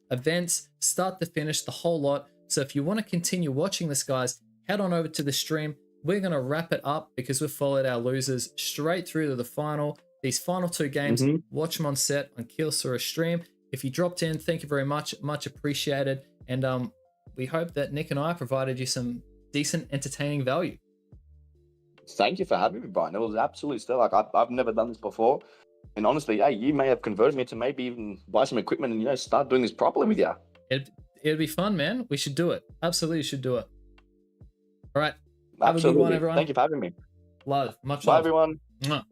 Speaker 1: events, start to finish, the whole lot. So if you want to continue watching this, guys, head on over to the stream. We're going to wrap it up because we've followed our losers straight through to the final. These final 2 games, watch them on set on Kilosaurus stream. If you dropped in, thank you very much. Much appreciated. And we hope that Nick and I provided you some decent, entertaining value.
Speaker 2: Thank you for having me, Brian. It was absolute stuff. Like I've never done this before. And honestly, hey, you may have converted me to maybe even buy some equipment and, start doing this properly with you.
Speaker 1: It'd be fun, man. We should do it. Absolutely should do it. All right.
Speaker 2: Absolutely.
Speaker 1: Have a good one, everyone.
Speaker 2: Thank you for having me.
Speaker 1: Love. Much
Speaker 2: Bye,
Speaker 1: love.
Speaker 2: everyone.
Speaker 1: Mwah.